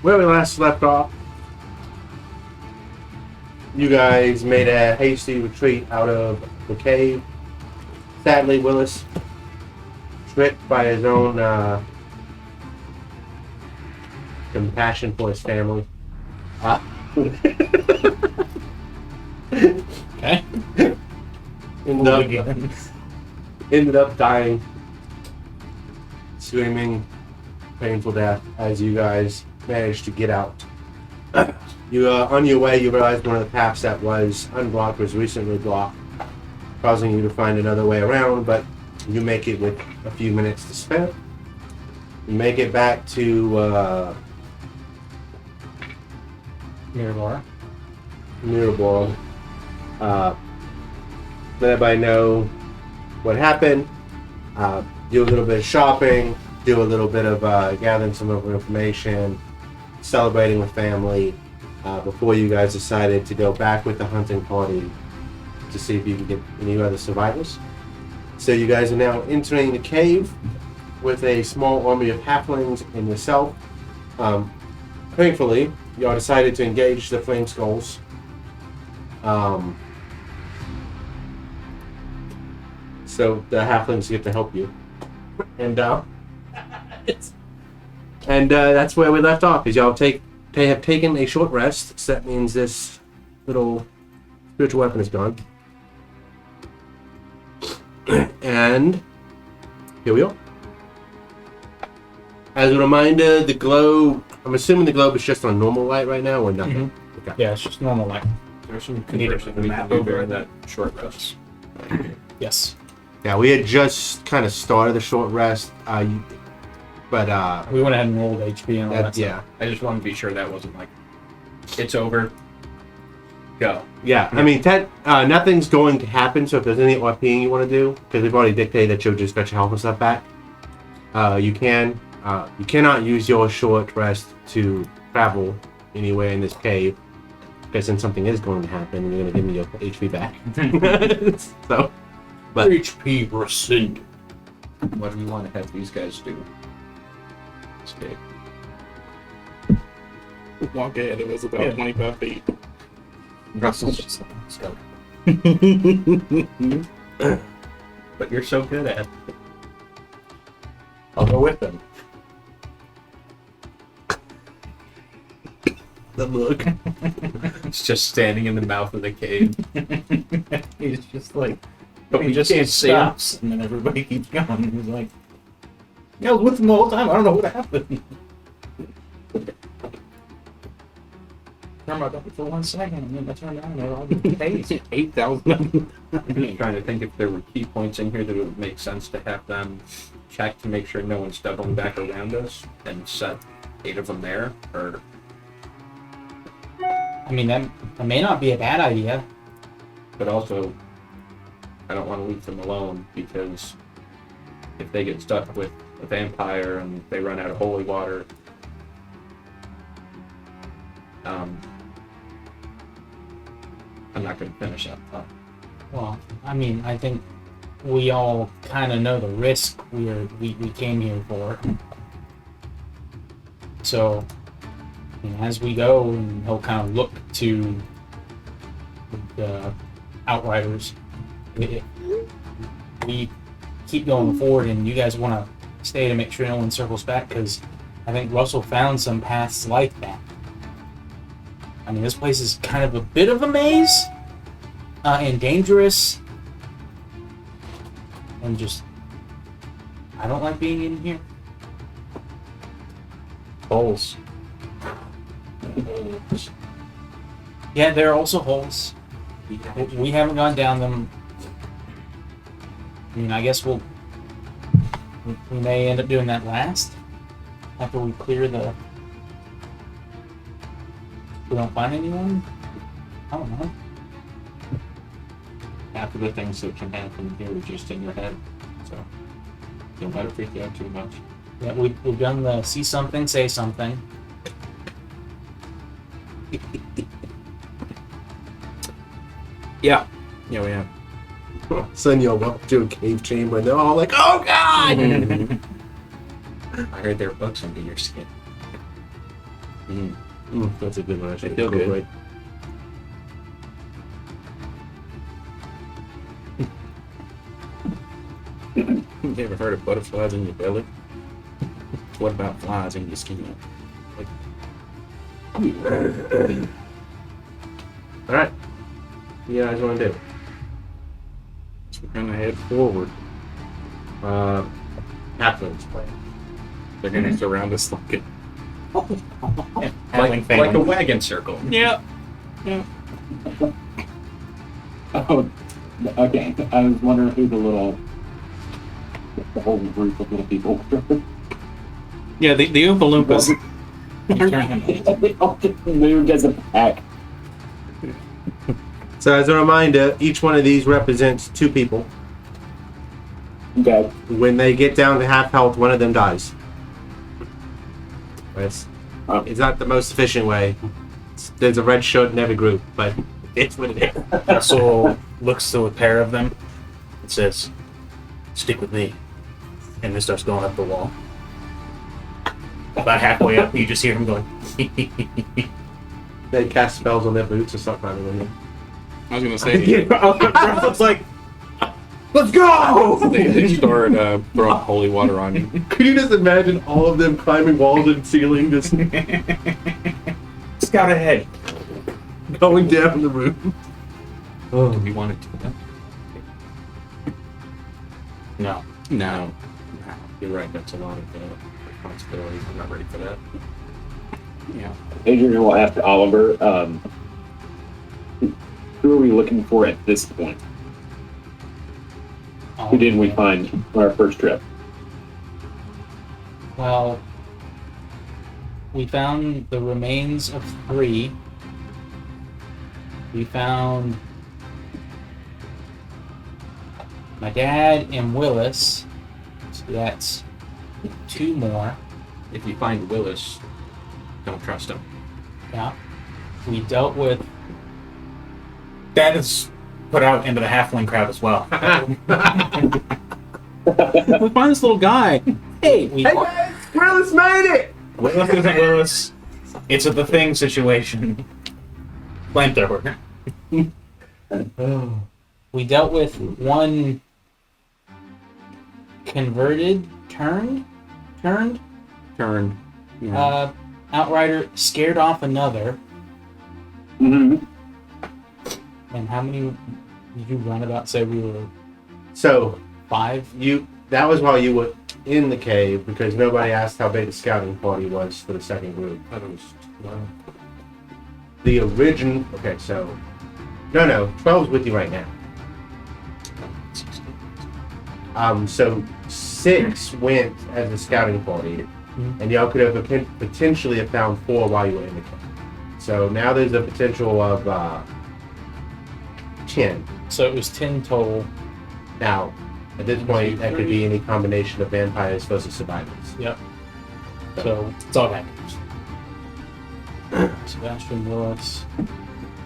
where we last left off, you guys made a hasty retreat out of the cave. Sadly, Willis, tricked by his own compassion for his family, Okay. ended up dying, screaming painful death as you guys managed to get out. You on your way, you realized one of the paths that was unblocked was recently blocked, causing you to find another way around, but you make it with a few minutes to spare. You make it back to Mirabor. Let everybody know what happened. Do a little bit of shopping, do a little bit of gathering some more information, celebrating with family, before you guys decided to go back with the hunting party to see if you can get any other survivors. So you guys are now entering the cave with a small army of halflings and yourself. Thankfully, y'all decided to engage the flame skulls. So the halflings get to help you. And that's where we left off, is y'all have taken a short rest, so that means this little spiritual weapon is gone. And here we are. As a reminder, the globe, I'm assuming the globe is just on normal light right now, or nothing? Mm-hmm. Okay. Yeah, it's just normal light. There's some conversion we can do during that short rest. Yes. Yeah, we had just kind of started the short rest, but we went ahead and rolled HP and all that yeah. stuff. I just want to be sure that wasn't like, it's over, go. Yeah, I mean, nothing's going to happen, so if there's any RPing you want to do, because we've already dictated that you'll just get your health and stuff back, you can. You cannot use your short rest to travel anywhere in this cave, because then something is going to happen, and you're going to give me your HP back. So, but HP rescinded. What do we want to have these guys do? Escape. Walk ahead, it was about 25 feet. Russell's just like, let's go. But you're so good at it. I'll go with them. the look. It's just standing in the mouth of the cave. He's just like, But we just can't see him. stops, and then everybody keeps going. He's like, I was with them the whole time. I don't know what happened. Turned my back for 1 second, and then I turned around and they're all getting phased. 8,000. I'm just trying to think if there were key points in here that it would make sense to have them check to make sure no one's doubling back around us and set 8 of them there, or... I mean, that may not be a bad idea. But also, I don't want to leave them alone, because if they get stuck with a vampire and they run out of holy water, I'm not going to finish up. Well, I mean, I think we all kind of know the risk we came here for. So, as we go, and he'll kind of look to the outriders. We keep going forward, and you guys want to stay to make sure no one circles back, because I think Russell found some paths like that. I mean, this place is kind of a bit of a maze, and dangerous, and just, I don't like being in here. Holes. Yeah, there are also holes. We haven't gone down them. I mean, I guess we may end up doing that last, after we clear the... We don't find anyone? I don't know. Half of the things that can happen here are just in your head, so don't let it freak you out too much. Yeah, we've done the see something, say something. Yeah, we have. Send you up to a cave chamber, and they're all like, "Oh God!" I heard there are bugs under your skin. That's a good one. I should They feel good. incorporate. You ever heard of butterflies in your belly? What about flies in your skin? All right. What do you guys want to do? So we're gonna head forward. Halfling's plan. They're gonna surround us like it. Like a wagon circle. Yeah. Oh, okay. I was wondering who the whole group of little people were. Yeah, the Oompa Loompas. They all just moved as a pack. So as a reminder, each one of these represents 2 people. Okay. When they get down to half health, one of them dies. It's not the most efficient way. There's a red shirt in every group, but it's what it is. Russell looks to a pair of them and says, "Stick with me." And then starts going up the wall. About halfway up, you just hear him going, They cast spells on their boots or something. I don't know. I was gonna say Russell's like, let's go! they start throwing holy water on you. Could you just imagine all of them climbing walls and ceiling, just "Scout ahead." going down the room? Do we want to do that? No. No. You're right, that's a lot of responsibility. I'm not ready for that. Yeah. Adrian will ask Oliver, who are we looking for at this point? Who didn't we find on our first trip? Well, we found the remains of 3. We found my dad and Willis. So that's 2 more. If you find Willis, don't trust him. Yeah. We dealt with. That is put out into the halfling crowd as well. We find this little guy. Hey, Hey guys, Willis made it! Willis isn't Willis. It's a the thing situation. Flamethrower. we dealt with one turned Yeah. outrider, scared off another. Mm-hmm. And how many did you run about? Say we were So, 5. that was while you were in the cave, because nobody asked how big the scouting party was for the second group. I thought it was, well, The original, okay, so, no, 12's with you right now. So 6 went as a scouting party, and y'all could have potentially have found 4 while you were in the cave. So now there's a potential of 10. So it was 10 total. Now, at this point, that could be any combination of vampires versus survivors. Yep. So It's all happens. Sebastian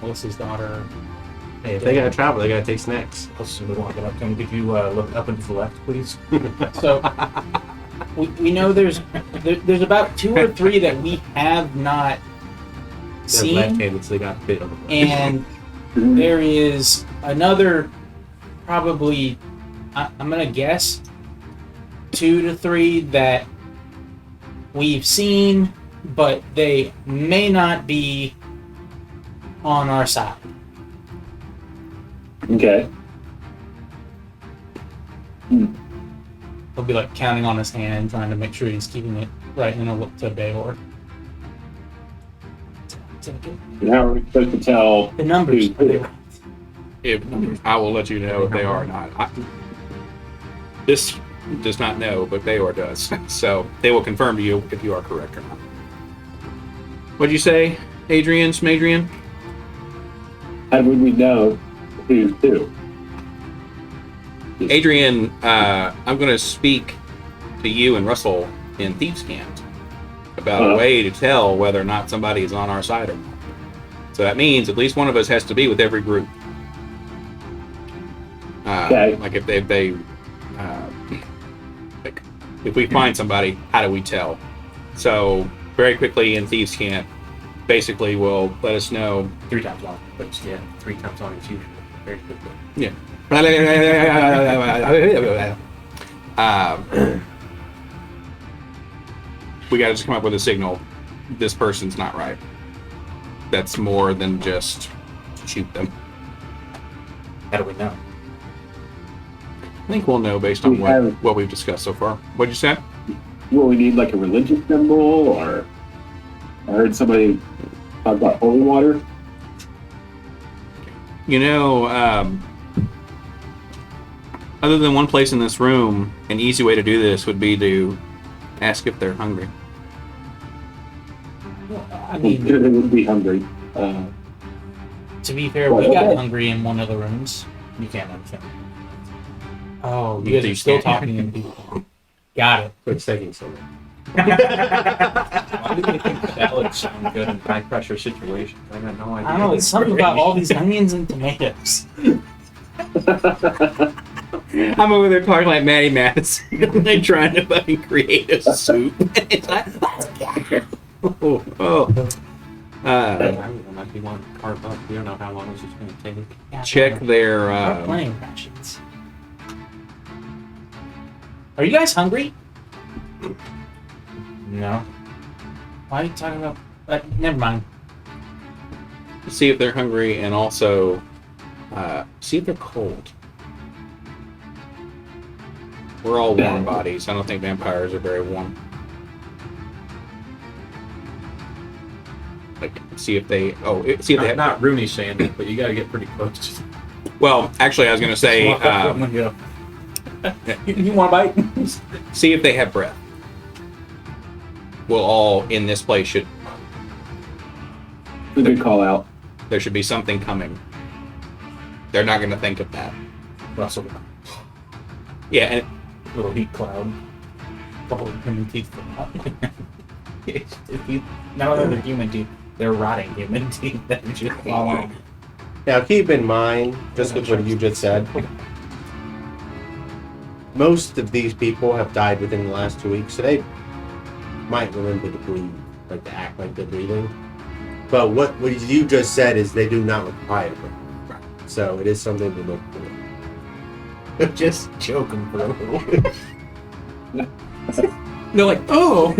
Willis's daughter. Hey, if they gotta travel, they gotta take snacks. I'll soon walk it up to him. Could you look up and to the left, please? So we know there's about 2 or 3 that we have not They're seen, left-handed, so they got bit on the butt. and there is another probably I'm gonna guess 2 to 3 that we've seen, but they may not be on our side. Okay. He'll be like counting on his hand, trying to make sure he's keeping it right in a look to Baylor. And how are we supposed to tell The numbers. who? If I will let you know if they are or not. This does not know, but Bayor does. So they will confirm to you if you are correct or not. What'd you say, Adrian? Smadrian? How would we know who's who? Adrian, I'm going to speak to you and Russell in Thieves' Camp about a way to tell whether or not somebody is on our side or not. So that means at least one of us has to be with every group. Okay. Like if like if we find somebody, how do we tell? So very quickly in Thieves' Camp, basically will let us know. 3 times long, but yeah, 3 times long is usually very quickly. Yeah. We got to just come up with a signal. This person's not right. That's more than just shoot them. How do we know? I think we'll know based on what we've discussed so far. What'd you say? Will we need like a religious symbol, or I heard somebody talk about holy water? You know, other than one place in this room, an easy way to do this would be to ask if they're hungry. I They mean, would be hungry. to be fair, we got hungry in one of the rooms. You can't understand. Oh, you guys are still talking in people. Got it. Quit taking so long. Why do they think salads sound good in high pressure situations? I got no idea. I don't know, it's something about all these onions and tomatoes. I'm over there talking like Maddie Madison. They're trying to fucking create a soup. It's like, I might be one to carve up. We don't know how long this is going to take. Yeah, check their. Start playing rations. Are you guys hungry? No. Why are you talking about? Never mind. See if they're hungry, and also see if they're cold. We're all warm bodies. I don't think vampires are very warm. Like, see if they. See if they have. Not Rooney saying that, but you got to get pretty close. Well, actually, I was going to say, You want a bite? see if they have breath. We'll all in this place should. Good call out. There should be something coming. They're not going to think of that. Russell. Yeah, and Little heat cloud. Couple of human teeth. None of the human teeth. They're rotting human teeth that are just falling. Now keep in mind, just with what you just said, most of these people have died within the last 2 weeks, so they might remember to breathe, like to act like they're breathing. But what you just said is they do not require it. So it is something to look for. Just joking for a little. they're like, oh.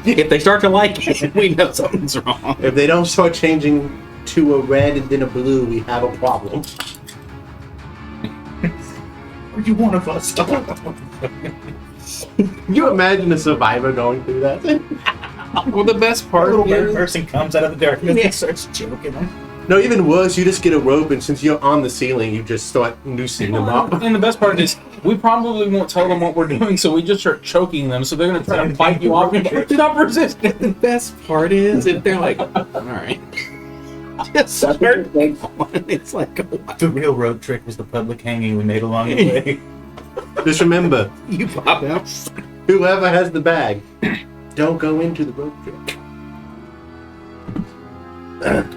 If they start to like it, we know something's wrong. If they don't start changing to a red and then a blue, we have a problem. Are you one of us? Can you imagine a survivor going through that? Well, the best part little bird is, person comes out of the darkness and starts joking. No, even worse, you just get a rope, and since you're on the ceiling, you just start noosing them up. And the best part is, we probably won't tell them what we're doing, so we just start choking them, so they're going to try to bite you off and stop resisting. the best part is if they're like, all right. Just That's start. what they It's like, The real road trick was the public hanging we made along the way. Just remember, you pop out. whoever has the bag, don't go into the rope trick.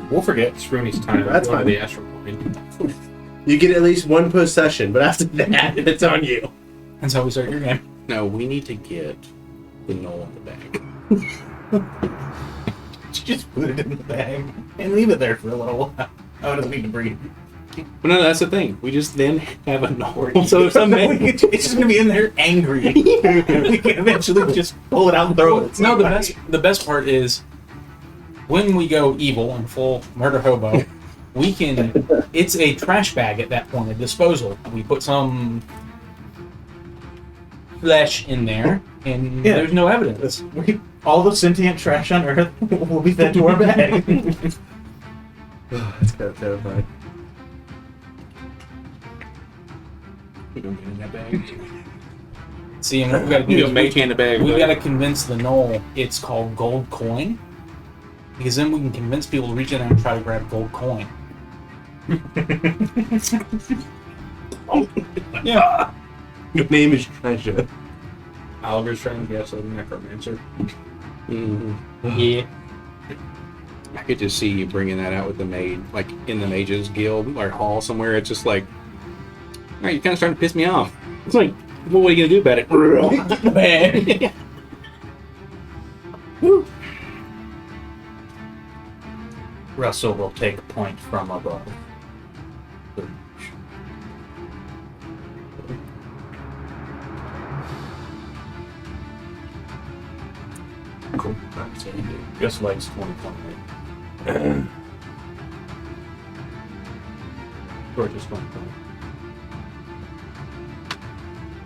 We'll forget. It's Rooney's time. That's Go to fine. the astral plane. You get at least one per session, but after that, it's on you. That's how we start your game. No, we need to get the gnoll in the bag. Just put it in the bag and leave it there for a little while. Oh, it doesn't need to breathe. But no, that's the thing. We just then have a gnoll. So if somebody, It's just gonna be in there angry. We can eventually just pull it out and throw it. No, the best part is, when we go evil and full murder hobo, we can. It's a trash bag at that point, a disposal. We put some flesh in there, and Yeah. there's no evidence. All the sentient trash on Earth will be fed to our bag. That's kind of terrifying. We don't get in that bag. See, and what we got to do you is a mage hand the bag. we got to convince the gnoll it's called gold coin, because then we can convince people to reach in there and try to grab gold coin. Yeah. Your name is Treasure. Oliver's trying to guess a necromancer. Mhm. Yeah. I could just see you bringing that out with the maid, like in the mages guild or hall somewhere. It's just like, all right, you're kind of starting to piss me off. It's like, well, what are you gonna do about it? Russell will take a point from above. Cool. Just likes 2020. Or just 2020.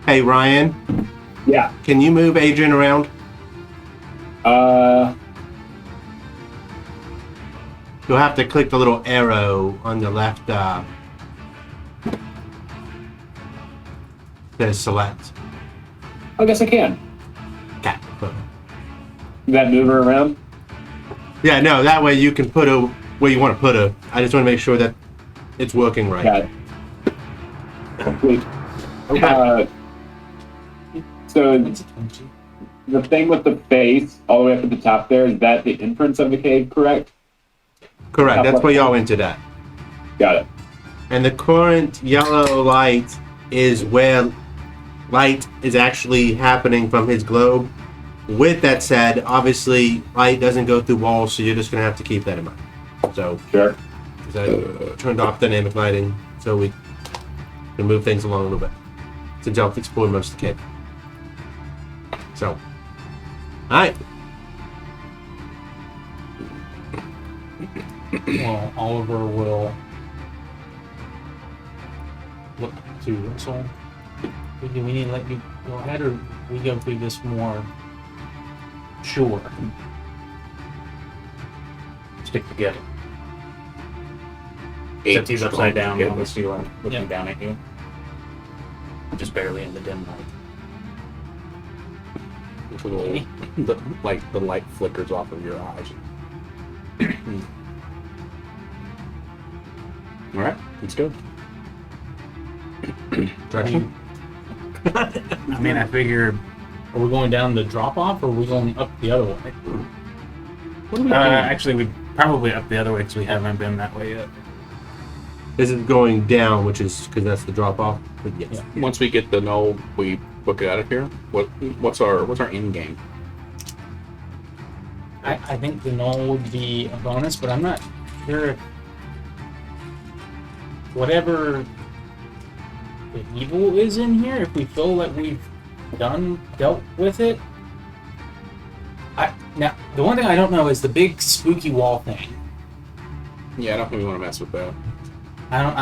Hey Ryan, Yeah. can you move Adrian around? You'll have to click the little arrow on the left. Says select. I guess I can. Okay. That move her around? Yeah, no. That way you can put her where you want to put her. I just want to make sure that it's working right. Got it. Sweet. So It's a 20. the thing with the face all the way up at the top there, is that the entrance of the cave, correct? Correct. That's where y'all entered at. Got it. And the current yellow light is where light is actually happening from his globe. With that said, obviously light doesn't go through walls, so you're just gonna have to keep that in mind. So Sure. I turned off dynamic lighting so we can move things along a little bit. Since y'all have explored most of the cave. So, alright. Well, Oliver will look to Russell. Do we need to let you go ahead, or we go through this more? Sure. Stick together. Except he's upside down on the ceiling, looking down at you. Just barely in the dim light. The light flickers off of your eyes. All right, let's go. Direction? I mean, I figure, are we going down the drop off, or are we going up the other way? What are we doing? Actually, we'd probably up the other way because we haven't been that way yet. This is going down, which is because that's the drop off. But yes. Yeah. Once we get the gnoll, we book it out of here. What's our end game? I think the gnoll would be a bonus, but I'm not sure if whatever the evil is in here, if we feel that we've dealt with it. Now, the one thing I don't know is the big spooky wall thing. Yeah, I don't think we want to mess with that. I don't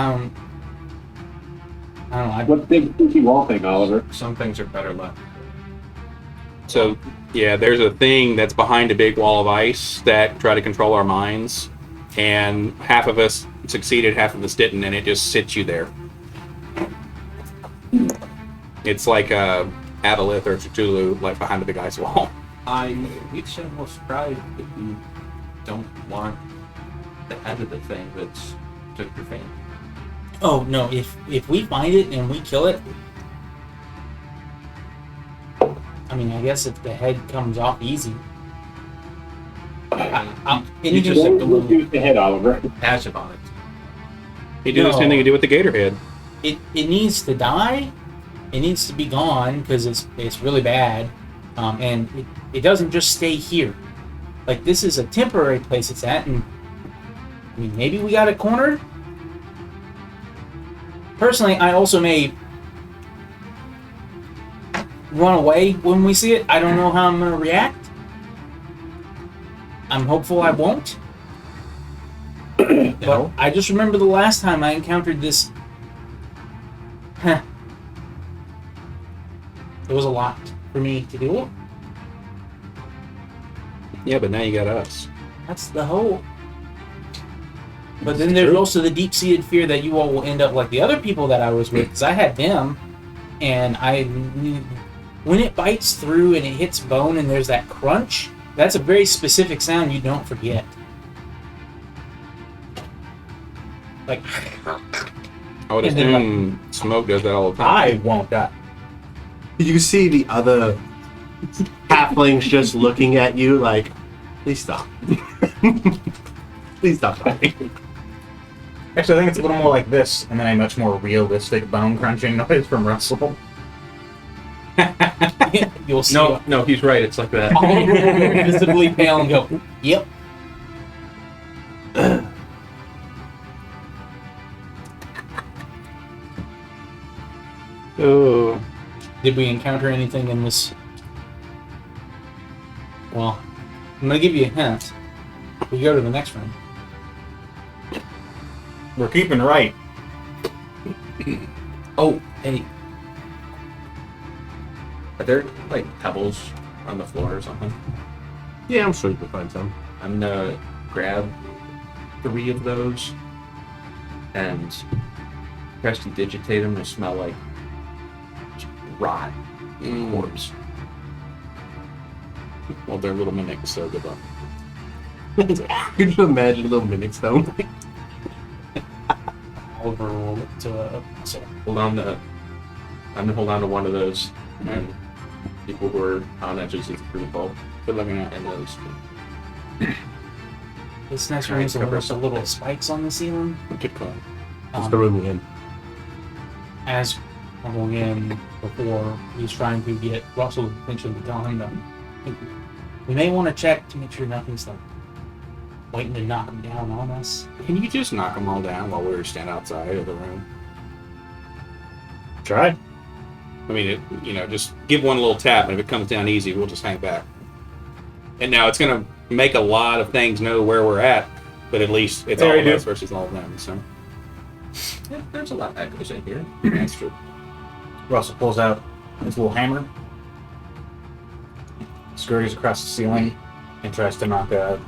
know. What's the big spooky wall thing, Oliver? Some things are better left. So, yeah, there's a thing that's behind a big wall of ice that try to control our minds, and half of us succeeded, half of us didn't, and it just sits you there. It's like a Aboleth or Cthulhu, like behind the big ice wall. We'd say most surprised if you don't want the head of the thing that's took your family. Oh no! If we find it and we kill it, I mean, I guess if the head comes off easy, You just What have to would you do with the head, Oliver? passive on it. You do the same thing you do with the gator head. it needs to die. It needs to be gone because it's really bad, and it doesn't just stay here. Like, this is a temporary place it's at, and I mean, maybe we got it cornered. Personally, I also may run away when we see it. I don't know how I'm gonna react. I'm hopeful I won't. But I just remember the last time I encountered this. It was a lot for me to deal with. Yeah, but now you got us. That's the hope. But then there's also the deep-seated fear that you all will end up like the other people that I was with, because I had them, and when it bites through and it hits bone and there's that crunch, that's a very specific sound you don't forget. Like, I would And then, assume Smoke does that all the I time. won't die. You see the other halflings just looking at you like, please stop. Please stop fighting. Actually, I think it's a little more like this, and then a much more realistic bone crunching noise from Russell. you'll see No, he's right. It's like that. all of them visibly pale and go, yep. Oh. Did we encounter anything in this? Well, I'm gonna give you a hint. We go to the next room. We're keeping right. Oh, hey. Are there like pebbles on the floor or something? Yeah, I'm sure you can find some. I'm gonna grab 3 of those and prestidigitate them to smell like rot and corpse. Well, they're little mimics, so good luck. Could you imagine little mimics though? Overrule it to so I'm gonna hold on to one of those, and people who are on edges of the group will Good looking at. and those. this next Try room and is a cover little, little spikes on the ceiling. Good call. It's the room you're in. As we're going in, before he's trying to get Russell attention to tell him that we may want to check to make sure nothing's like waiting to knock him down on us. Can you just knock them all down while we stand outside of the room? Try. I mean, just give one little tap, and if it comes down easy, we'll just hang back. And now it's going to make a lot of things know where we're at, but at least it's all of us versus all of them. So Yeah, there's a lot that goes in here. that's true. Russell pulls out his little hammer, scurries across the ceiling, and tries to knock a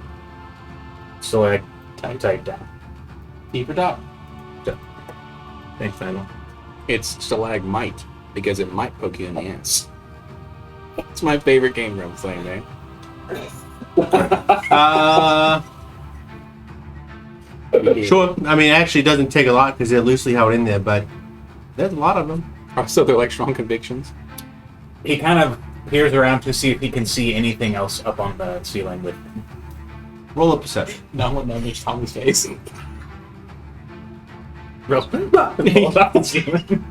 stalactite down. Deep or top? Thanks, Daniel. It's stalagmite because it might poke you in the ass. It's my favorite game room playing, man. Sure. I mean, actually, it doesn't take a lot because they're loosely held in there, but there's a lot of them. So they're like strong convictions. He kind of peers around to see if he can see anything else up on the ceiling with Roll a perception. No one knows Tommy's face. Russell. Pulls off the ceiling.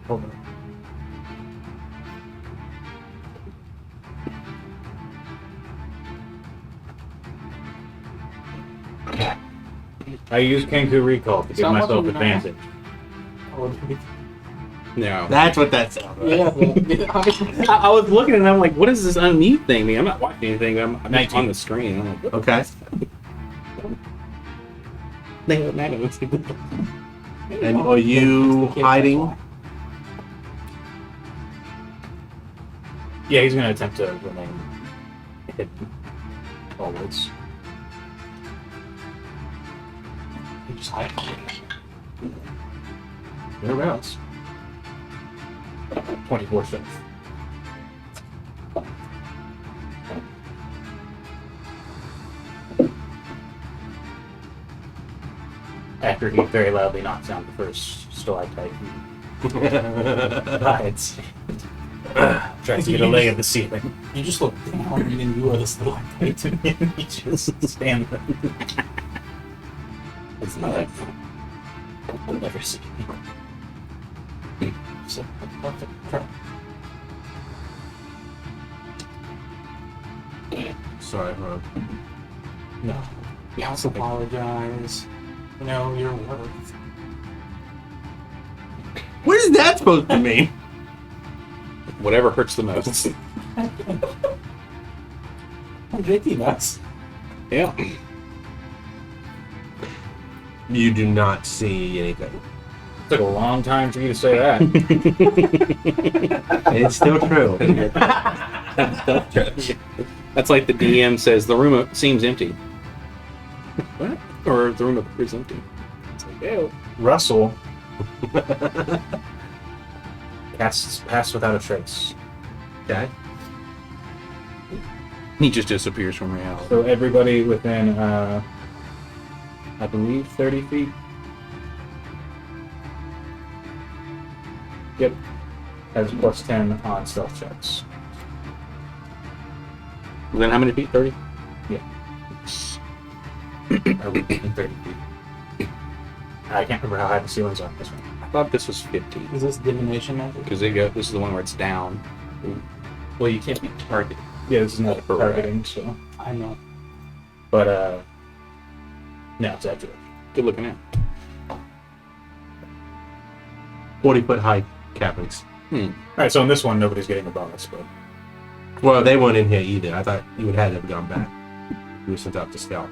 Hold on. I use Kenku Recall to give Sound myself like advantage. No. That's what that sounds like. I was looking and I'm like, what does this unmute thing mean? I'm not watching anything. I'm just 19. on the screen. I'm like, Okay. And are you hiding? Yeah, he's going to attempt to remain hidden always. You just hide. Whereabouts? 24 strength. After he very loudly knocks down the first stalactite, he hides. Tries to get a lay of the ceiling. You just look down and then you are this little light. He just stands there. It's not like I'll never see me. So, perfect. Sorry, hold on. No. You also apologize. You know your worth. What is that supposed to mean? whatever hurts the most. Ridiculous. Yeah. You do not see anything. Took a long time for you to say that. It's still true. That's like the DM says the room seems empty. What? Or the room appears empty. It's like, ew. Russell casts Pass Without a Trace. Okay. He just disappears from reality. So everybody within, I believe, 30 feet. Yep. Has plus 10 on stealth checks. Then how many feet? 30? Are we within 30 feet? I can't remember how high the ceilings are on this one. I thought this was 50. Is this divination magic? Because this is the one where it's down. Well, you can't be targeted. Yeah, this is not Correct. targeting, so. I know. But, no, it's accurate. Good looking at. 40-foot high caverns. All right, so in this one, nobody's getting a bonus, but Well, they weren't in here either. I thought you would have had them gone back. You were sent out to scout.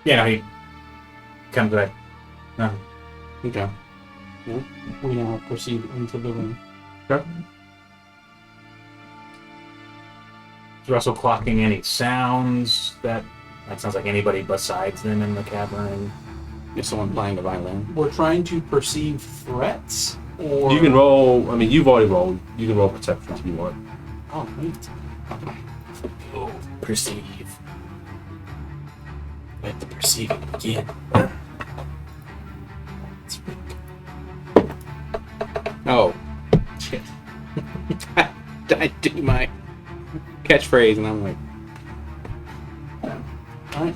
yeah, no, he comes back. No. Okay. We now proceed into the room. Okay. Is Russell clocking any sounds that sounds like anybody besides them in the cavern? Is someone playing the violin? We're trying to perceive threats, or You can roll. I mean, you've already rolled. You can roll perception if you want. Oh, wait. Oh, perceive. Let the perceiving begin. Oh, shit. I do my catchphrase, and I'm like, All right.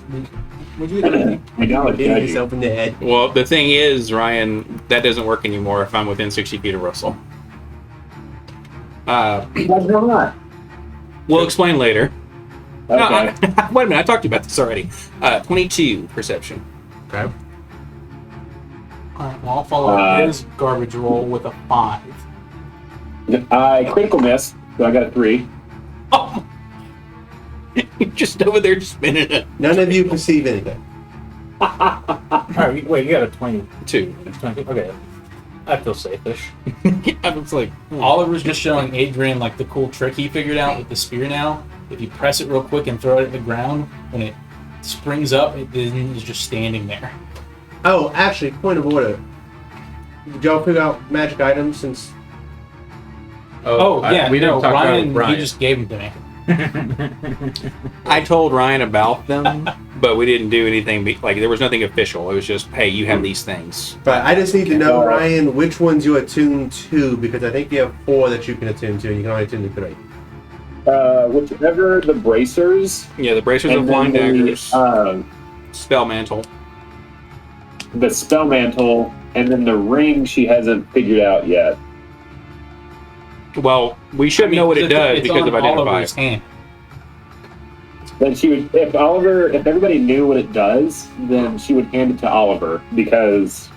Would you do? We know it's Hitting judgy. yourself in the head. well, the thing is, Ryan, that doesn't work anymore if I'm within 60 feet of Russell. Why not? We'll explain later. Okay. No, wait a minute, I talked to you about this already. 22 perception. Okay. All right. Well, I'll follow his garbage roll with a 5. I critical miss, so I got a 3. Oh, you're just over there spinning it. None of you perceive anything. All right, wait, you got a 20. 2. 20. Okay, I feel safe-ish. I was like, Oliver's just showing Adrian like the cool trick he figured out with the spear now. If you press it real quick and throw it at the ground, when it springs up, it then is just standing there. Oh, actually, point of order. Did y'all pick out magic items since? Oh, yeah, we didn't no, talk Ryan, about Ryan. he just gave them to me. I told Ryan about them, but we didn't do anything. Like there was nothing official. It was just, hey, you have these things. But I just need to know, Ryan, which ones you attune to, because I think you have 4 that you can attune to, and you can only attune to 3. Whichever the bracers. Yeah, the bracers and of flying then daggers, spell mantle. the spell mantle, and then the ring she hasn't figured out yet. Well, we should know what it does It's because on of identify. Oliver's hand. Then she would, if everybody knew what it does, then she would hand it to Oliver, because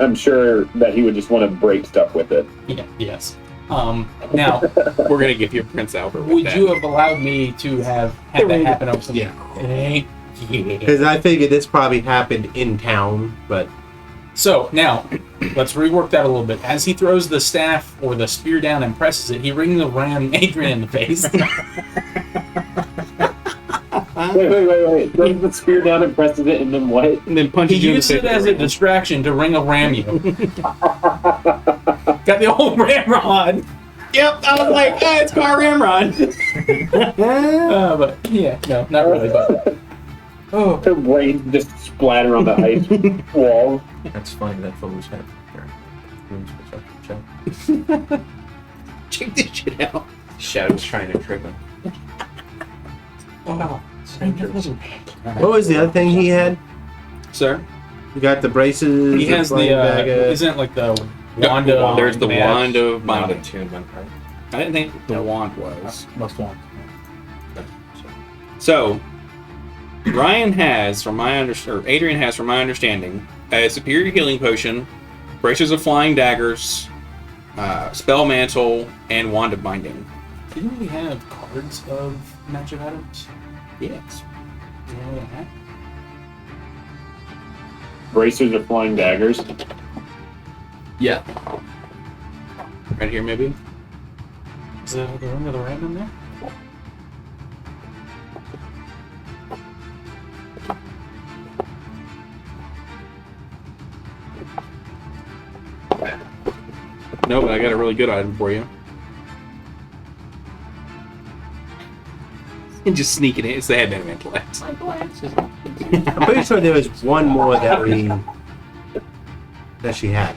I'm sure that he would just want to break stuff with it. Yeah, yes. Now, We're gonna give you Prince Albert. With would that. you have allowed me to have had that happen over something? Yeah. Thank you. Because I figured this probably happened in town, but So now, let's rework that a little bit. As he throws the staff or the spear down and presses it, he rings around Adrian in the face. Wait. Throws the spear down and presses it, and then what? And then He punches you in the used face. it as a distraction to ring a ram you. Got the old ramrod. Yep, I was like, it's car ramrod. But yeah, no, not really. But oh, Her brain just splatter on the ice wall. That's fine. That photo's happening there. Room's perception check. Check this shit out. Shadow's trying to trip him. oh. what was the other thing he had? Sir? You got the braces. He has the flying dagger. isn't it like the wand of There's the magic? wand of Not binding. attunement, right? I didn't think the wand was. Most want. So, Adrian has, from my understanding, a superior healing potion, braces of flying daggers, spell mantle, and wand of binding. Didn't we have cards of magic items? Yes. Do you know what I had? Bracers are flying daggers. Yeah. Right here, maybe. Is the ring of the ram in there? No, but I got a really good item for you. And just sneaking it. It's the headband of intellect. I'm pretty sure there was one more that she had.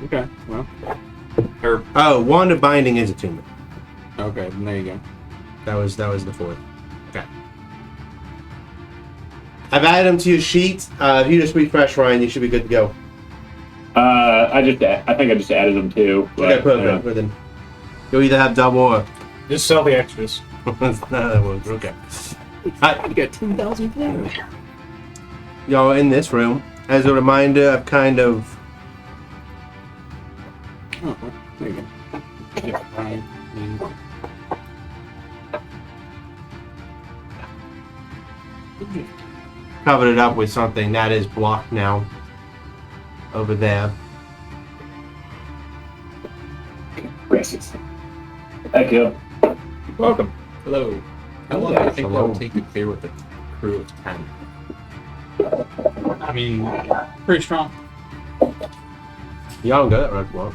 Okay, well. Or, Oh, wand of binding is attunement. okay, then there you go. That was the 4th. Okay. I've added them to your sheet. If you just refresh, Ryan, you should be good to go. I think I just added them too. Okay, perfect. Well, then you'll either have double or Just sell the extras. none of that works. Okay. You got 10,000 players. y'all in this room. As a reminder, I've kind of Oh, there you go. Yeah, Brian, covered it up with something that is blocked now. Over there. Gracias. Thank you. Welcome. Hello. How long do you think Hello. that'll take to clear with a crew of 10? I mean, pretty strong. Y'all don't go that road well.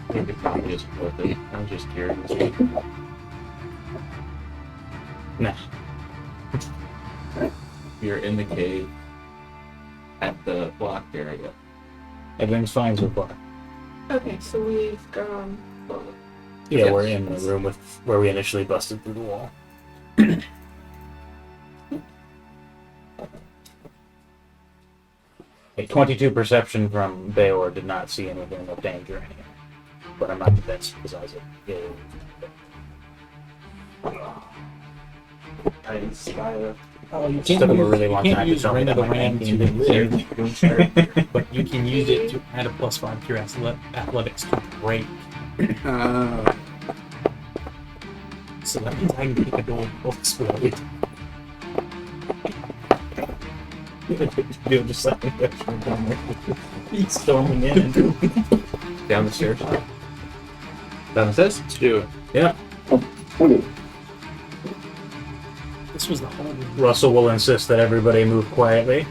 I think it probably is worth it. I'm just curious. Nah. You're in the cave at the blocked area. Everything's fine so far. Okay, so we've gone forward. Yeah, Yes. we're in the room with where we initially busted through the wall. A 22 perception from Bayor did not see anything of danger anywhere. But I'm not convinced because I was Oh, you Took him a really long you time can't to use tell me Ring of that the my Ram 19 to didn't live, but you can use it to add a +5 to your athletics to break. So that means I can pick a door both explode. Feel just like he's storming in. Down the stairs. Down the stairs? let's do it. Yeah. Okay. This was the whole. Russell will insist that everybody move quietly.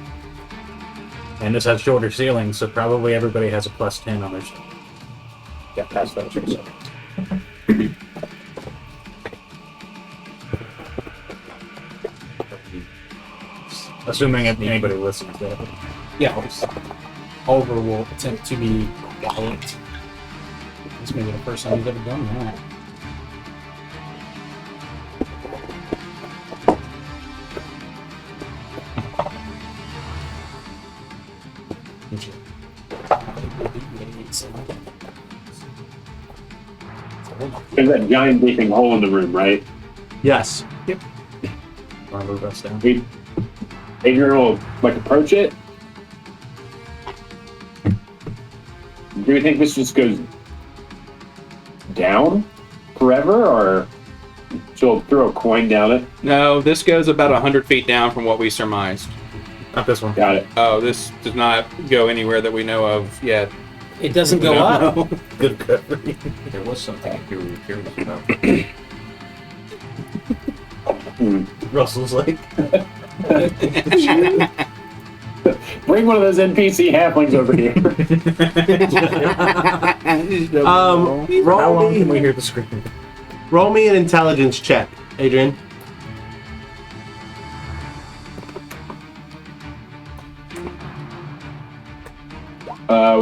And this has shorter ceilings, so probably everybody has a +10 on their Got past that for a second. Assuming if anybody listens to it. Yeah, Oliver will attempt to be quiet. This may be the first time he's ever done that. There's that giant gaping hole in the room, right? Yes. Want to move us down? Adrian will like approach it. Do you think this just goes down forever, or she'll throw a coin down it? No, this goes about 100 feet down from what we surmised. Not this one. Got it. Oh, this does not go anywhere that we know of yet. It doesn't go up. Good cover. There was something here we were curious about. Russell's like, Bring one of those NPC halflings over here. Roll how long me, can we hear the screaming? roll me an intelligence check, Adrian.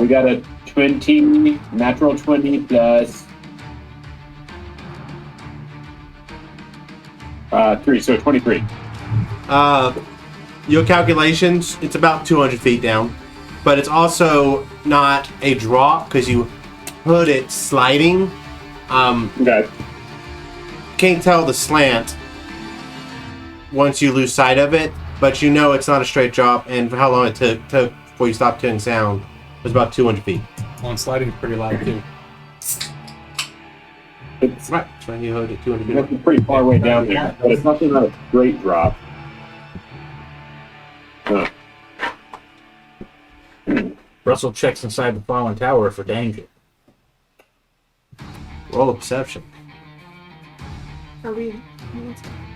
We got a 20, natural 20 plus 3, so 23. Your calculations, it's about 200 feet down, but it's also not a drop because you put it sliding. Okay. Can't tell the slant once you lose sight of it, but you know it's not a straight drop, and for how long it took before you stopped hearing sound was about 200 feet. On sliding is pretty loud too. It's Right. So when you heard it 200 feet. looking pretty far way down there, but it's nothing not a straight drop. Huh. Russell checks inside the fallen tower for danger. Roll a perception. Are we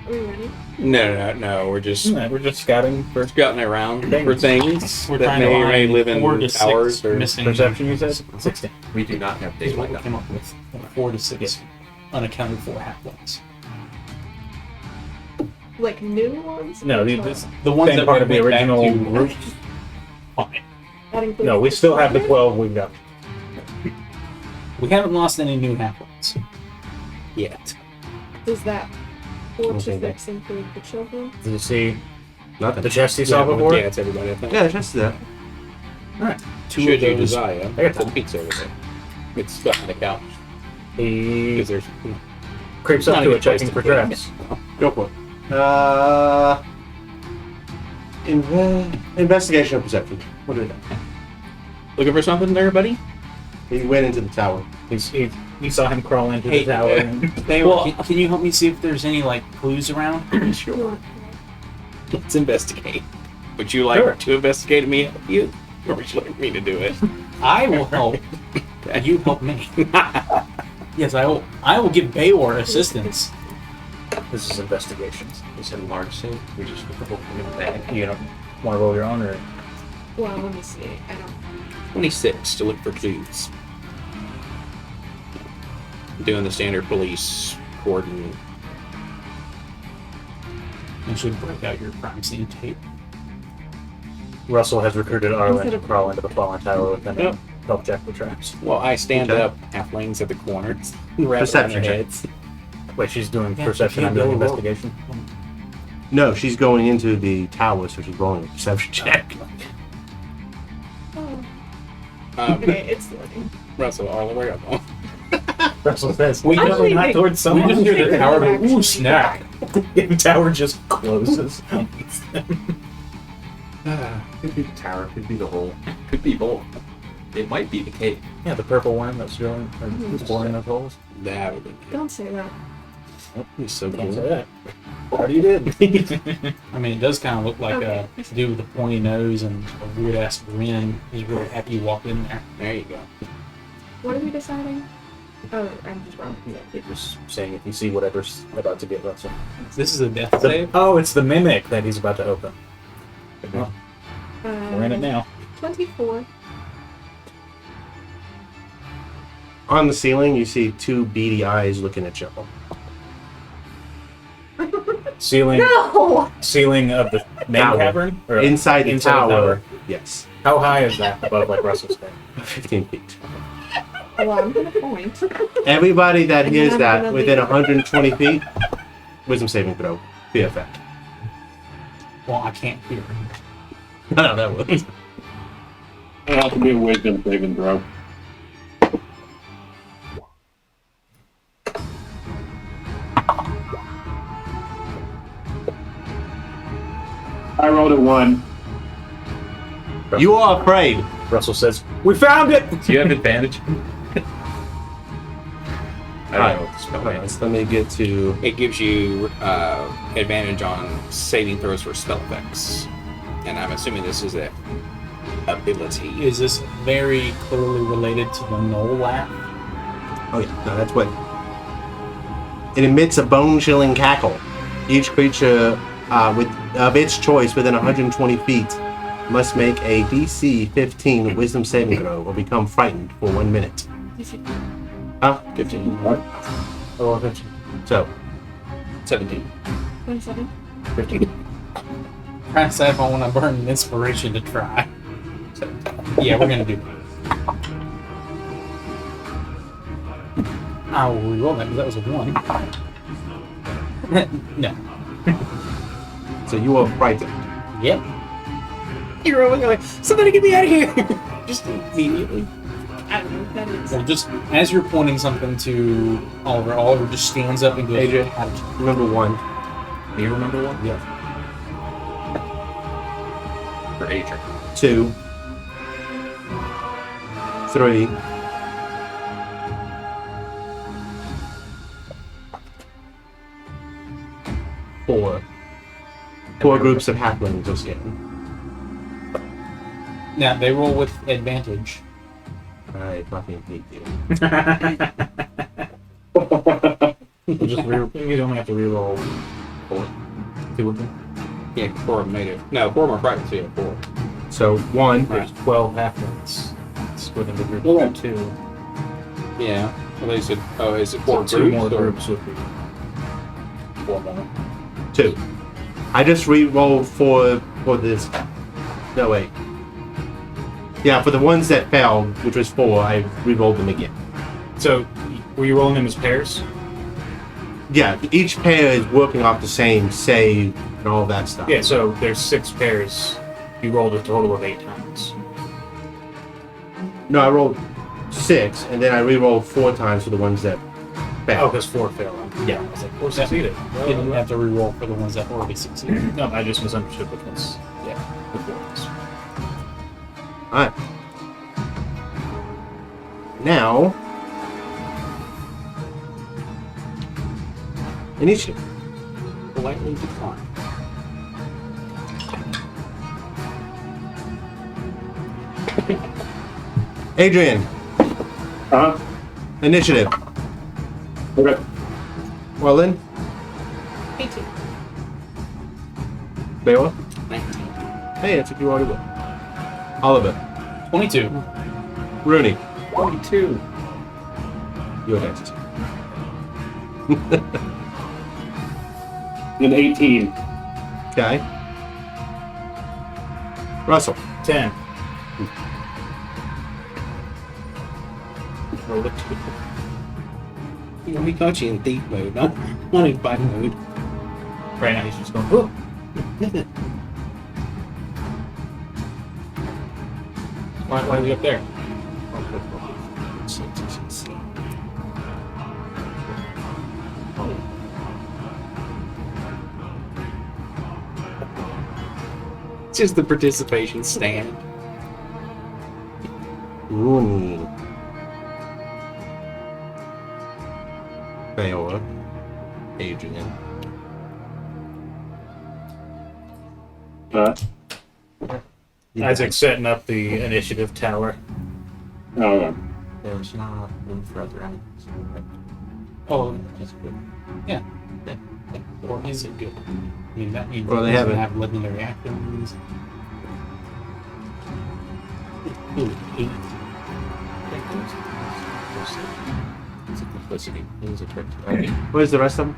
ready? No. We're just We're just scouting for scouting around for things We're that trying to may or may find live in 4 to 6 towers or missing. perception, you said? 16. We do not have Is what daylight we on. came up with. 4 to 6 unaccounted for halflings. Like new ones? No, Or The ones Same that part we of the went back original to group. fine. that includes No, we still have the 12 we've got. We haven't lost any new halflings yet. Does that 4 to Okay. 6 include the children? Did you see Nothing. the chest he saw before? Yeah, it's everybody. I think. Yeah, just that. Should you desire? I got The time. pizza over there. It's stuck on the couch He because there's. creeps Not up a to good it, place checking to for put it. traps. Go for it. Investigation or perception. What do we do? Looking for something there, buddy? He went into the tower. You saw him crawl into Hey, the tower. And Well, can you help me see if there's any like clues around? Sure. Let's investigate. Would you like Sure. to investigate me help you? Or would you like me to do it? I will help. And you help me. Yes, I will. I will give Bayor assistance. this is investigations. It's a large scene. We just open it back. You don't want to roll your own, or Well, let me see. I don't. 26 to look for clues. Doing the standard police cordon. You should break out your crime scene tape. Russell has recruited Arlen Instead to of- crawl into the fallen tower with him Yep. and help check the traps. Well, I stand Okay. up halflings at the corners. Wrap around Perception their check. heads. Wait, she's doing Yeah, perception. she I'm doing can't roll. investigation. No, she's going into the tower, so she's rolling a perception check. Oh, Um, okay, it's loading. Russell, Arlen, where you going? Russell says, We "Definitely not think- towards We someone." just hear the tower go, ooh, Actually, snap. The tower just closes. Could be the tower, could be the hole, could be both. It might be the cave. Yeah, the purple worm that's drilling or exploring those holes. That would be Don't say that. He's so Can't cool. say that. Already did. I mean, it does kind of look like Okay. a dude with a pointy nose and a weird ass grin. He's really happy you walked in there. There you go. What are we deciding? Oh, I'm just wrong. You're just saying if you see whatever's about to get Russell. This is a death save. Oh, it's the mimic that he's about to open. We're in it now. 24. On the ceiling, you see two beady eyes looking at you. Ceiling No! ceiling of the main Tower. cavern? Or Inside the inside tower, yes. How high is that above like Russell's head? 15 feet. Well, I'm gonna point. Everybody that And hears then I'm that gonna within leave. 120 feet, wisdom saving throw. Be effect. Well, I can't hear. No, that was. It'll have to be a wisdom saving throw. I rolled a 1. You are afraid. Russell says, "We found it!" Do you have advantage? I don't Alright. know what the spell Hold on, is. so let me get to. It gives you advantage on saving throws for spell effects. And I'm assuming this is a ability. Is this very clearly related to the gnoll laugh? Oh, yeah. No, that's what. It emits a bone chilling cackle. Each creature of its choice within 120 feet must make a DC 15 wisdom saving throw or become frightened for 1 minute. Huh? 15. Oh, that's So, 17. 27. 15. Trying to decide if I want to burn an inspiration to try. So, yeah, we're gonna do that. I will reroll that because that was a 1. No. so you are frightened. Yep. You're over there like, somebody get me out of here! Just immediately. I don't know what that is. Well, just as you're pointing something to Oliver, Oliver just stands up and goes, AJ. "Ouch." Remember 1. Do you remember one? Yeah. For Adrian. 2. 3. 4. 4 groups of halflings are scared. Now, they roll with advantage. I fucking hate you. You only have to reroll 2 of them. Yeah, 4 of them native. No, 4 more private, so you have 4. So 1. There's 12 halflings split into groups Okay. of 2. Yeah. Well, they said, oh, is it 4 So groups? 2 more or- groups would be 4 more. 2. I just re-rolled for this. No, wait. Yeah, for the ones that failed, which was 4, I re-rolled them again. So, were you rolling them as pairs? Yeah, each pair is working off the same save and all that stuff. Yeah, so there's 6 pairs. You rolled a total of 8 times. No, I rolled 6, and then I re-rolled 4 times for the ones that Oh, failed. because 4 failed. Yeah. I was like, 4 succeeded. You didn't have to re-roll for the ones that already succeeded. No, I just misunderstood which ones. Yeah, before this. Alright. Now, initiative. Politely decline. Adrian, Uh-huh. initiative. Okay. Orlin, 18. Bewa. 19. Hey, that's what you already will. Oliver, 22. Rooney, 22. your next. An 18. Okay. Russell, 10. We got you in deep mode, not in fight mode. Right now he's just going, oh. Why is he up there? It's just the participation stand. Rooney, Bewa, Adrian. Isaac's setting up the initiative tower. Oh, There's not room for other enemies. Oh, That's good. yeah. Or is it good? I mean, that means Well, they it doesn't haven't. have legendary actions. Ooh, 8. It's a complicity. It is a trick. Okay. Where's the rest of them?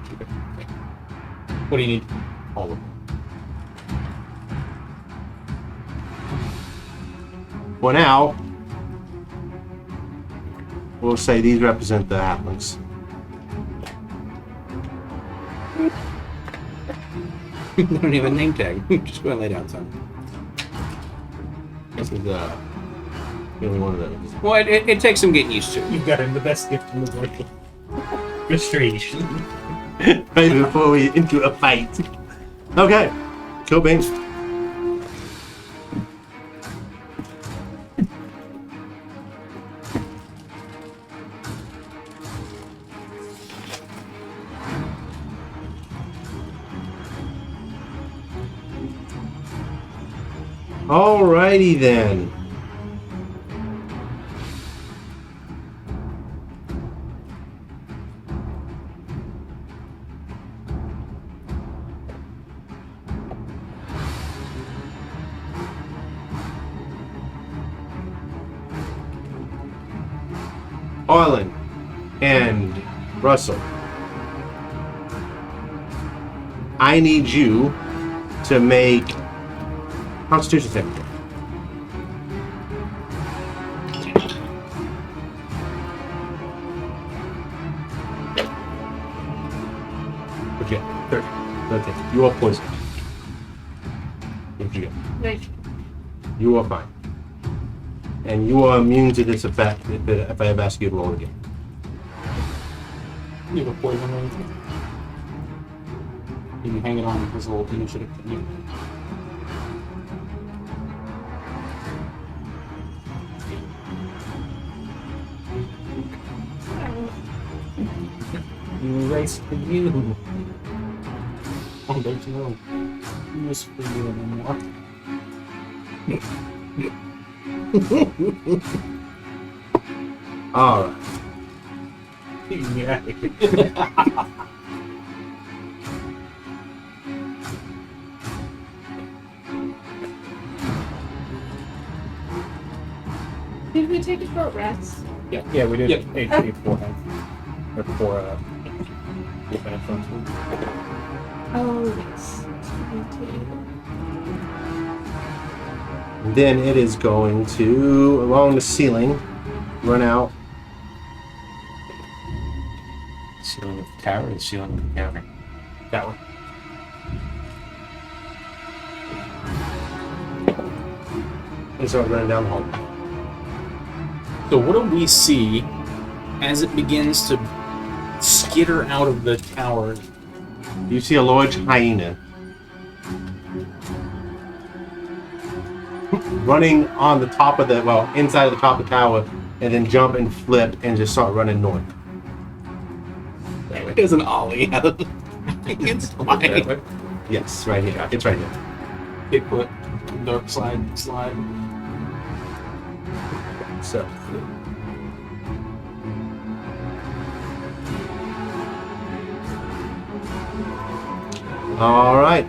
What do you need? All of them. For now, we'll say these represent the halflings. They don't even name tag. Just go and lay down, son. This is the only one of those. Well, it takes some getting used to. You've got him the best gift in the world. Restoration. Right before we into a fight. Okay, cool beans. Alrighty then. Arlen and Russell, I need you to make Constitution saving throw. What'd you get? 30. Okay. You are poisoned. What'd you get? 19. You are fine. And you are immune to this effect if I ever ask you to roll again. You have a poison or anything? You can hang it on his little initiative thing. Race for you. Oh, there's no use for you anymore. Alright. Yeah. Did we take a short rest? Yeah, we did Yep. HP beforehand. Or before, we finished one too. Oh, yes. 22. Then it is going to, along the ceiling, run out. Ceiling of the tower or the ceiling of the cavern? That one. And start running down the hall. So what do we see as it begins to skitter out of the tower? You see a large hyena running on the top of the, inside of the top of the tower, and then jump and flip and just start running north. It is an ollie out of the it's That fine. way? Yes, right here. It's right here. Bigfoot, dark slide. So, all right.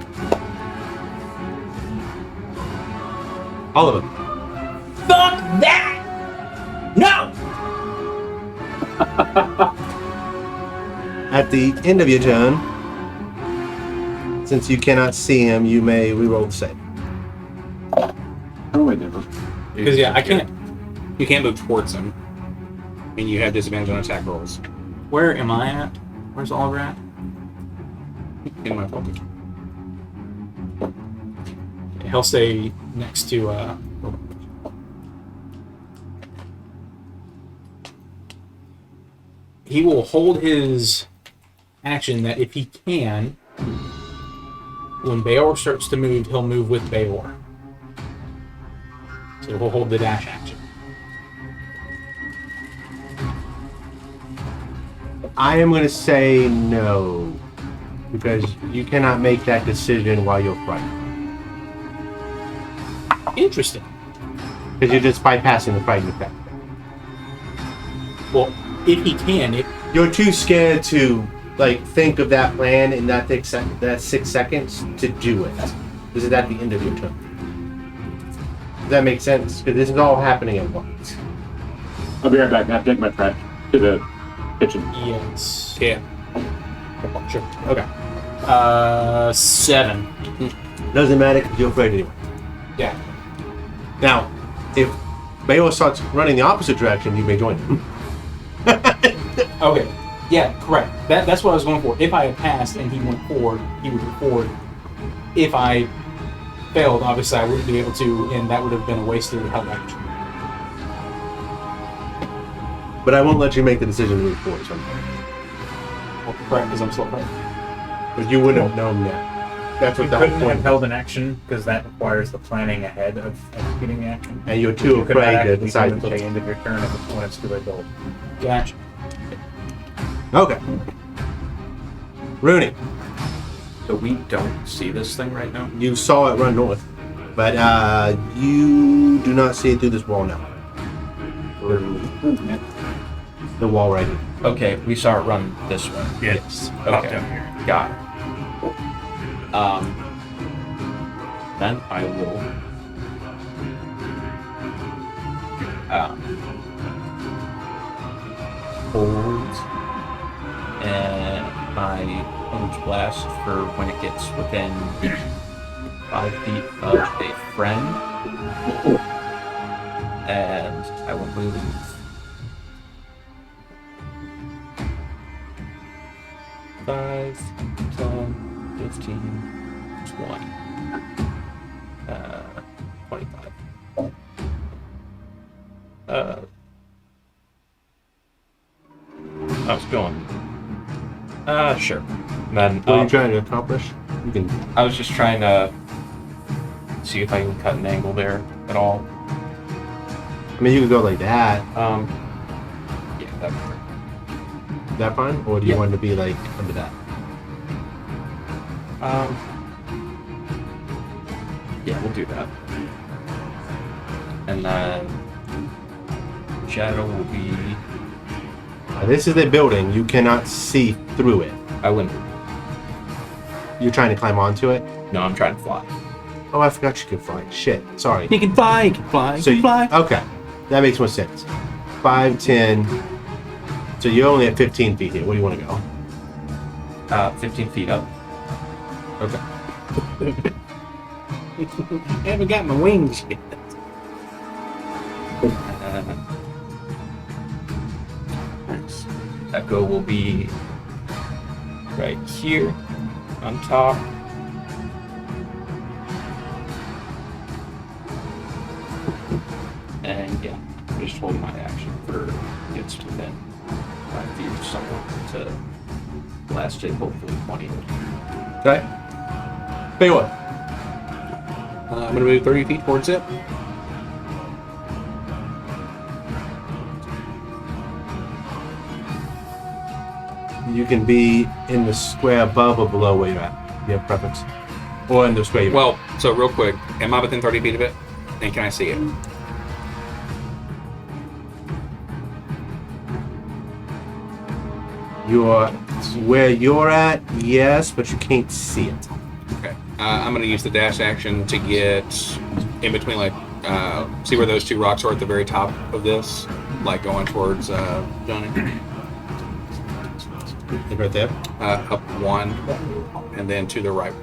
Oliver. Fuck that! No! At the end of your turn, since you cannot see him, you may reroll the save. Oh, I never. Because I can't. You can't move towards him. And you have disadvantage on attack rolls. Where am I at? Where's Oliver at? In my focus. He'll stay next to. He will hold his action that if he can, when Bayor starts to move, he'll move with Bayor. So he'll hold the dash action. I am going to say no, because you cannot make that decision while you're frightened. Interesting. Because you're just bypassing the frightened effect. Well, if he can, You're too scared to think of that plan in that 6 seconds to do it. This is at the end of your turn. Does that make sense? Because this is all happening at once. I'll be right back. I have to take my trash to the kitchen. yes. Yeah. Sure. Okay. 7. Doesn't matter because you're afraid anyway. Yeah. Now, if Bayo starts running the opposite direction, you may join him. Okay. Yeah, correct. That's what I was going for. If I had passed and he went forward, he would go forward. If I failed, obviously I wouldn't be able to, and that would have been a wasted help action. But I won't let you make the decision to move forward. So Well, correct, because I'm still right. but you wouldn't have known that. That's You what the whole couldn't have point. held an action because that requires the planning ahead of executing the action. And you're too You could not afraid to actually do decide it until to the end of your turn when it's too late to hold. Gotcha. Okay. Rooney, So we don't see this thing right now? you saw it run north, but you do not see it through this wall now. The wall right here. Okay, we saw it run this way. Yes. Okay. Down here. Got it. Then I will hold my Punch Blast for when it gets within 5 feet of a friend. And I will move 5, 10, 15, 20, 25. I was going. Sure. Then What are you trying to accomplish? You can. I was just trying to see if I can cut an angle there at all. I mean, you could go like that. Yeah, that would work. Is that fine? Or do you Yeah. want it to be like under that? Yeah, we'll do that. And then shadow will be. This is the building. You cannot see through it. I wouldn't. You're trying to climb onto it. No, I'm trying to fly. Oh, I forgot you could fly. Shit. Sorry. He can fly, he can fly, he So can you, fly. okay, that makes more sense. 5, 10. So you're only at 15 feet here. Where do you want to go? 15 feet up. Okay. I haven't got my wings yet. Nice. Echo will be right here on top. And yeah, just hold my action for gets within 5 feet of someone to blast it, hopefully 20. Okay. Tell you what. I'm going to move 30 feet towards it. You can be in the square above or below where you're at. You have preference. Or in the square you're Well, so real quick, am I within 30 feet of it? And can I see it? You're where you're at, yes, but you can't see it. Okay. I'm going to use the dash action to get in between, like, see where those two rocks are at the very top of this, like going towards Johnny. Like right there. Up one, and then to the right.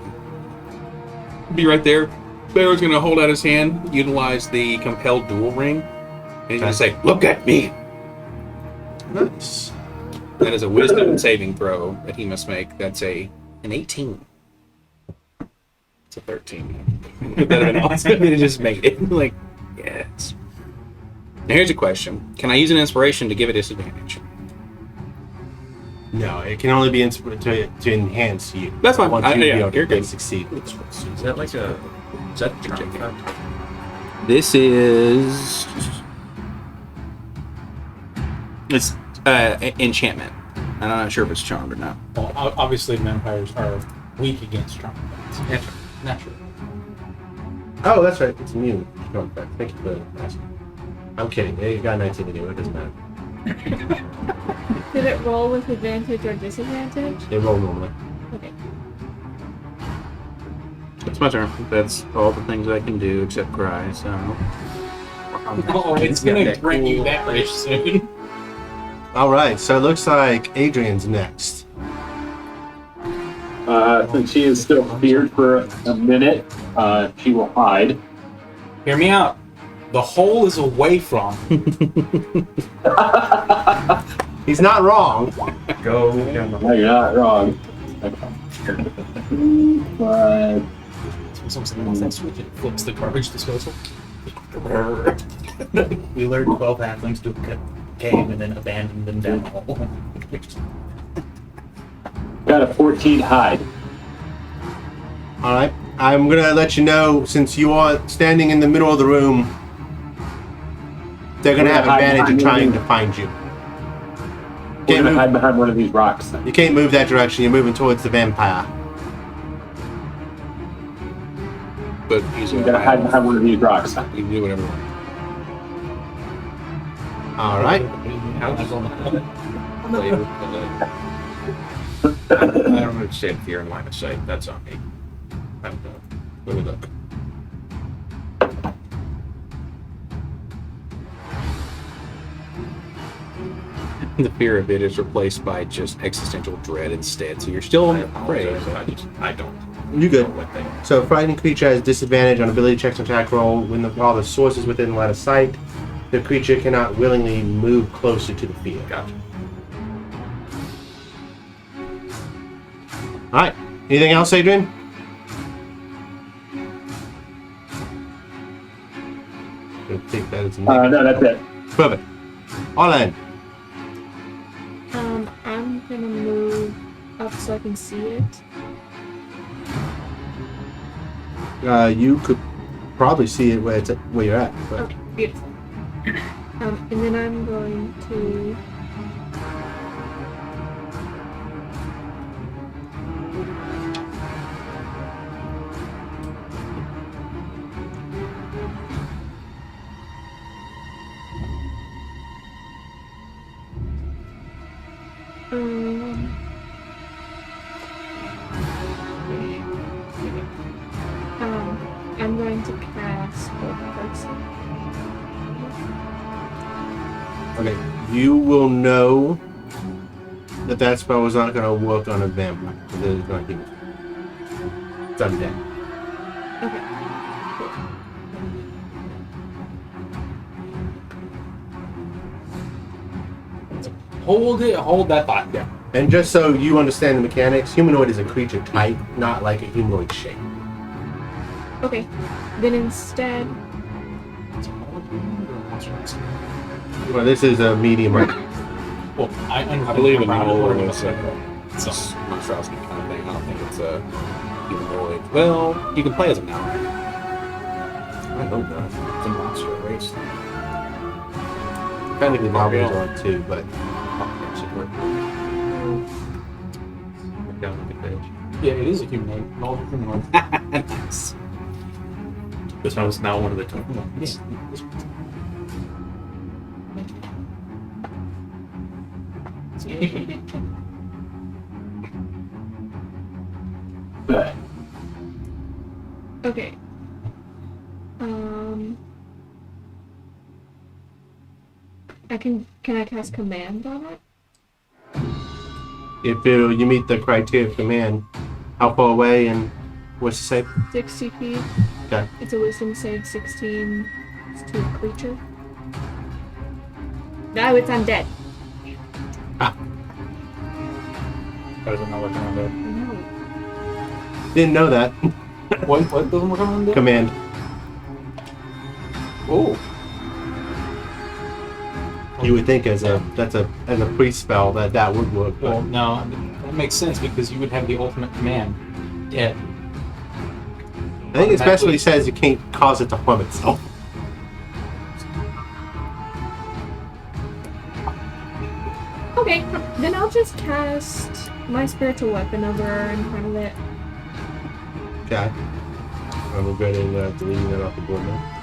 Be right there. Bear's going to hold out his hand, utilize the compelled duel ring, and he's going to say, "Look at me." Nice. That is a wisdom saving throw that he must make. That's an 18. It's a 13. That'd have been awesome if it just made it. Like, yes. Now here's a question. Can I use an inspiration to give a disadvantage? No, it can only be to enhance you. That's fine. Once you Yeah, be able you're to good. succeed. Is that like a... Is that charm effect? This is... It's enchantment. I'm not sure if it's charmed or not. Well, obviously vampires are weak against charm effects. Naturally. Oh, that's right. It's immune. Thank you for asking. I'm kidding. You got 19 anyway. It doesn't matter. Did it roll with advantage or disadvantage? They roll normally. Okay. It's my turn. That's all the things I can do except cry, so... Oh, it's gonna bring you that rich soon. All right. So it looks like Adrian's next. Since she is still feared for a minute, she will hide. Hear me out. The hole is away from. He's not wrong. Go down the No, you're not wrong. But Something else that switch, it flips the garbage disposal. We lured 12 halflings to a cave and then abandoned them down the hole. got a 14 hide. All right. I'm gonna let you know, since you are standing in the middle of the room, they're gonna have advantage in trying to find you. We're gonna hide behind one of these rocks. You can't move that direction. You're moving towards the vampire. But he's We're gonna hide behind one of these rocks. You can do whatever you want. All right. I don't understand fear in line of sight. That's on me. I'm done. Let me look. The fear of it is replaced by just existential dread instead. So you're still I afraid. apologize. I don't. You good? know what they are. So, frightening creature has disadvantage on ability checks and attack roll when while the source is within line of sight. The creature cannot willingly move closer to the field. Gotcha. All right. Anything else, Adrian? Gonna take that as a negative. No, that's it. Perfect. Arlen. I'm gonna move up so I can see it. You could probably see it where you're at. But Okay, beautiful. And then I'm going to. I'm going to cast Hold Person. okay, you will know that that spell is not going to work on a vampire. It is not human. It's undead. Okay. Hold that thought. Yeah. And just so you understand the mechanics, humanoid is a creature type, not like a humanoid shape. Okay. Then instead, Well, this is a medium range. Well, I believe in the whole whole it's a monstrosity kind of thing. I don't think it's a humanoid. Well, you can play as a now. I hope not. It's a monster race. Technically, Marvel's on too, but Down with the page. Yeah, it is a humanoid. All humanoid. Nice. This one was not one of the tokens. Okay. Can I cast command on it? If you meet the criteria of command, how far away and what's the save? 60 feet. Okay. It's a wisdom save 16. It's to a creature. No, it's undead. How does it not work around it? No. Didn't know that. What doesn't work on the Command. Oh. You would think as a priest spell that would work. But Well, no, I mean, that makes sense because you would have the ultimate command. Yeah. I think it especially says you can't cause it to harm itself. Okay, then I'll just cast my spiritual weapon over in front of it. Okay. I'm regretting deleting that off the board now.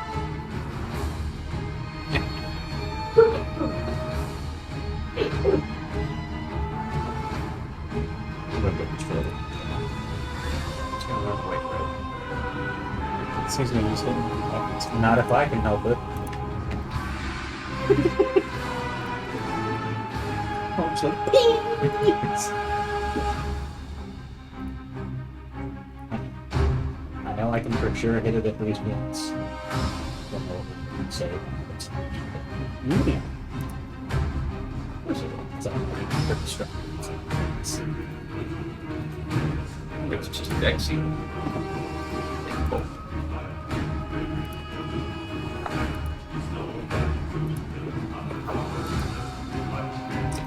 Seems to be useful. Not if I can help it. I know I can for sure hit it at least once. Don't know what we say. Yeah. Of course it will. It's pretty strong. It's just Dexy.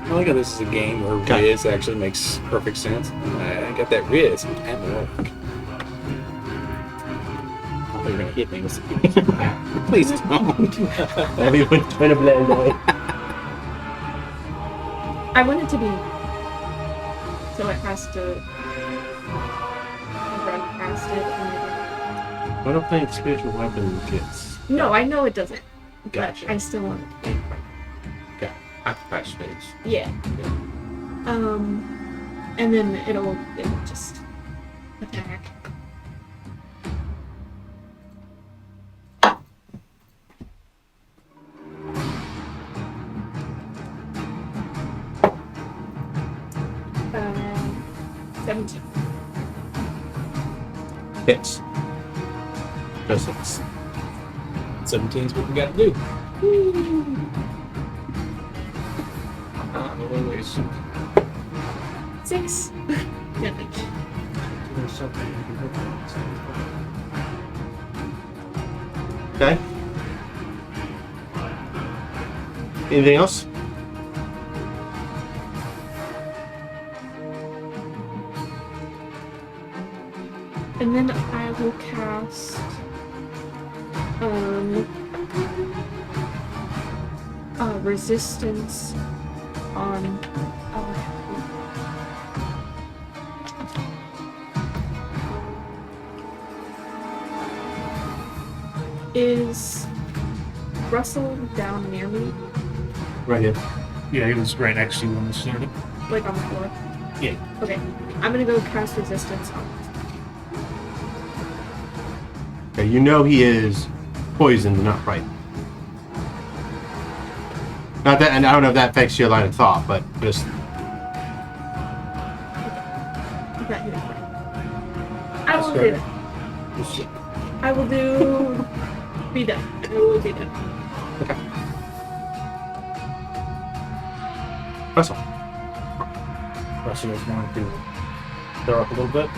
I like how this is a game where Okay. Riz actually makes perfect sense. I got that Riz. It work. I thought you were gonna hit me with something. Please don't. Everyone's trying to blend away. I want it to be. So it has to run past it. And... I don't think spiritual weapon gets. No, I know it doesn't. But Gotcha. I still want it. Occupy space. Yeah. And then it'll just attack. Uh, 17. Hits. Just hits. 17's what we got to do. Always. 6 damage. Okay. Anything else? And then I will cast resistance on Is Russell down near me? Right here. Yeah, he was right next to you when we started. Like on the floor? Yeah. Okay. I'm gonna go cast resistance on it. Okay, you know he is poisoned, not frightened. Not that, and I don't know if that affects your line of thought, but just That hit it right. I will do that. I will do. Be done. I will be done. Russell. Russell is going to throw up a little bit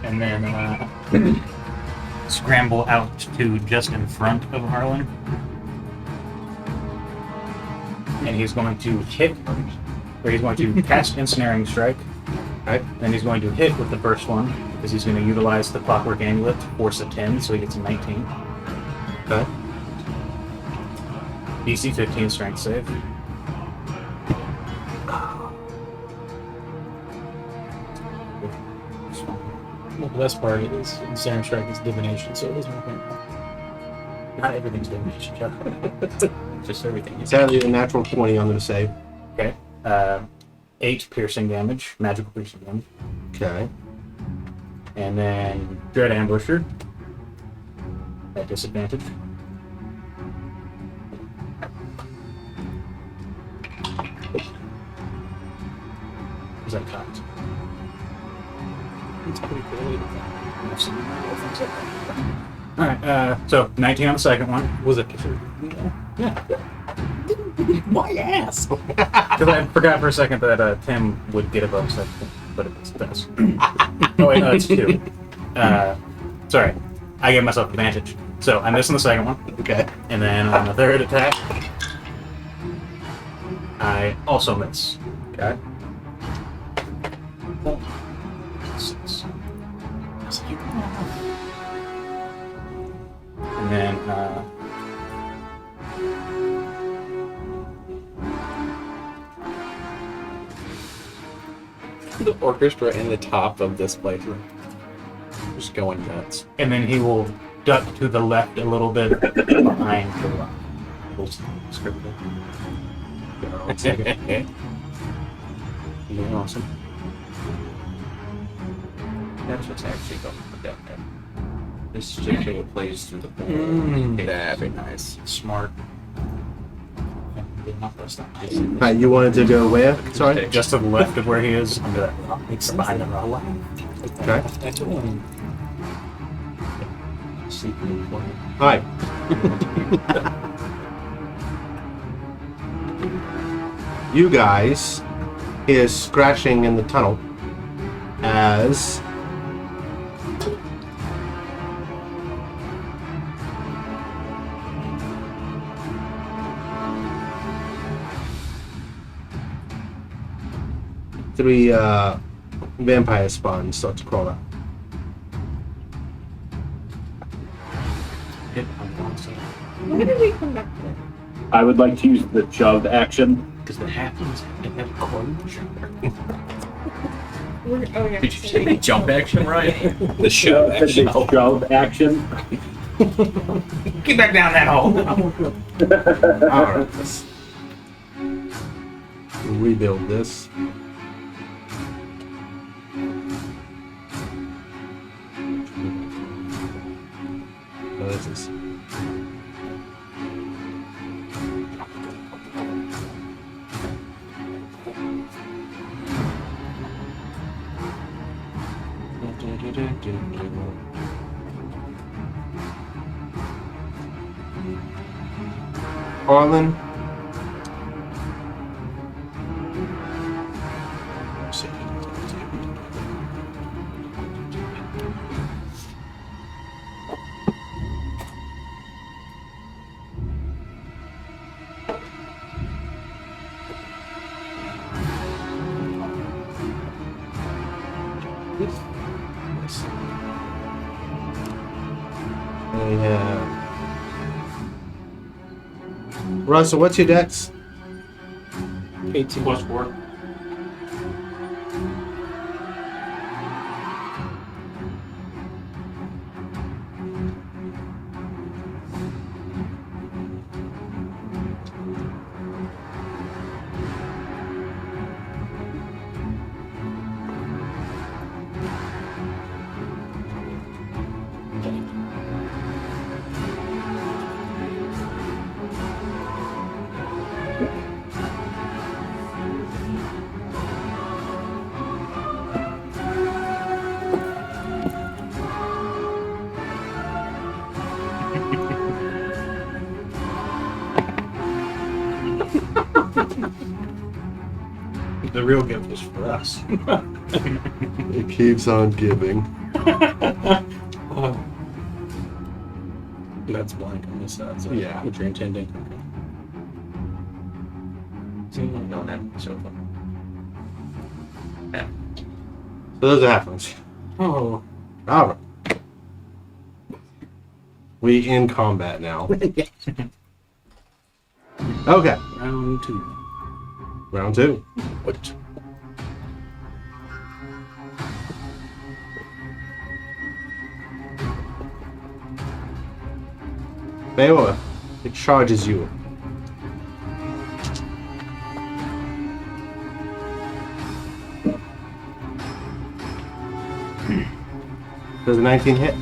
and then scramble out to just in front of Harlan. And he's going to hit, or he's going to cast Ensnaring Strike. Right. And he's going to hit with the first one because he's going to utilize the Clockwork Amulet to force a 10, so he gets a 19. Okay. DC 15 Strength save. the best part is Ensnaring Strike is divination, so it doesn't work anymore. Not everything's divination, Chuck. Just everything. Sadly, a natural 20 on the save. Okay. 8 piercing damage, magical piercing damage. Okay. And then Dread Ambusher at disadvantage. Is that cocked? It's pretty cool. Alright, so 19 on the second one. Was it? Yeah. My ass! Because I forgot for a second that Tim would get above second, but it does. Oh wait, no, it's 2. Sorry, I gave myself advantage. So I missed on the second one. Okay. And then on the third attack, I also miss. Okay. 6. And then, The orchestra in the top of this place. Just going nuts. and then he will duck to the left a little bit behind the rock. You're awesome. That's what's actually going down there. This is just how it plays through the whole. That'd be nice. Smart. Not first time. Alright, you wanted to go where? Sorry? Just to the left of where he is, under that rock. Makes sense. Behind the rock. Okay. That's one. Alright. You guys hear scratching in the tunnel as three vampire spawns start to crawl out. When did we come back to this? I would like to use the shove action. Because the happens and have courage. Oh, yeah. Did you say jump action, Ryan? The show The action. shove action. Get back down that hole! Alright, let's rebuild this. Oh, this is. Harlan. We have Russell, what's your dex? 18 plus 4. The real gift was for us. It keeps on giving. That's blank on this side. So Yeah. what you're intending. On that sofa. Yeah. So those are halflings. Oh. Alright. We in combat now. Okay. Round 2. Round 2. What? Bayor, it charges you. Does a 19 hit?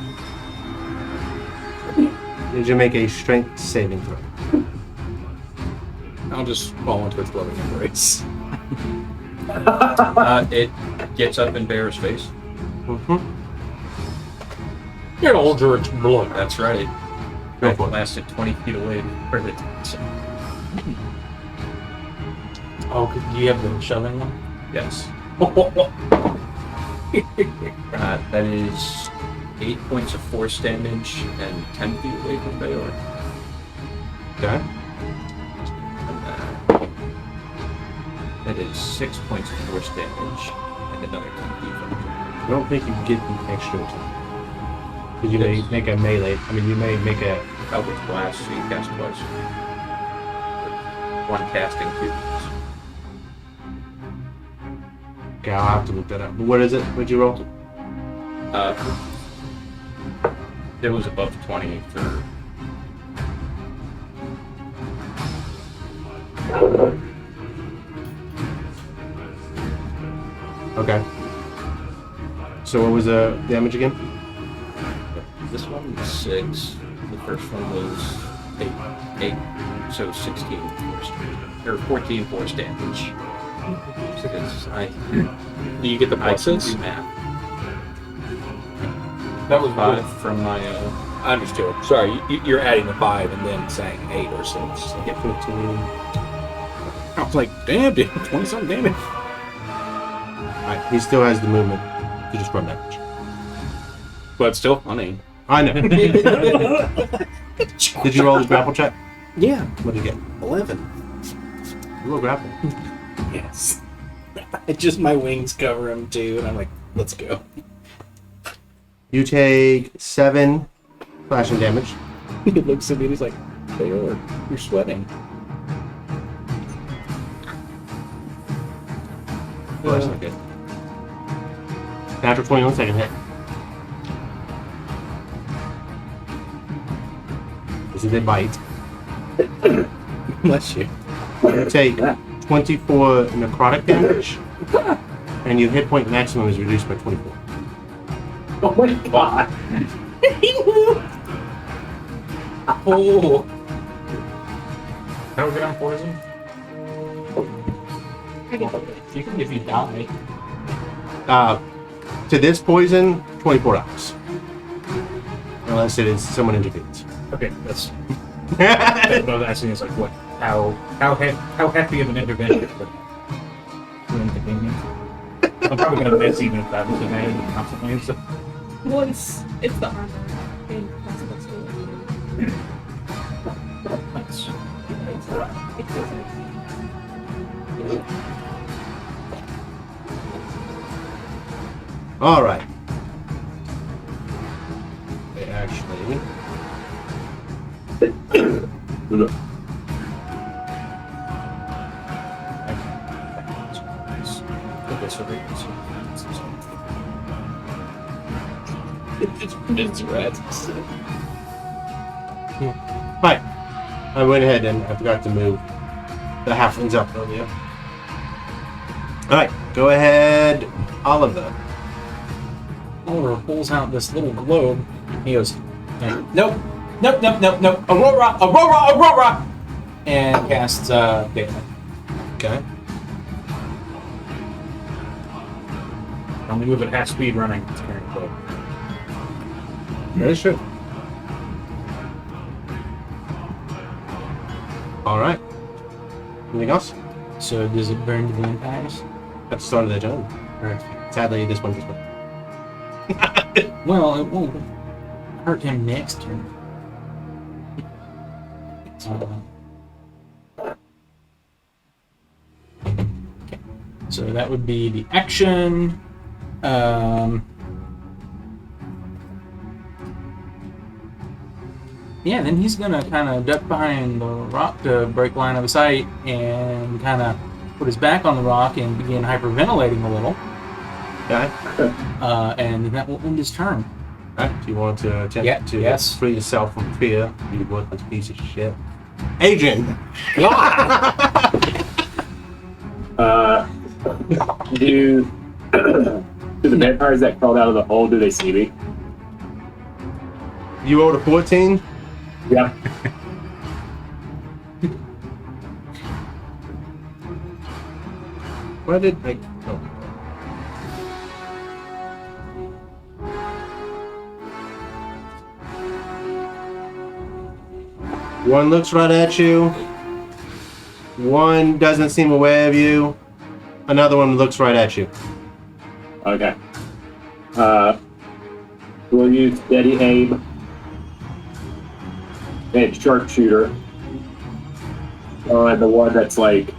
Did you make a strength saving throw? I'll just fall into its loving embrace. It gets up in Bear's face. Mm-hmm. Get older, it's blood. That's right. Go It for it. lasted 20 feet away for the Oh, do you have the shoving one? Yes. That is 8 points of force damage and 10 feet away from Bayor. Okay. And that is 6 points of force damage and another 10 feet from him. I don't think you get the extra attack. Because you may make a melee. I mean, you may make a. Eldritch Blast, so you cast twice. One casting, two. Okay, I'll have to look that up. What is it? What'd you roll? It was above 20 for. Okay. So what was the damage again? This one was 6. The first one was 8. So 16 force damage. Or 14 force damage. Because Do you get the I can pluses? do math. That was 5 from my. I understood. Sorry, you're adding the 5 and then saying 8 or 6. Get 15. I was like, damn, dude, 20 something damage. Alright, he still has the movement to just run damage. But it's still funny. I know. Did you roll the grapple check? Yeah, What did you get? 11. You roll grapple. Yes. Just my wings cover him too, and I'm like, let's go. You take 7 slashing damage. He looks at me and he's like, Bayor, you're sweating. Oh, that's not good. Natural 20 on the second hit. This is a bite. Bless you. You take 24 necrotic damage, and your hit point maximum is reduced by 24. Oh my god. Oh. How we get on poison? You can if you die. To this poison, $24. Unless it is someone intervenes. Okay, that's what I was asking is like what how hefty of an intervention would be inconvenient. I'm probably gonna miss even if that was a man constantly. So. Well, it's the armor. And that's what's really Nice. All right. They actually. It's rats. Right. I went ahead and I forgot to move the halflings up earlier. All right. Go ahead, Oliver. Oliver pulls out this little globe. He goes, nope, nope, nope, nope, nope. Aurora, Aurora, Aurora, and casts daylight. Okay. Only move at half speed running. It's carrying the boat. That is true. All right. Anything else? So does it burn the vampires? At the start of their turn. Sadly, this one just went. Well, it won't hurt him next turn. Okay. So that would be the action. Yeah, then he's gonna kind of duck behind the rock to break line of sight and kind of put his back on the rock and begin hyperventilating a little. Okay. And that will end his turn. Do you want to attempt Yeah, to yes. free yourself from fear, you worthless piece of shit? Adrian! Do the vampires that crawled out of the hole, do they see me? You rolled a 14? Yeah. Why did I... Oh. One looks right at you. One doesn't seem aware of you. Another one looks right at you. Okay. We'll use steady aim and sharpshooter on the one that's like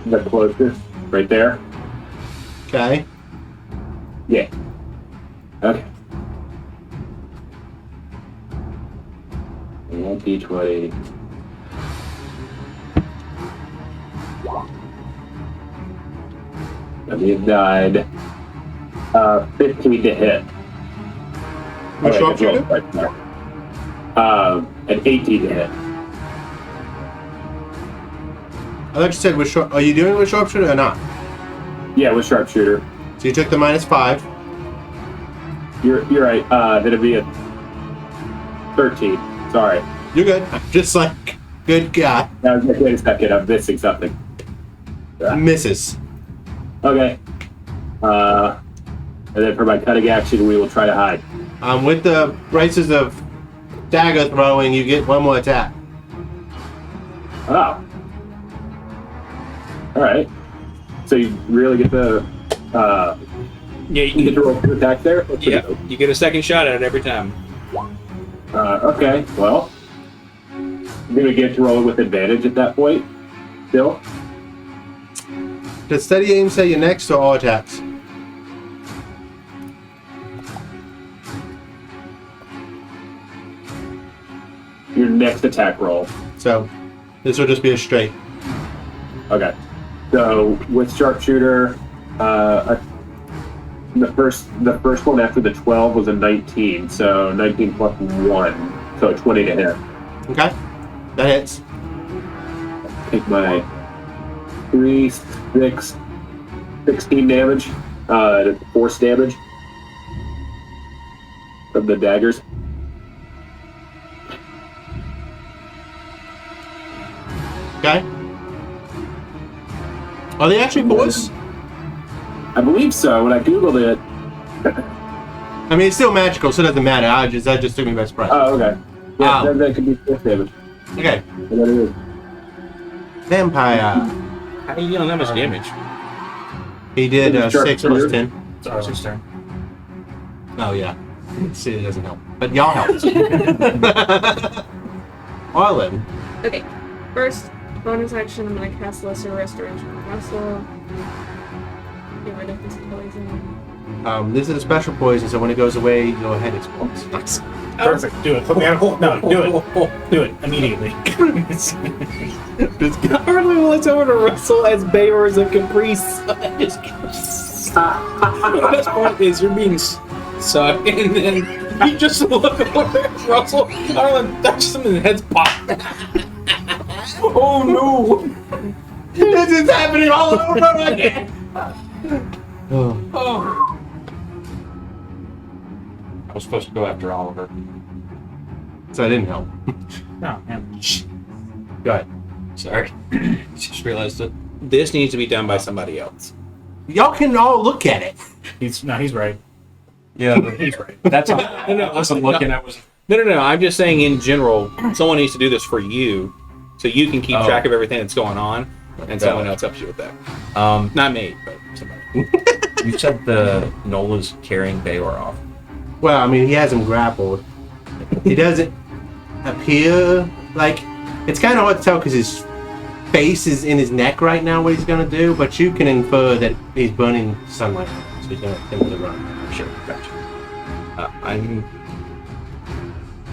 the closest, right there. Okay. Yeah. Okay. And D20. I mean, died. 15 to hit. Which Okay, sharpshooter? right there. An 18 to hit. I thought you said with sharp... Are you doing it with sharpshooter or not? Yeah, with sharpshooter. So you took the -5. You're right. That'd be a 13. Sorry. You're good. Just like... Good guy. Now, wait a second. I'm missing something. Misses. Okay. And then for my cutting action, we will try to hide. With the races of dagger throwing, you get one more attack. Oh. All right. So you really get the Yeah, you get to roll 2 attacks there. That's pretty dope. you get a second shot at it every time. Okay. Well, I'm gonna get to roll it with advantage at that point. Still. Does steady aim say you're next or all attacks? Your next attack roll. So this will just be a straight. Okay. So with sharpshooter, the first one after the 12 was a 19. So 19 plus 1, so a 20 to hit. Okay? That hits. Take my 3, 6, 16 damage, force damage from the daggers. Okay? Are they actually force? I believe so. When I googled it. I mean, it's still magical, so it doesn't matter. That just took me by surprise. Oh, okay. Yeah, Wow. that could be force damage. Okay. And that is. Vampire. How are you dealing that much damage? He did Sharp 6 plus shooter. 10. It's Arcee's turn. Oh, yeah. See, it doesn't help. But y'all helped. Arlen. Okay. First, bonus action, I'm gonna cast Lesser Restoration on Russell. Get rid of this poison. This is a special poison, so when it goes away, your head explodes. Perfect. Do it. Put me out of hole. No, do it. Do it immediately. Arlen looks over to Russell as Bayor is a caprice. The best part is you're being sucked, and then you just look over at Russell. Arlen touches him, and his head's popped. Oh no! This is happening all over again! Oh. I was supposed to go after Oliver. So I didn't help. No, man. Go ahead. Sorry. Just realized it. This needs to be done by somebody else. Y'all can all look at it. He's right. Yeah, He's right. that's all. I wasn't looking. I was. No. I'm just saying in general, someone needs to do this for you, so you can keep track of everything that's going on, and someone else helps you with that. Not me, but somebody. You said the gnoll is carrying Bayor off. Well, I mean, he has him grappled. He doesn't appear like... It's kind of hard to tell because his face is in his neck right now, what he's going to do, but you can infer that he's burning sunlight, so he's going to attempt to run. Sure, gotcha.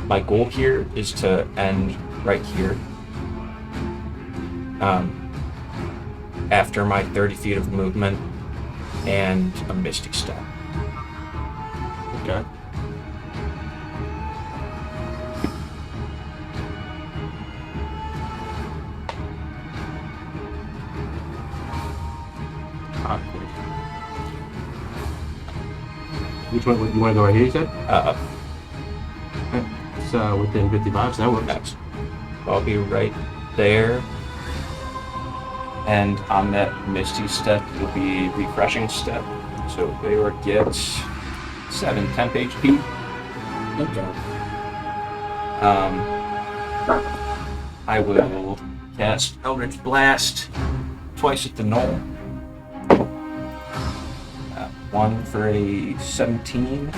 My goal here is to end right here. After my 30 feet of movement and a Misty Step. Okay. Which one? You want to go right here, you said? Uh, It's within 55, so that works. Next. I'll be right there. And on that Misty step, it'll be refreshing step. So Bayor gets 7 temp HP. Okay. I will cast Eldritch Blast twice at the gnoll. One for a 17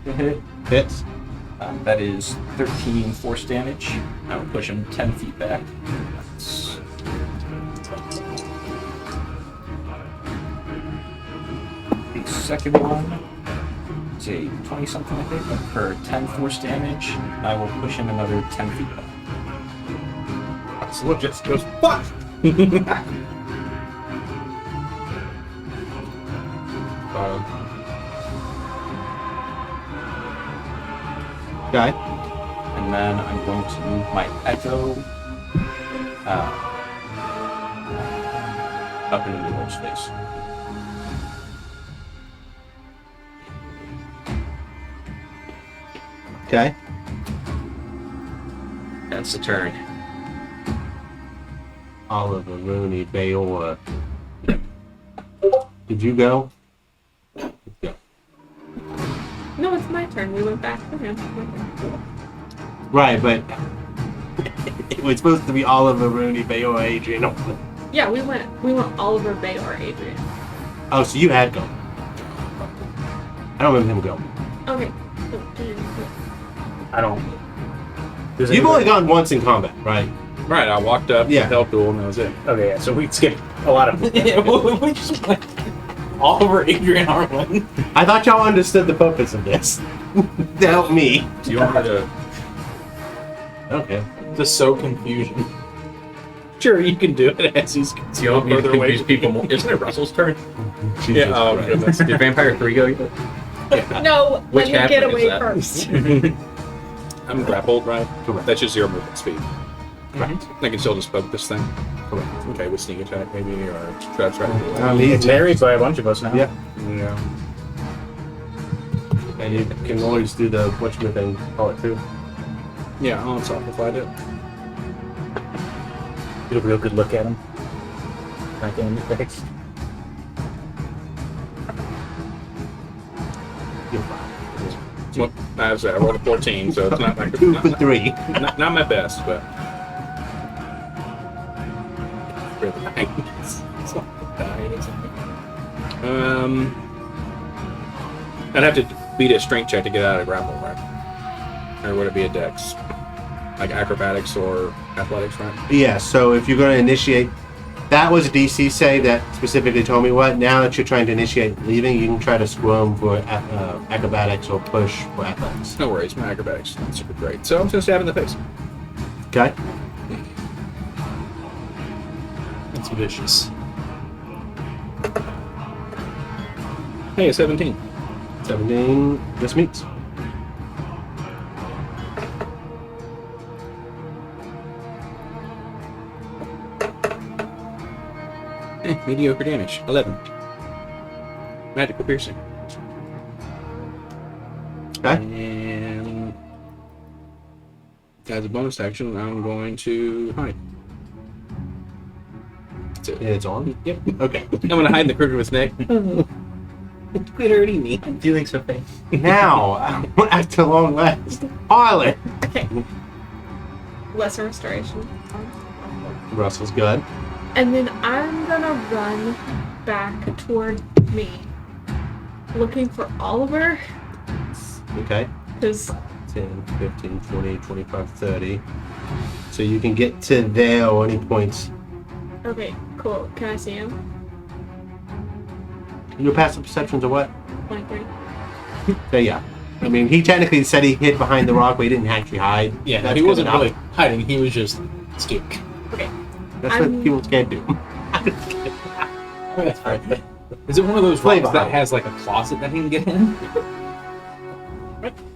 to hit. Hits. That is 13 force damage. I will push him 10 feet back. That's... The second one is a 20-something, I think, for 10 force damage. I will push him another 10 feet back. So just goes, fuck! Okay. And then I'm going to move my echo up into the middle space. Okay. That's the turn. Oliver, Rooney, Bayor. Did you go? Yeah. No, it's my turn. We went back to him. Right, but it was supposed to be Oliver, Rooney, Bayor, Adrian. No. Yeah, we went Oliver, Bayor, Adrian. Oh, so you had go. I don't remember him go. Okay. I don't. You've only gone once in combat, right? Right, I walked up, Yeah. helped duel, and that was it. Okay, yeah, so we skipped a lot of. Yeah, we just went all over Adrian Harlan. I thought y'all understood the purpose of this. To help me. Do you want me to... Okay. Just so confusion. Sure, you can do it as he's Do you want me to further away. confuse people more? Isn't it Russell's turn? Jesus Oh, Christ. goodness. Did Vampire 3 go yet? No, Which let me get halfling is away that? first. I'm grappled, right? Correct. That's just 0 movement speed. Correct. I can still just poke this thing. Correct. Okay, with sneak attack maybe, or try to It's varied by a bunch of us now. Yeah. Yeah. And you can always do the whatchamacallit thing, call it too. Yeah, I'll simplify it. Get a real good look at him. Back in the face. You're fine. Well, I was I rolled a 14, so it's not like 2 for 3. not my best, but really nice. I'd have to beat a strength check to get out of grapple, right? Or would it be a dex? Like acrobatics or athletics, right? Yeah, so if you're going to initiate, that was a DC save that specifically told me what. Now that you're trying to initiate leaving, you can try to squirm for acrobatics or push for athletics. No worries, my acrobatics not super great. So I'm just gonna stab in the face. Okay? It's vicious. Hey, a 17. 17 just meets. Mediocre damage. 11. Magical piercing. Okay? And as a bonus action, I'm going to hide. That's it. It's on? Yep. Okay. I'm gonna hide in the crook of his neck. Quit hurting me. I'm feeling so pain. Now, after long last, Harlan. Okay. Lesser restoration. Russell's good. And then I'm gonna run back toward me, looking for Oliver, Okay. because 10, 15, 20, 25, 30. So you can get to there or any points. okay, cool. Can I see him? Your passive perceptions are what? 23. So yeah. I mean, he technically said he hid behind the rock, but he didn't actually hide. Yeah, That's he good wasn't enough. really hiding. He was just scared. Okay. That's what I'm- people can't do. That's right. Is it one of those Flavor rocks that house. has like a closet that he can get in?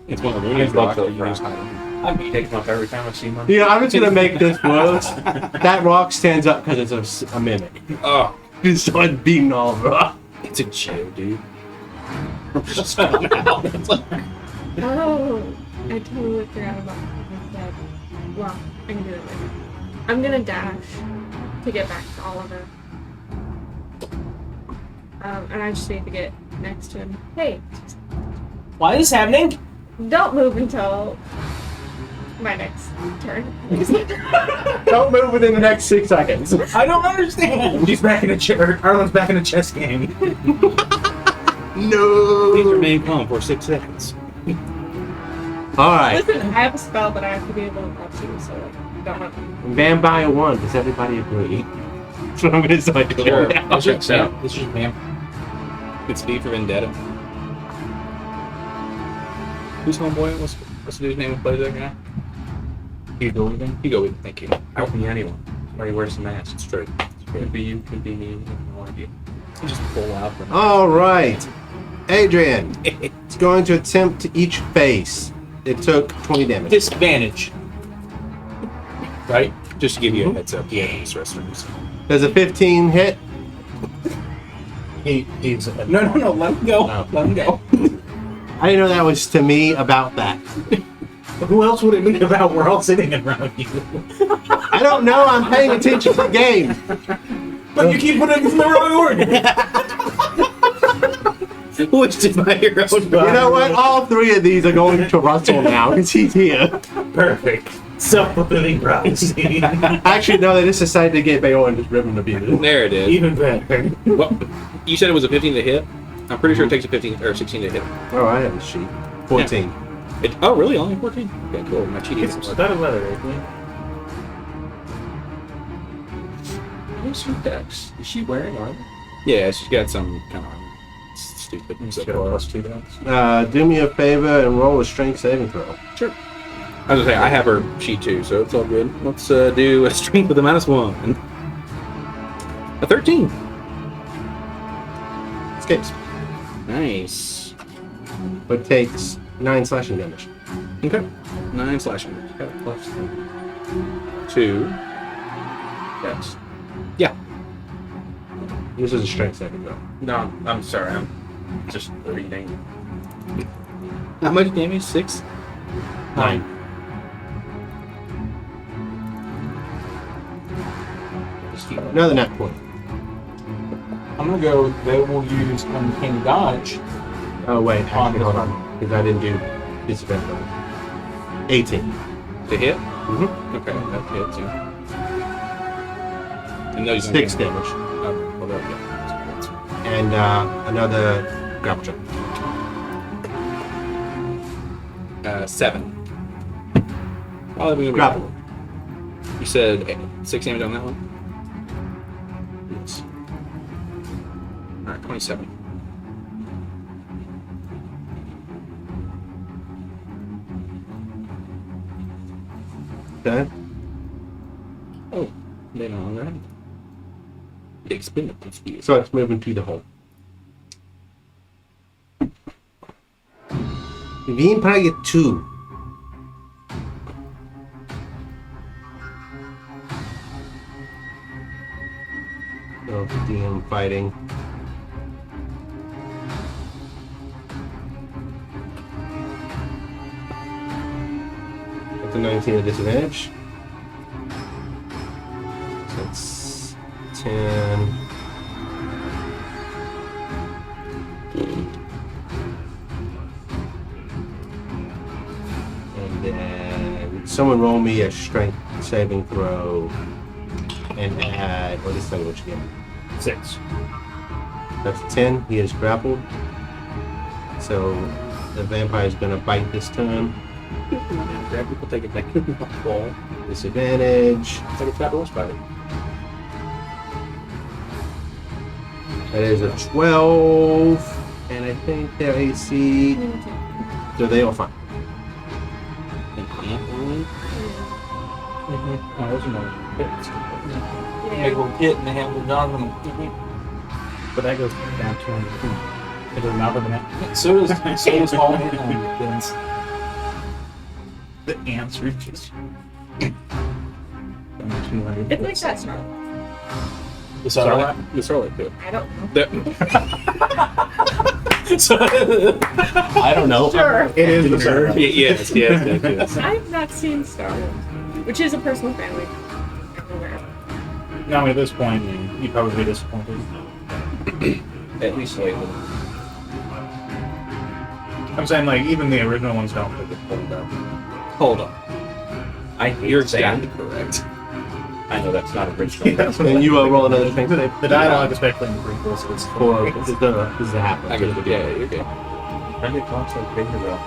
It's one of the I'd Looney's love rocks to that you try. use hiding. I mean, Take them up every time I see one. Yeah, I'm just gonna make this worse. That rock stands up because it's a mimic. Oh, It's started beating Oliver. it's a joke, dude. Just come out. It's like, Oh, I totally forgot about that. Well, I can do it later. I'm gonna dash to get back to Oliver. And I just need to get next to him. Hey, Why is this happening? don't move until my next turn. Don't move within the next 6 seconds. I don't understand. She's back in a chair. Arlen's back in a chess game. No. please remain calm for 6 seconds. All right. Listen, I have a spell that I have to be able to watch you, so don't run. Vampire 1. Does everybody agree? That's what I'm going to start doing Sure. now. I'll check that. This is Vamp. It's V for Vendetta. Who's homeboy? What's the dude's name who plays that guy? You go with him? You go with it. Thank you. That could be anyone. Somebody wears the mask. It's true. Could be you, could be me. I have no idea. You just pull out from All right. Adrian is going to attempt to each face. It took 20 damage. Disadvantage. Right? just to give you a heads up. Yeah, these restrooms. Does a 15 hit? He's No, let him go. No. Let him go. I didn't know that was to me about that. Who else would it be about? We're all sitting in front of you. I don't know. I'm paying attention to the game. But you keep putting it in the wrong order. Which is my hero. You know what? All three of these are going to Russell now because he's here. Perfect. Self-fulfilling prophecy. Actually, no, they just decided to get Bayo and just rip him to pieces. There it is. Even better. Well, you said it was a 15 to hit. I'm pretty sure it takes a 15 or 16 to hit. Oh, I have a sheet. 14. Oh, really? Only 14? Okay, cool. My cheating It's doesn't work. not a leather, Adrian. Who's her Dex? Is she wearing armor? Yeah, she's got some kind of stupid. She's So got a far. plus 2 Dex. Do me a favor and roll a strength saving throw. Sure. I was gonna say I have her sheet too, so it's all good. Let's do a strength with a -1. A 13. Escapes. Nice. But takes 9 slashing damage. Okay. 9 slashing. Got a plus 2. Dex. Yeah. This is a strength saving throw. No, I'm sorry. I'm just reading. How much damage? 6. 9. Another nat point. I'm gonna go. They will use uncanny dodge. Oh, wait. On Actually, this hold one. on. Because I didn't do disadvantage. 18. To hit? Mm-hmm. Okay, that hits, yeah. And those 6 damage. Oh, well, there we go. And another grapple check. 7. Probably gonna be Grapple. You said 6 damage on that one? Yes. Alright, 27. Okay. Oh, they no longer have it. Expendable speed. So it's moving to the hole. Vampire 2. So DM fighting. That's a 19 at disadvantage. So it's 10. And then someone roll me a strength saving throw and add, or this thing, what you get? 6. That's 10. He is grappled. So the vampire is going to bite this time. Grab people, take it back. Ball. Disadvantage. It's like a fat roll spider. That is a 12. And I think their AC. So they all fine. Oh, those are more hits. Make a Yeah. little hit and they have a little dog on them. But that goes down 200 feet. It does not with an So does all hit guns. The answer is just. Down to 200. It's like that snarl. The Sarlacc. The Sarlacc too. I don't know. That- So, I don't know. Sure. It is the Star Wars. yes. I've not seen Star Wars, which is a personal family. Now, at this point, you'd probably be disappointed. At least lately. I'm saying, like, even the original ones don't really get pulled up. Hold on. You're exactly Stand. correct. I know that's not original. And you roll another thing for The dialogue, especially in the prequels, is for this is the happen. I get it. Yeah, you're good. Kind of talks like Vader though.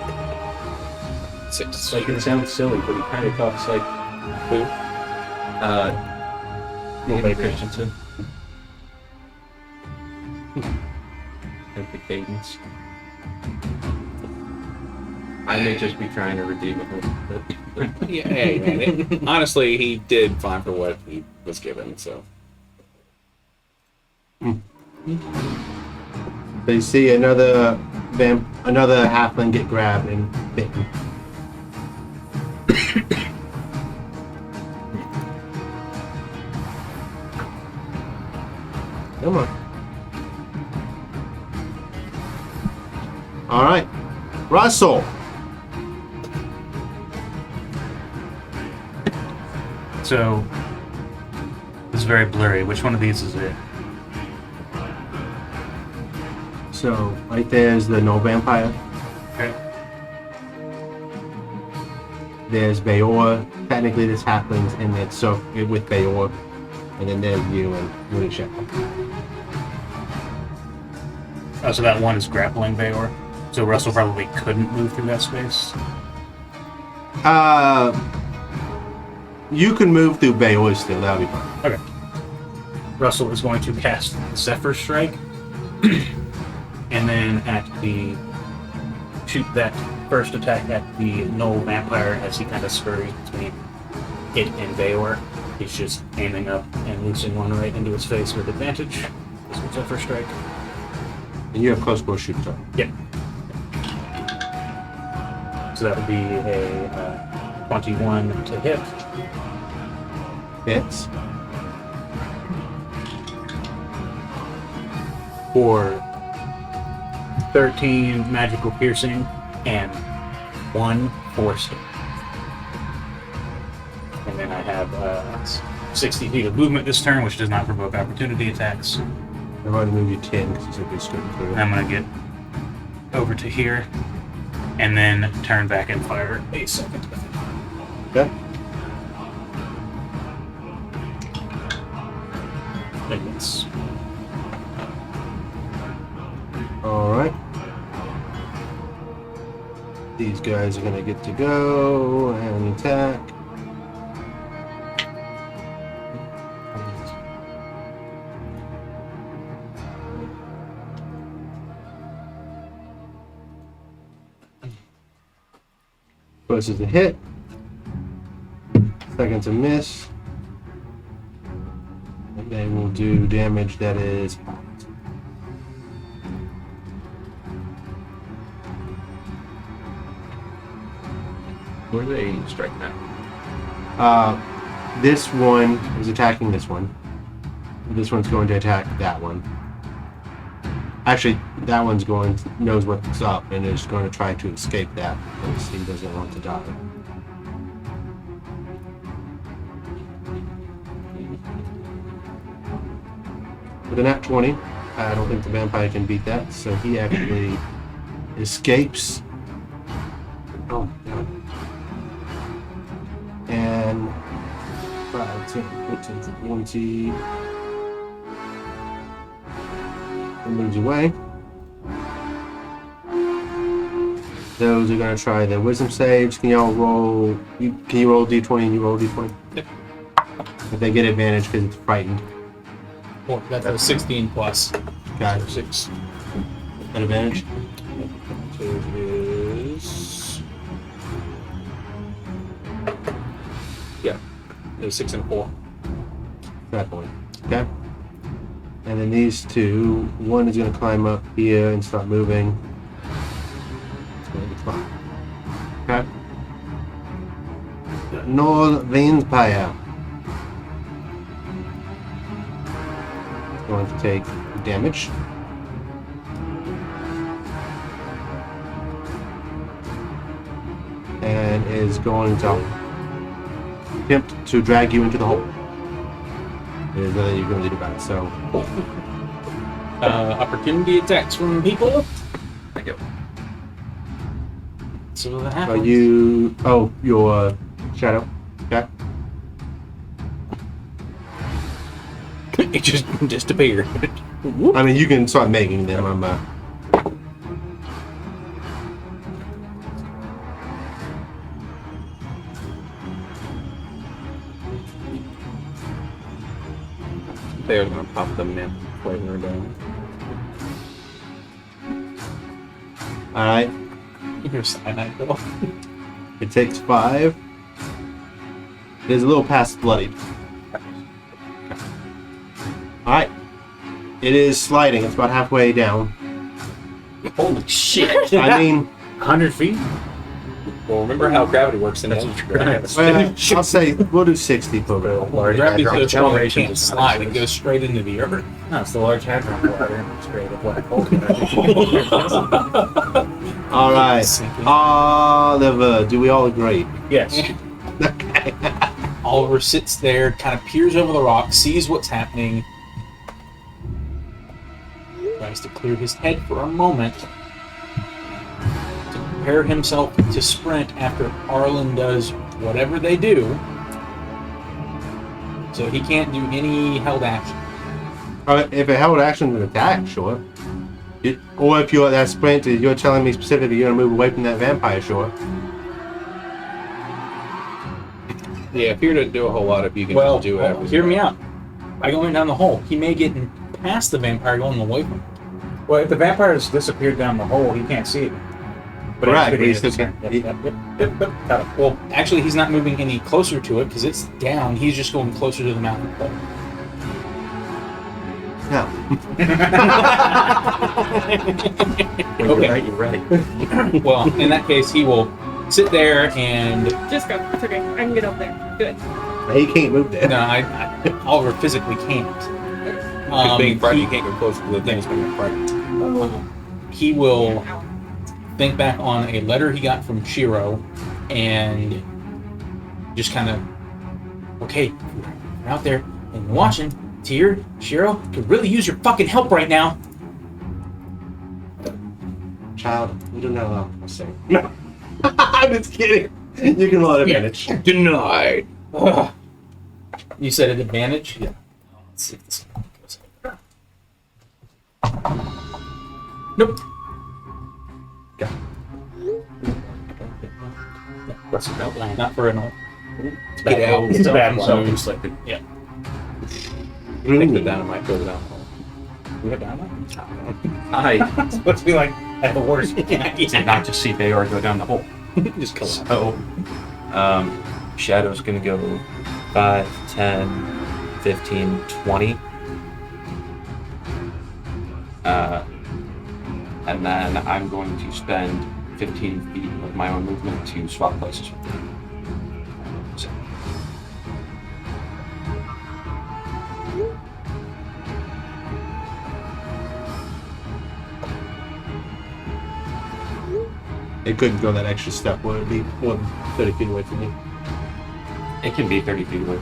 6. Like it sounds silly, but he kind of talks like Who? Hayden Christensen. Like the cadence. I may just be trying to redeem it a little bit. Yeah, hey, man. Honestly, he did fine for what he was given, so. So you see another halfling get grabbed and bitten. Come on. All right, Russell. So, it's very blurry. Which one of these is it? So right there's the gnoll vampire. Okay. There's Bayor. Technically, this halfling's in it, so with Bayor, and then there's you and Woody Shepherd. Oh, so that one is grappling Bayor. So Russell probably couldn't move through that space. You can move through Bayor still. That'll be fine. Okay. Russell is going to cast Zephyr Strike, and then shoot that first attack at the gnoll vampire as he kind of scurries between it and Bayor. He's just aiming up and loosing one right into his face with advantage. This is Zephyr Strike. And you have close quarter shoot target. Yep. So that would be a 21 to hit. Hits. For 13 magical piercing and 1 force hit. And then I have 60 feet of movement this turn, which does not provoke opportunity attacks. I'm going to move you 10 because you said you're skipping through. And I'm going to get over to here and then turn back and fire a second. Okay. Yes. All right. These guys are going to get to go and attack. First is a hit. Second's a miss. And they will do damage that is halved. Where are they striking at? This one is attacking this one. This one's going to attack that one. Actually, that one's knows what's up and is going to try to escape that because he doesn't want to die. With a nat 20, I don't think the vampire can beat that, so he actually escapes. Oh my god. And 5, 10, 15, 20. And moves away. Those are going to try their wisdom saves. Can y'all roll? Can you roll d20 and you roll d20? Yep. If they get advantage because it's frightened. Well, that's a 16 plus. Got it. 6. At advantage? So it is. Yeah. It was 6 and 4. That point. Okay. And then these two, one is going to climb up here and start moving. It's going to be fine. Okay. Gnoll vampire. It's going to take damage. and is going to attempt to drag you into the hole. There's nothing you can really do about it. So, Opportunity attacks from people. Thank you. So that are happens. you? Oh, your shadow. Okay. It just disappeared. I mean, you can start making them. I'm. They're gonna pop the mint flavor down. All right. Your cyanide bill. It takes 5. It is a little past bloodied. Alright. It is sliding. It's about halfway down. Holy shit! I mean, 100 feet? Well, remember how gravity works in That's that? what you're gonna have. well, I'll say we'll do 60 for it. Gravity's so strong it Generation can't is slide. It goes straight into the earth. No, it's the Large Hadron Collider. It's great. Black hole. Alright. Oliver, do we all agree? Yes. Oliver sits there, kind of peers over the rock, sees what's happening, tries to clear his head for a moment to prepare himself to sprint after Arlen does whatever they do. So he can't do any held action. Alright, if a held action is an attack, sure. Or if you're that sprint, you're telling me specifically you're gonna move away from that vampire, sure. Yeah, Fear doesn't do a whole lot if you can Well, do whatever. hear me out. By going down the hole, he may get past the vampire going away from him. Well, if the vampire has disappeared down the hole, he can't see it. But Right, it but he is still concerned. can- Yep, yep. Got it. Well, actually, he's not moving any closer to it because it's down. He's just going closer to the mountain hole. No. Okay. You're ready. Well, in that case, he will sit there and Just go. It's okay. I can get up there. Good. He can't move there. no, Oliver physically can't. Because being frightened, he, you can't go close to the things when you're frightened. he will think back on a letter he got from Shiro and just kind of, okay, you're out there and you're watching. Tyr, Shiro, could really use your fucking help right now. Child, we do not allow for saying. No. I'm just kidding. You can roll an advantage. Denied. Ugh. You said an advantage? Yeah. Let's see if this goes. Nope. What's it about? Not for an Get out. It's a bad one. Self-inflicted. Yeah. Take the dynamite, throw it down the hole. We have dynamite? Hi. It's supposed to be like at the worst. And not just see Bayor go down the hole. Just kill it. So, Shadow's gonna go 5, 10, 15, 20. And then I'm going to spend 15 feet of my own movement to swap places with them. So, It couldn't go that extra step. Would it be more than 30 feet away from you? it can be 30 feet away.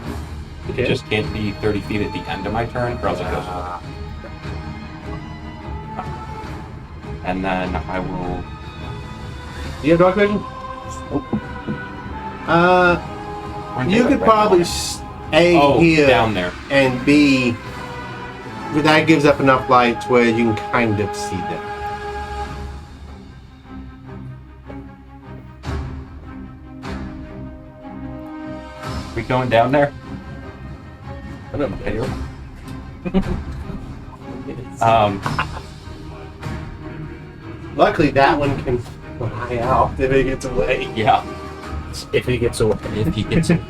Okay. It just can't be 30 feet at the end of my turn, or else it goes over. And then I will. Do you have dark vision? You could probably A here down there. and B. But that gives up enough light where you can kind of see them. We going down there? I don't pay her. Luckily, that one can fly out if it gets away. Yeah. If he gets away. If he gets it.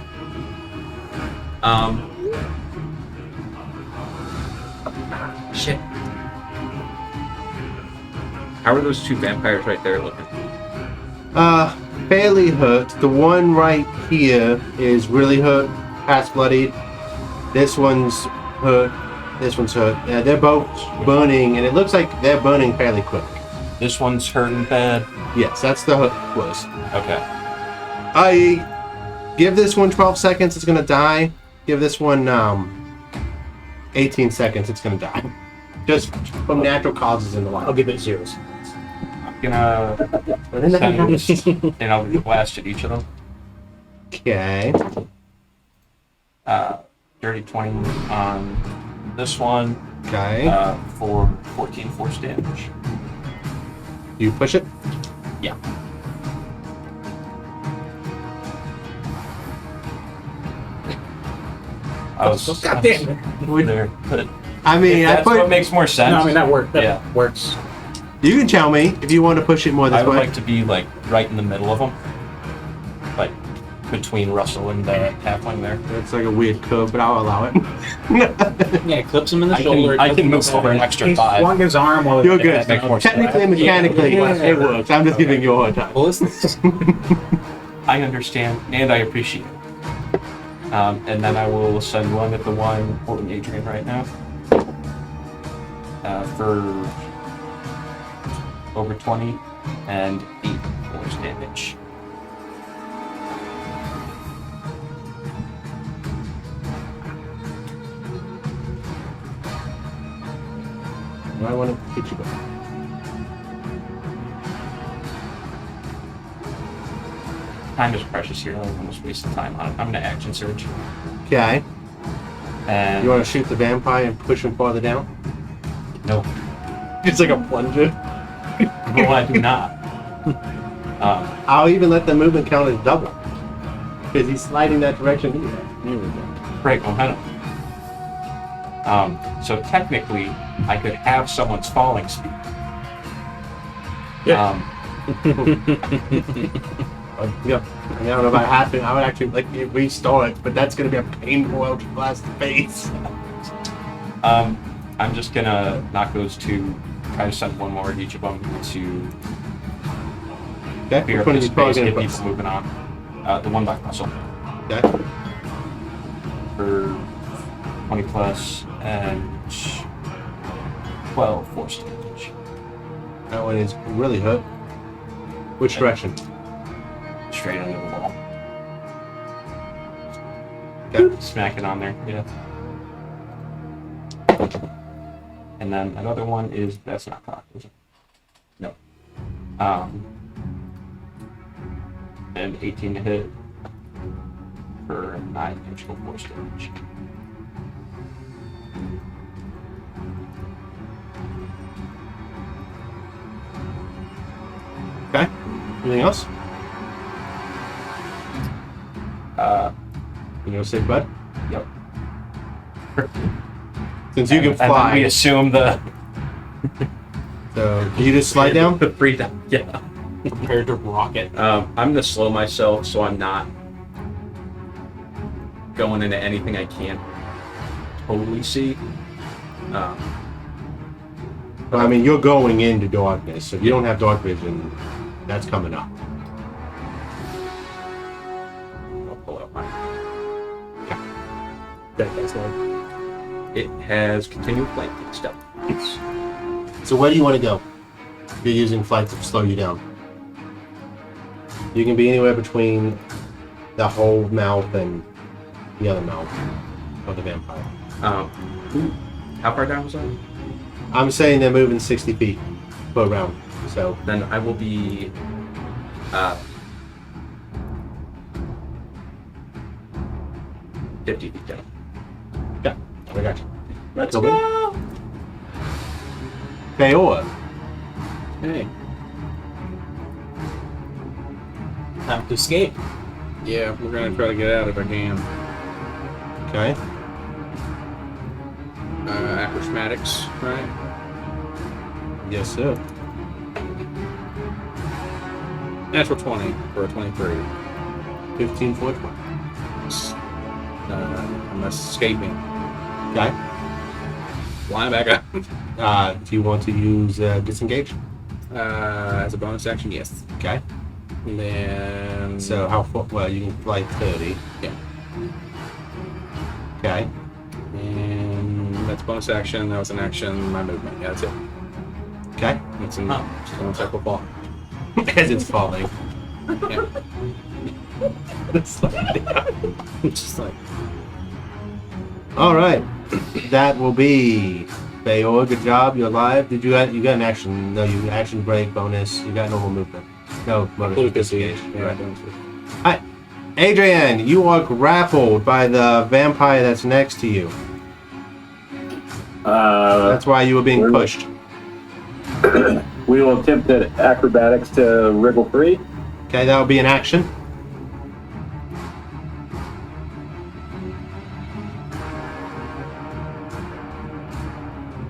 Shit. How are those two vampires right there looking? Fairly hurt. The one right here is really hurt, past bloodied. This one's hurt. This one's hurt. They're both burning, and it looks like they're burning fairly quick. This one's hurting bad. Yes, that's the hurt worst. Okay. I give this one 12 seconds, it's gonna die. Give this one 18 seconds, it's gonna die. Just from natural causes in the I'll wild. give it 0 seconds. I'm gonna send and I'll blast at each of them. Okay. Dirty 20 on this one Okay. for 14 force damage. You push it? Yeah. I was God damn it. there, but I mean, if I that's put. what makes more sense. No, I mean, that works. That Yeah. works. You can tell me if you want to push it more I this would way. like to be like right in the middle of them, like between Russell and the halfling there. That's like a weird curve, but I'll allow it. Yeah, clips him in the I shoulder. can, I can move over an extra He 5. swung his arm while You're it good. That makes more sense. Technically and mechanically, it works. I'm just giving you a hard time. Ballistics. I understand and I appreciate it. And then I will send one at the one holding Adrian right now. For over 20 and 8 force damage. I want to hit you back. Time is precious here. I'm almost wasting time on it. I'm going to action surge. Okay. And You want to shoot the vampire and push him farther down? no, It's like a plunger. no, I do not. I'll even let the movement count as double. Because he's sliding that direction anyway. Right, 100. So technically, I could have someone's falling speed. Yeah. Yeah. I don't know if I have to. I would actually like to restore it, but that's going to be a painful ultra blast face. I'm just gonna knock those two. Try to send one more at each of them to Okay. clear Which up one this is he probably space, going get to people put? moving on. The one by Russell Okay. for 20 plus and 12 force damage. That one is really hurt. Which direction? Straight under the wall. Okay. Smack it on there, yeah. And then another one is, that's not cocked, is it? No. And 18 to hit for 9 actual force damage. Okay. Anything else? You know, sick bud? Yep. Since you can And then fly, we assume the so can you just slide down? the freedom. Yeah. Compared to rocket. I'm gonna slow myself so I'm not going into anything I can't totally see. Well, I mean, you're going into darkness, so if you don't have dark vision, that's coming up. I'll pull out mine. That guy's like, It has continued flanking stealth. So where do you want to go? If you're using flight to slow you down. You can be anywhere between the whole mouth and the other mouth of the vampire. How far down was that? I'm saying they're moving 60 feet per round. So Then I will be 50 feet down. yeah, I got you. Let's Go go! Bayoa. Hey. Time to escape. Yeah, we're gonna try to get out if I can. Okay. Acrosmatics, right? Yes, sir. Natural 20 for a 23. 15 foot. I'm escaping. Okay. Flying back up. Do you want to use disengage? As a bonus action, yes. Okay. And then. So how far? Well, you can fly 30. Yeah. Okay. And that's bonus action. That was an action. My movement. Yeah, that's it. Okay. It's in one cycle fall. As it's falling. Yeah. It's like- Just like, All right, that will be Bayor. Good job. You're alive. You got an action? No, you action break bonus. You got normal movement. No bonus. Include Disengage. disengage. Right. Yeah. Hi, Adrian. You are grappled by the vampire that's next to you. That's why you were being pushed. We will attempt at acrobatics to wriggle free. Okay, that will be an action.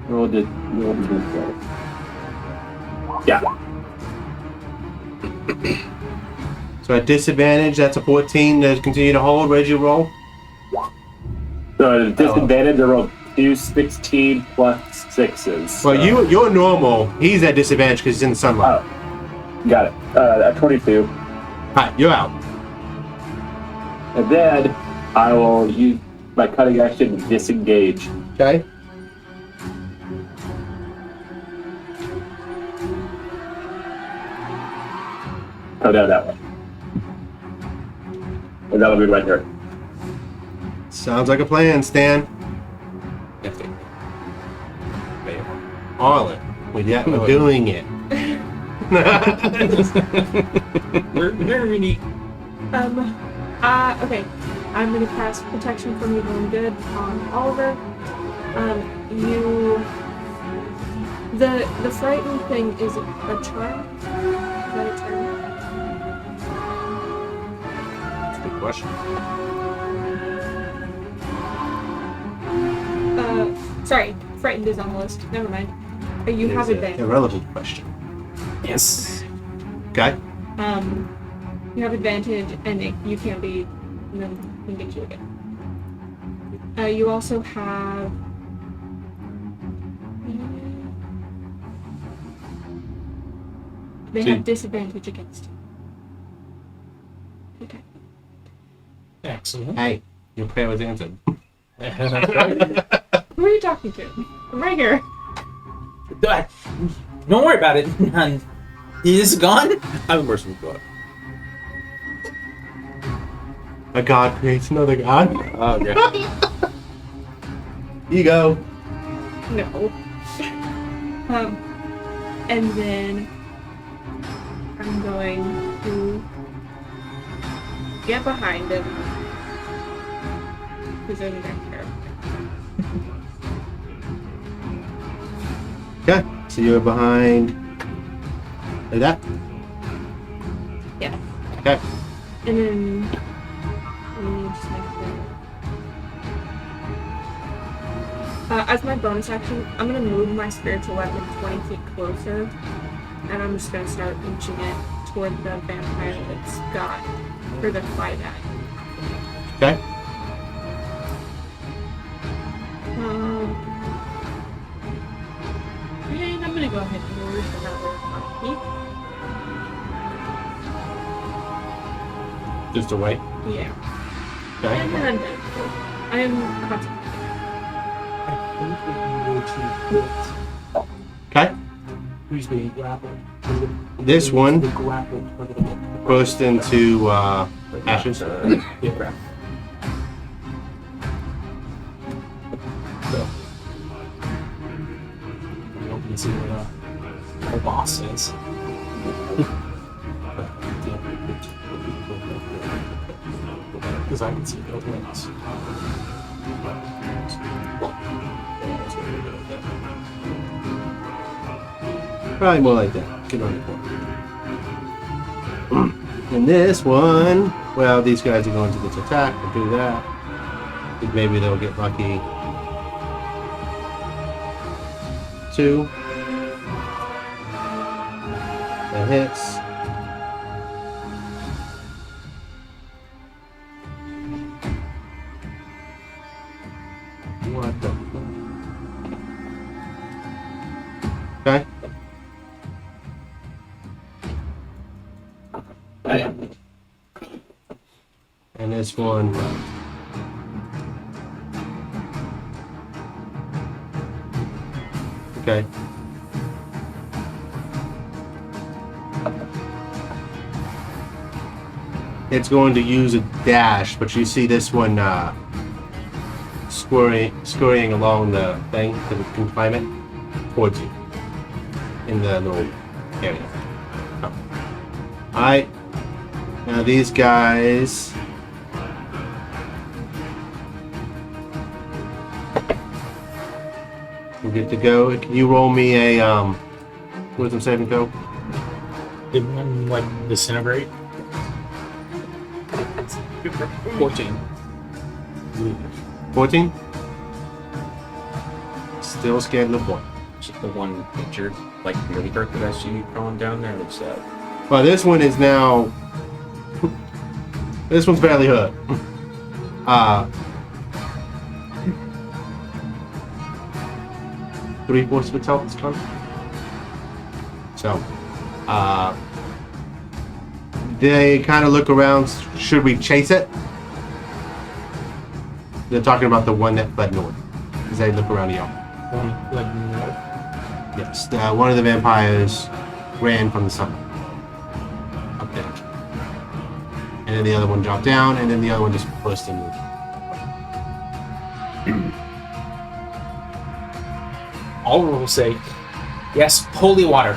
Roll the yeah. So at disadvantage, that's a 14 to continue to hold. What did you roll? So at disadvantage, I rolled 2 16 plus 6s. Well, you're normal. He's at disadvantage because he's in the sunlight. Oh, got it. At 22. Hi, you're out. And then I will use my cutting action to disengage. Okay. Go down that way. And that'll be my turn. Sounds like a plan, Stan. Empty. Arlen, we're doing it. very neat. Okay. I'm gonna cast protection from evil and good on Oliver. The frightened thing is a charm. Is that a charm? That's a good question. Sorry, frightened is on the list. Never mind. You have It's an advantage. irrelevant question. Yes. Okay. You have advantage, and you can't be. No, can get you again. You also have. They have disadvantage against you. Okay. Excellent. Hey, your prayer was answered. Who are you talking to? I'm right here. Don't worry about it. He is gone. I'm a merciful god. A god creates another god. Oh, okay. Ego. No. And then I'm going to get behind him. Because I'm back there. Okay. So you're behind. Like that. Yeah. Okay. And then let me just make it. As my bonus action, I'm gonna move my spiritual weapon 20 feet closer, and I'm just gonna start inching it toward the vampire that's got for the fight at. Okay. And I'm gonna go ahead and move another 20 feet. Just away. Yeah. Okay. And then I'm done. I am concentrating. Okay. Who's being grappled? This one The grappled. burst into ashes. Yeah, grappled. So, we hope to see what the boss says. Because I can see both ways. Probably more like that. Get on the board. And this one, well, these guys are going to get to attack and do that. Think maybe they'll get lucky. 2. That hits. What the? Okay. And this one. Okay. it's going to use a dash, but you see this one scurrying along the thing that it can climb it towards you in the little area. Oh. Alright. Now these guys. We're good to go. Can you roll me a wisdom saving throw? Did one like disintegrate? 14. 14? Still scared of the point. Is it the one picture, like really hurt that I see you crawling down there? It's Well, this one is now. This one's badly hurt. 3/4 of its health is gone. So, they kind of look around. Should we chase it? They're talking about the one that fled north. As they look around y'all. One like north. Yes, one of the vampires ran from the sun. Up there. And then the other one dropped down, and then the other one just burst in. Oliver will say, "Yes, holy water."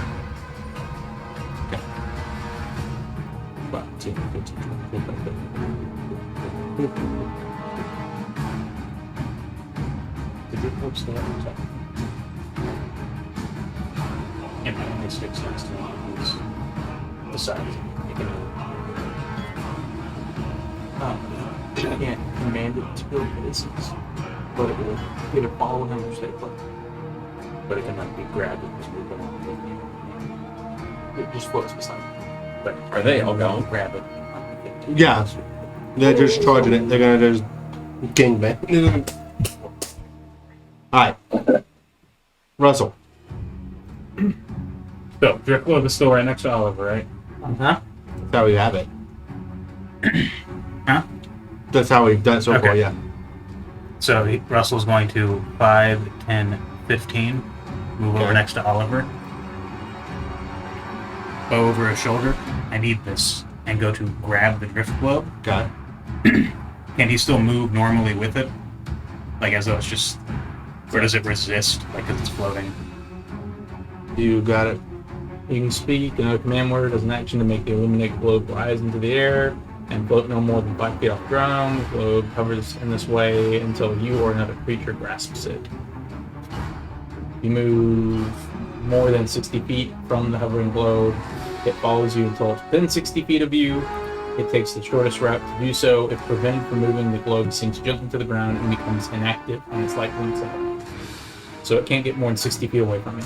Well, 10, 15, 20, 25, 30. Did you post that? And my only sticks next to me is besides. I can't command it to go places, but it will either follow him or stay put. But it cannot be grabbed and just moved along with you. It just floats beside him. But Are they all gone? grab it? Yeah, they're just charging it. They're gonna just gangbang. Alright. Russell. So, Driftwood is still right next to Oliver, right? Uh-huh. That's how we have it. Huh? That's how we've done it so far, Okay. yeah. So Russell's going to 5, 10, 15, move over Okay. next to Oliver. Bow over his shoulder. I need this. And go to grab the drift globe. Got it. Can he still move normally with it? Like as though it's just... Or does it resist, like because it's floating? You got it. You can speak another command word as an action to make the illuminated globe rise into the air and float no more than 5 feet off the ground. The globe hovers in this way until you or another creature grasps it. You move more than 60 feet from the hovering globe. It follows you until it's within 60 feet of you. It takes the shortest route to do so. If prevented from moving, the globe sinks gently to the ground and becomes inactive on its light wings out. So it can't get more than 60 feet away from it.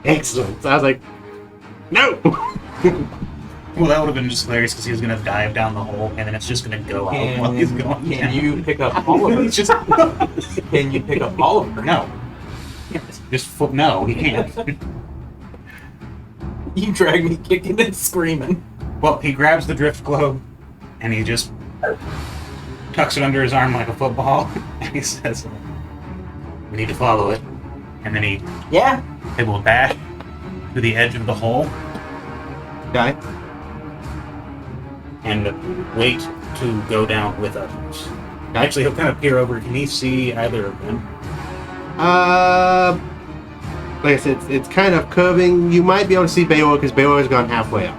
Excellent. So I was like, no! Well, that would have been just hilarious because he was going to dive down the hole and then it's just going to go out while he's going Can down. you pick up Oliver? He's just... Can you pick up Oliver? No. No, he can't. You drag me kicking and screaming. Well, he grabs the drift globe and he just tucks it under his arm like a football and he says, "We need to follow it." And then he will dash to the edge of the hole Okay. and wait to go down with others. Actually, he'll kind of peer over. Can he see either of them? Like I said, it's kind of curving. You might be able to see Bayor because Bayor has gone halfway up.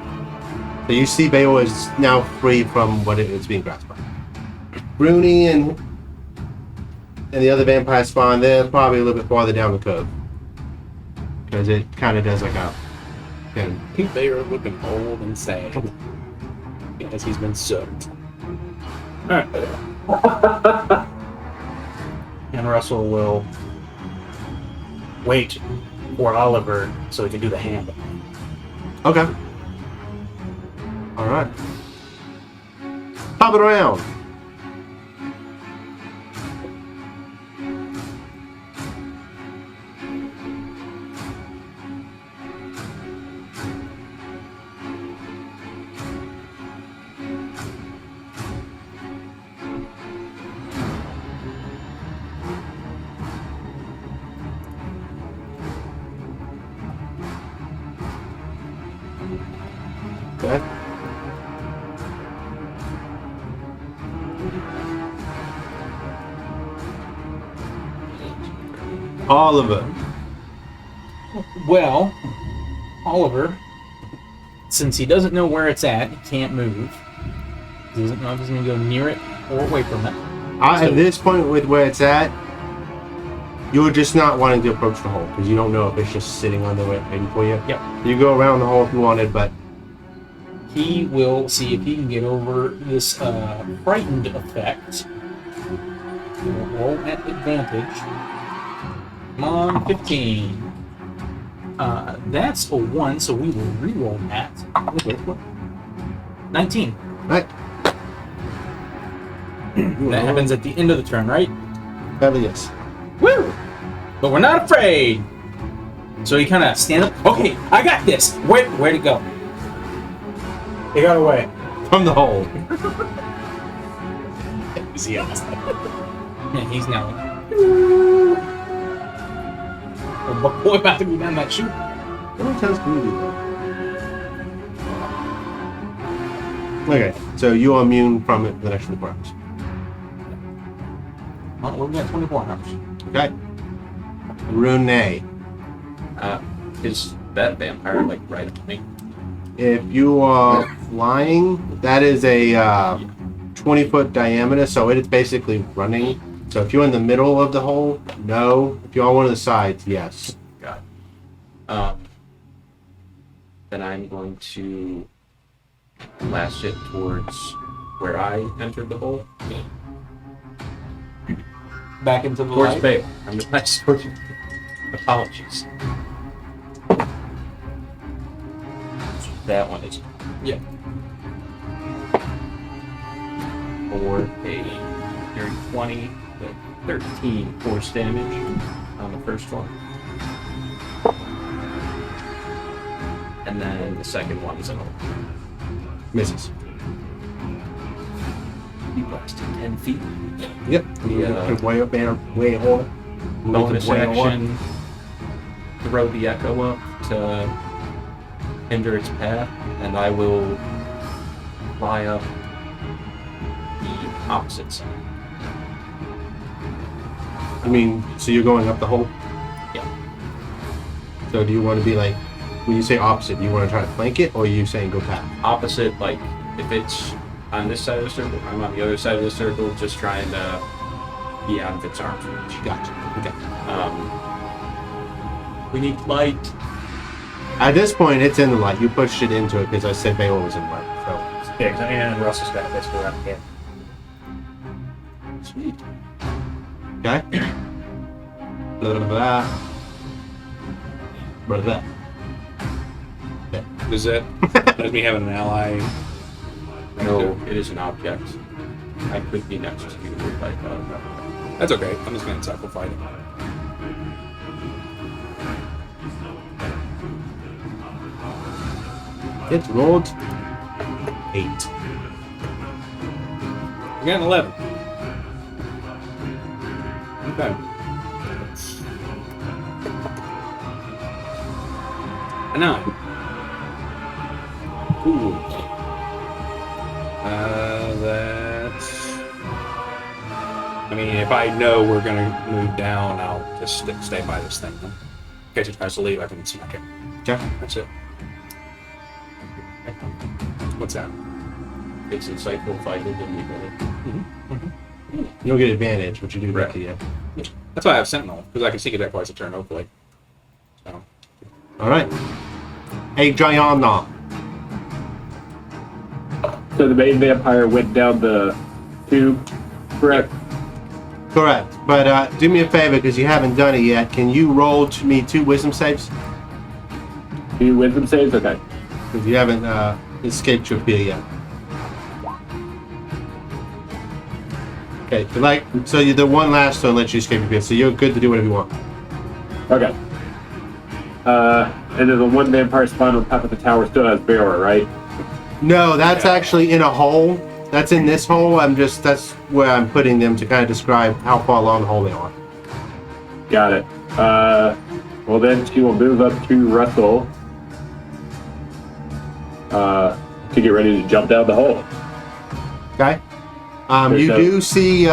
So you see Bayor is now free from what it's being grasped by. Bruni and the other vampire spawn, they're probably a little bit farther down the curve. Because it kind of does like a... And Bayer looking old and sad because he's been soaked. And Russell will wait for Oliver so he can do the hand. okay. Alright. Pop it around. Oliver. Well, Oliver, since he doesn't know where it's at, he can't move. He doesn't know if he's going to go near it or away from it. At this point, with where it's at, you're just not wanting to approach the hole because you don't know if it's just sitting on the way waiting for you. Yep. You go around the hole if you wanted, but He will see if he can get over this frightened effect. He will roll at advantage. Come on, 15. That's a 1, so we will re-roll that. 19. right. That happens at the end of the turn, right? Yes. Woo! But we're not afraid. So he kind of stand up. Okay, I got this. Where'd it go? He got away. From the hole. Yeah, he's now. Oh, boy, about to go down that chute. How many times can you do that? Okay, so you are immune from it for the next 24 hours. Oh, we're looking at 24 hours. Okay. Rune. Is that vampire like right on me? If you are flying, that is a 20-foot diameter, so it is basically running. So if you're in the middle of the hole, no. If you're on one of the sides, yes. Got it. Then I'm going to blast it towards where I entered the hole. Back into the Towards light. Bay. I'm the blast towards. Apologies. That one is Yeah. for a dirty 20, the 13 force damage on the first one. And then the second one is an old. Misses. He blasted 10 feet. Yep. Yeah. Way up there, way over. Bonus Way over. action. Throw the echo up to hinder its path, and I will fly up the opposite side. I mean, so you're going up the hole? Yeah. So do you want to be like, when you say opposite, do you want to try to flank it, or are you saying go past? Opposite, like if it's on this side of the circle, I'm on the other side of the circle, just trying to be out of its arm's reach. Gotcha. Okay. We need light. At this point, it's in the light. You pushed it into it because I said Baylor was in the light. So Yeah, because and Russell's got this for that. Yeah. Sweet. okay. Blah blah blah. Blah blah. Does that me having an ally? No, it is an object. I could be next to you if I thought about it. That's okay. I'm just gonna tackle fight it. It's rolled 8. We got an 11. Okay. A 9. Ooh. That's. I mean, if I know we're gonna move down, I'll just stay by this thing. In case it tries to leave, I can smack it. Okay. That's it. What's that? It's insightful fighting and you You'll get advantage, but you do Right. get to you. That's why I have Sentinel, because I can seek attack twice a turn, hopefully. So. All right. Hey, Gianna. So the main vampire went down the tube, correct? Correct. But do me a favor, because you haven't done it yet. Can you roll to me 2 wisdom saves? 2 wisdom saves? Okay. Because you haven't escaped your fear yet. Okay. So you the one last one lets you escape your fear. So you're good to do whatever you want. Okay. And then the one vampire spawn on top of the tower still has bearer, right? No, that's actually in a hole. That's in this hole. That's where I'm putting them to kind of describe how far along the hole they are. Got it. Well then she will move up to Russell to get ready to jump down the hole. Okay. There's You no- do see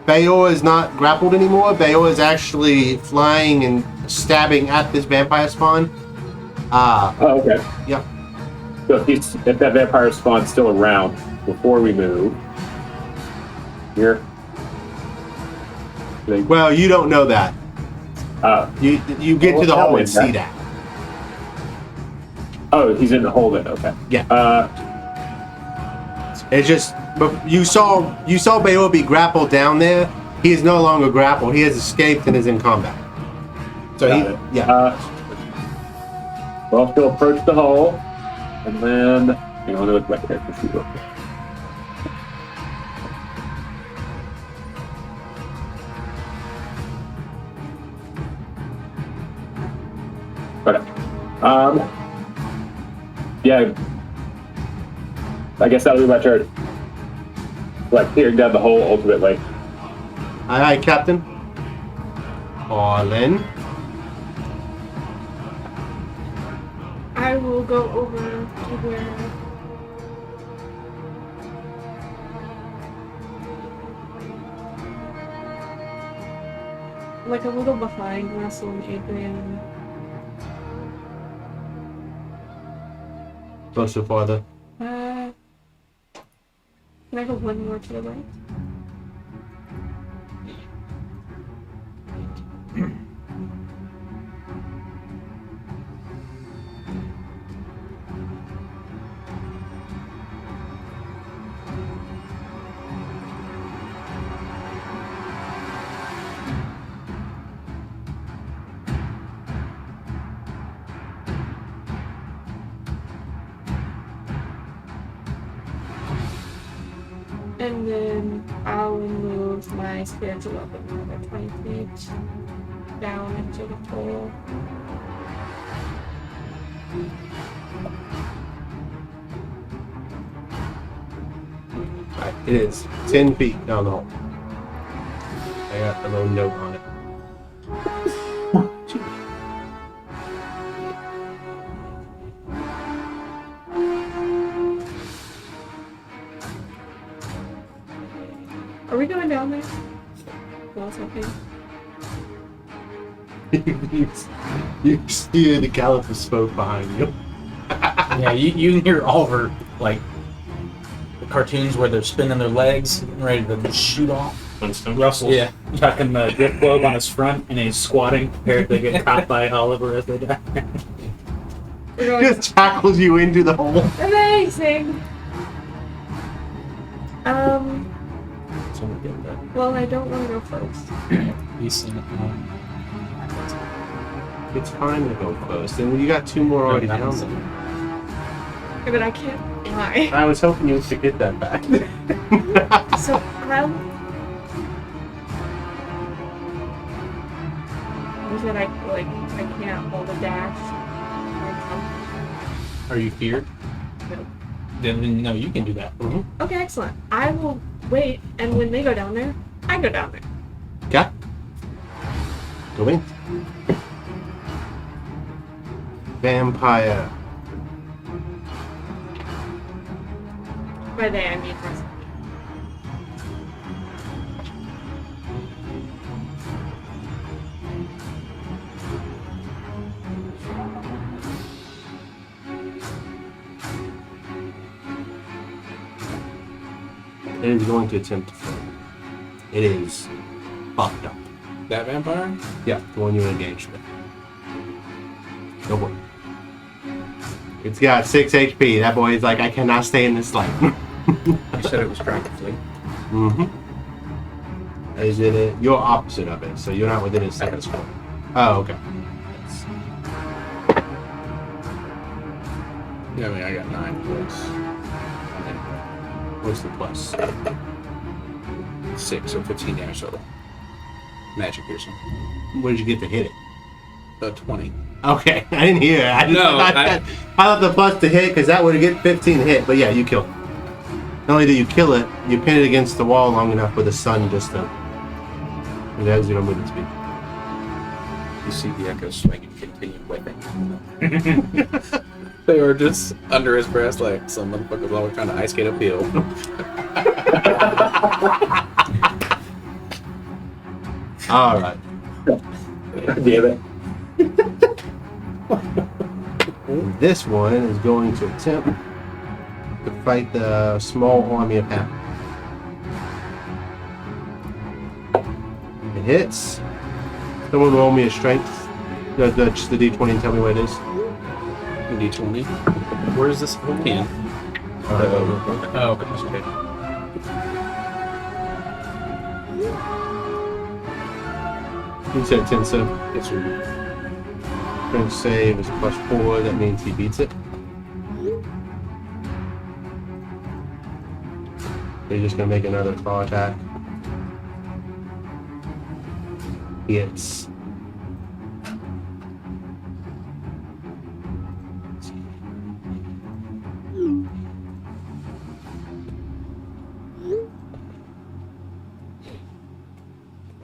Bayor is not grappled anymore. Bayor is actually flying and stabbing at this vampire spawn. Oh, okay. Yep. So if that vampire spawn's still around before we move, here. Well, you don't know that. You get to the hole and see that. Oh, he's in the hole then. Okay. Yeah. It's just, but you saw Bayor be grappled down there. He is no longer grappled. He has escaped and is in combat. So yeah. Well, he'll approach the hole, and then hang on, look back there. Okay. Yeah. I guess that'll be my turn. Like clearing down the hole ultimately. Aye, Captain. Orlin. I will go over to where. Like a little behind Russell and Adrian. Closer, farther. Can I go one more to the right? And then I'll move my spiritual weapon another 20 feet down into the hole. Right, it is 10 feet down the hole. I got a little note on it. Are we going down there? Well, it's okay. You see the caliper smoke behind you. Yeah, you can hear Oliver, like, the cartoons where they're spinning their legs and ready to shoot off. Russell's tucking the gift globe on his front, and he's squatting, prepared to get caught by Oliver as they die. We're going. Just tackles you into the hole. Amazing! Well, I don't want to go first. He's seen it. It's time to go first, and you got 2 more already down there. Yeah, but I can't fly. I was hoping you would get that back. So, you said I can't hold a dash. Are you feared? No. Then no, you can do that. Mm-hmm. Okay, excellent. I will wait, and when they go down there, I go down there. Okay. Go in. Vampire. By they, I mean Russell. It is going to attempt to fight. It is fucked up. That vampire? Yeah, the one you engaged with. Go for it. It's got 6 HP. That boy is like, I cannot stay in this life. You said it was trying to flee. Mm-hmm. Is it you're opposite of it, so you're not within its second square. Oh, okay. Yeah, I mean, I got 9 points. What's the plus? 6, so 15 damage total. Magic piercing. Where did you get to hit it? 20. Okay, I didn't hear it. I thought the plus to hit, because that would have get 15 to hit, but yeah, you kill it. Not only do you kill it, you pin it against the wall long enough for the sun just to... It has 0 movement speed. You see the echo swing and continue whipping. They were just under his breast like some motherfuckers always trying to ice skate uphill. All right. Damn it. This one is going to attempt to fight the small army of half. It hits. Someone roll me a strength. Just the D20 and tell me what it is. D20. Where is this? 10. Oh, okay. You said 10, so Yes, sir. strength save is +4. That means he beats it. So you're just gonna make another claw attack. He hits.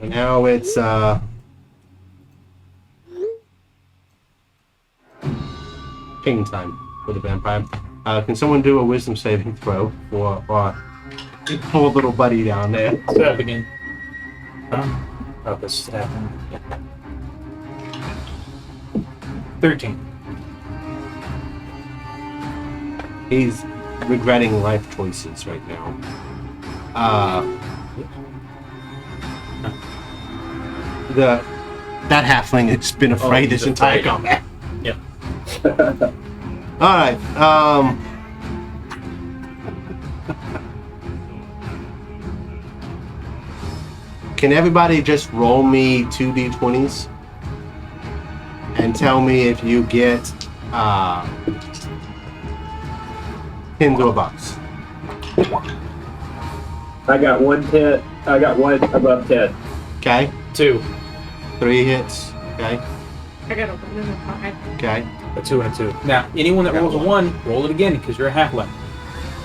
And now it's king time for the vampire. Can someone do a wisdom saving throw for our poor little buddy down there? Step again. Oh, this is happening. 13. He's regretting life choices right now. That halfling has been afraid this he's entire afraid. combat. Yep. All right. Can everybody just roll me 2d20s and tell me if you get 10s or bucks? I got 1 above 10. Okay. 2. 3 hits. Okay. I got a 1 and a 5. Okay. A 2 and a 2. Now, anyone that rolls a 1, roll it again because you're a halfling.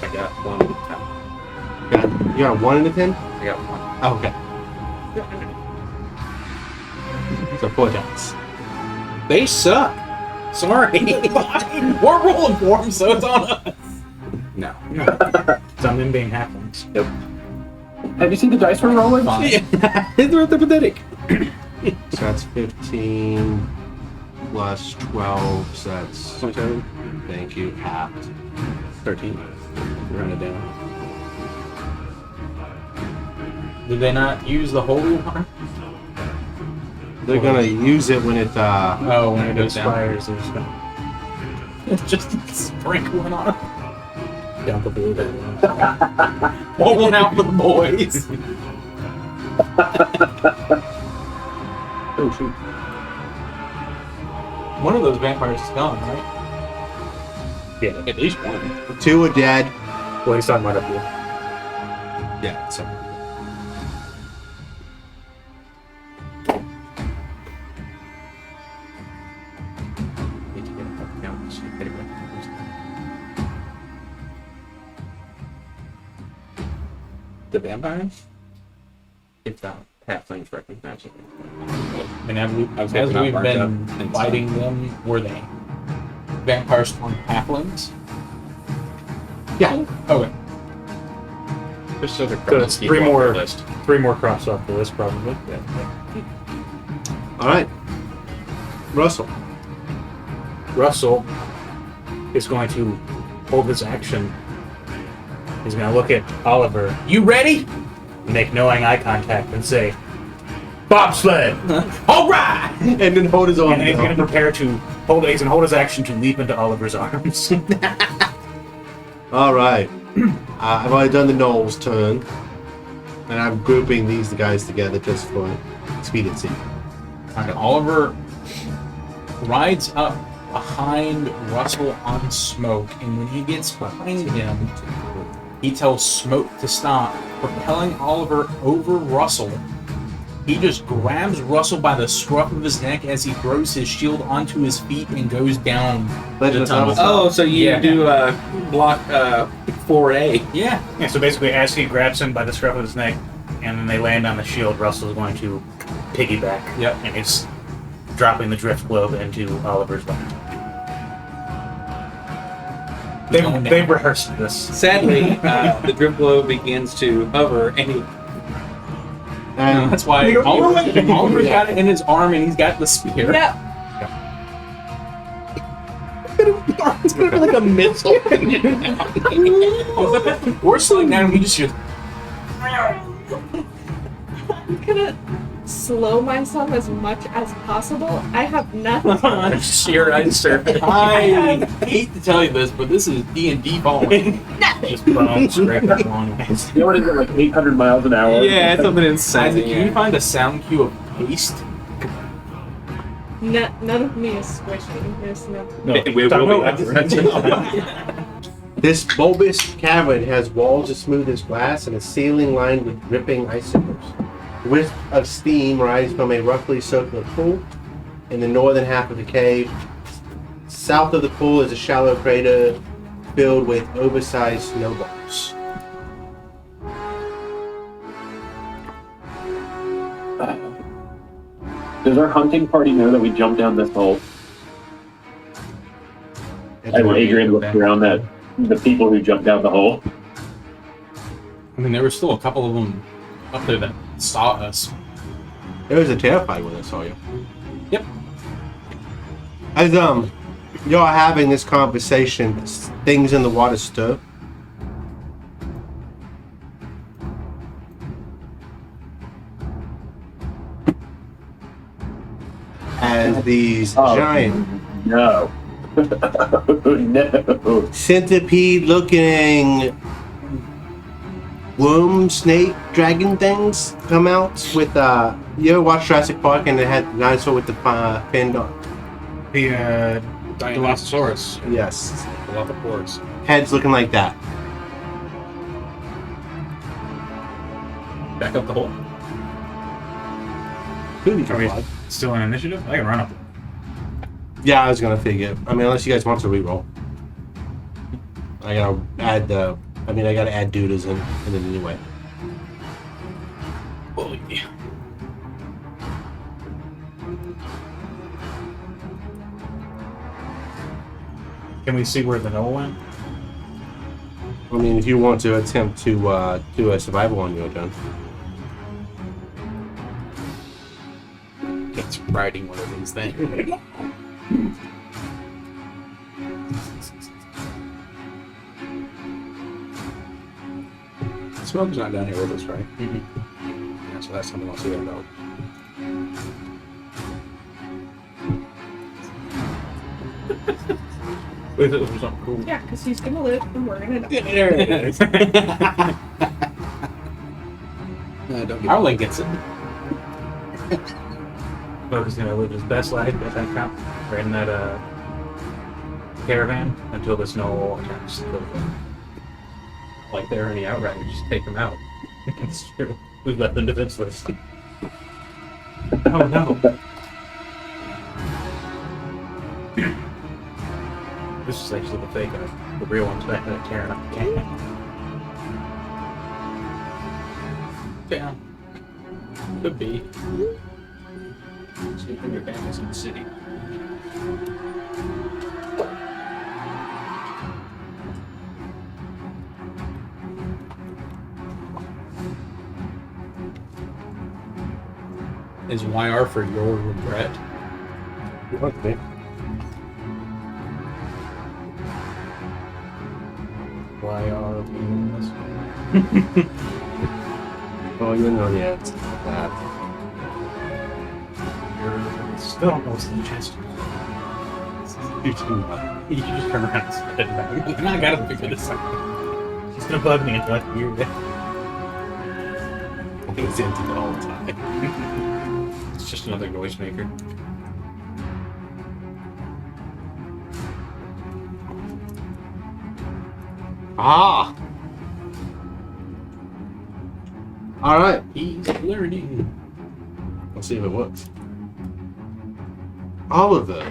I got 1. You got a 1 and a 10? I got 1. Oh, okay. So 4 dice. They suck. Sorry. We're rolling for them, so it's on us. No. It's on them being halflings. Have you seen the dice we're rolling? They're pathetic. So that's 15 plus 12, so that's 27. thank you, halved. 13. Run it down. Did they not use the holy water? They're gonna use it when it Oh, when it goes down. Expires, there's no It's just sprinkling on it. dump a blue. Pour one out for the boys. oh shoot. One of those vampires is gone, right? Yeah. At least one. 2 are dead. Well, he's talking about up here. Yeah, so Need to get a couple counts. Anyway. The vampires? If the halflings recognize it. And as I was we've hoping not been marked up and fighting them, were they vampires turned halflings? yeah. Okay. Just so they're So it's keep 3 off more. the list. 3 more crossed off the list, probably. All right. Russell. Russell is going to hold his action. He's going to look at Oliver, You ready? make knowing eye contact, and say, "Bobsled!" All right. And then hold his arm And then he's going to down. prepare to hold. He's going to hold his action to leap into Oliver's arms. All right. I've already done the Gnoll's turn, and I'm grouping these guys together just for expediency. And Oliver rides up behind Russell on Smoke, and when he gets behind him, he tells Smoke to stop, propelling Oliver over Russell. He just grabs Russell by the scruff of his neck as he throws his shield onto his feet and goes down Legend the of tunnel. Zelda. Oh, so you Yeah. do block 4A. Yeah. Yeah, so basically, as he grabs him by the scruff of his neck, and then they land on the shield, Russell's going to piggyback. Yep. And he's dropping the drift globe into Oliver's lap. They've rehearsed this. Sadly, the drift globe begins to hover, and he And That's why Oliver's got it in his arm and he's got the spear. Yep. It's gonna be like a missile. We're slowing down. We just hear. I'm gonna slow myself as much as possible. I have nothing. Sheer ice surface. I hate to tell you this, but this is D&D falling. Just prone, scrape it along. You know what is it, like 800 miles an hour? Yeah, it's something Isaac, insane. can you find a sound cue of paste? None of me is squishing. There's no. No, It will talk be about after. this bulbous cavern has walls as smooth as glass and a ceiling lined with dripping icicles. Wisps of steam rise from a roughly circular pool in the northern half of the cave. South of the pool is a shallow crater filled with oversized snowballs. Does our hunting party know that we jumped down this hole? And Adrian looked around at the people who jumped down the hole. I mean, there were still a couple of them up there that saw us. It was a terrified when I saw you. Yep. As y'all are having this conversation, things in the water stir. As these giant No. No. centipede-looking worm, snake, dragon things come out with you ever watch Jurassic Park and it had the dinosaur with the fin on? The Dilophosaurus. Yes. Dilophosaurus. Heads looking like that. Back up the hole. Could be Are we fun. still in initiative? I can run up. Yeah, I was gonna figure. I mean, unless you guys want to reroll. I gotta add the. I mean, I gotta add dudas in it anyway. Oh, yeah. Can we see where the gnoll went? I mean, if you want to attempt to do a survival on your turn. It's riding one of these things. Smoke's not down here with us, right? Yeah, so that's something I'll see about. Wait, it was something cool. Yeah, because he's gonna live and we're gonna die. There it is. Arlen gets it. Bubba's gonna live his best life at that camp, or in that caravan, until the snow attacks the Like there are any outriders, just take them out. It's true. We've left them defenseless. Oh no. This is actually the fake one. The real one's back there tearing up the camp. Yeah. Could be. Sleeping your families in the city. Is YR for your regret? Okay. YR being this Oh, you know the answer to that. Still don't know what's in the chest. You just turn around and spit it back. And I gotta figure this out. She's gonna bug me until I can hear it. I think it's empty the whole time. It's just another noisemaker. Ah! Alright, He's learning. let's see if it works. Oliver,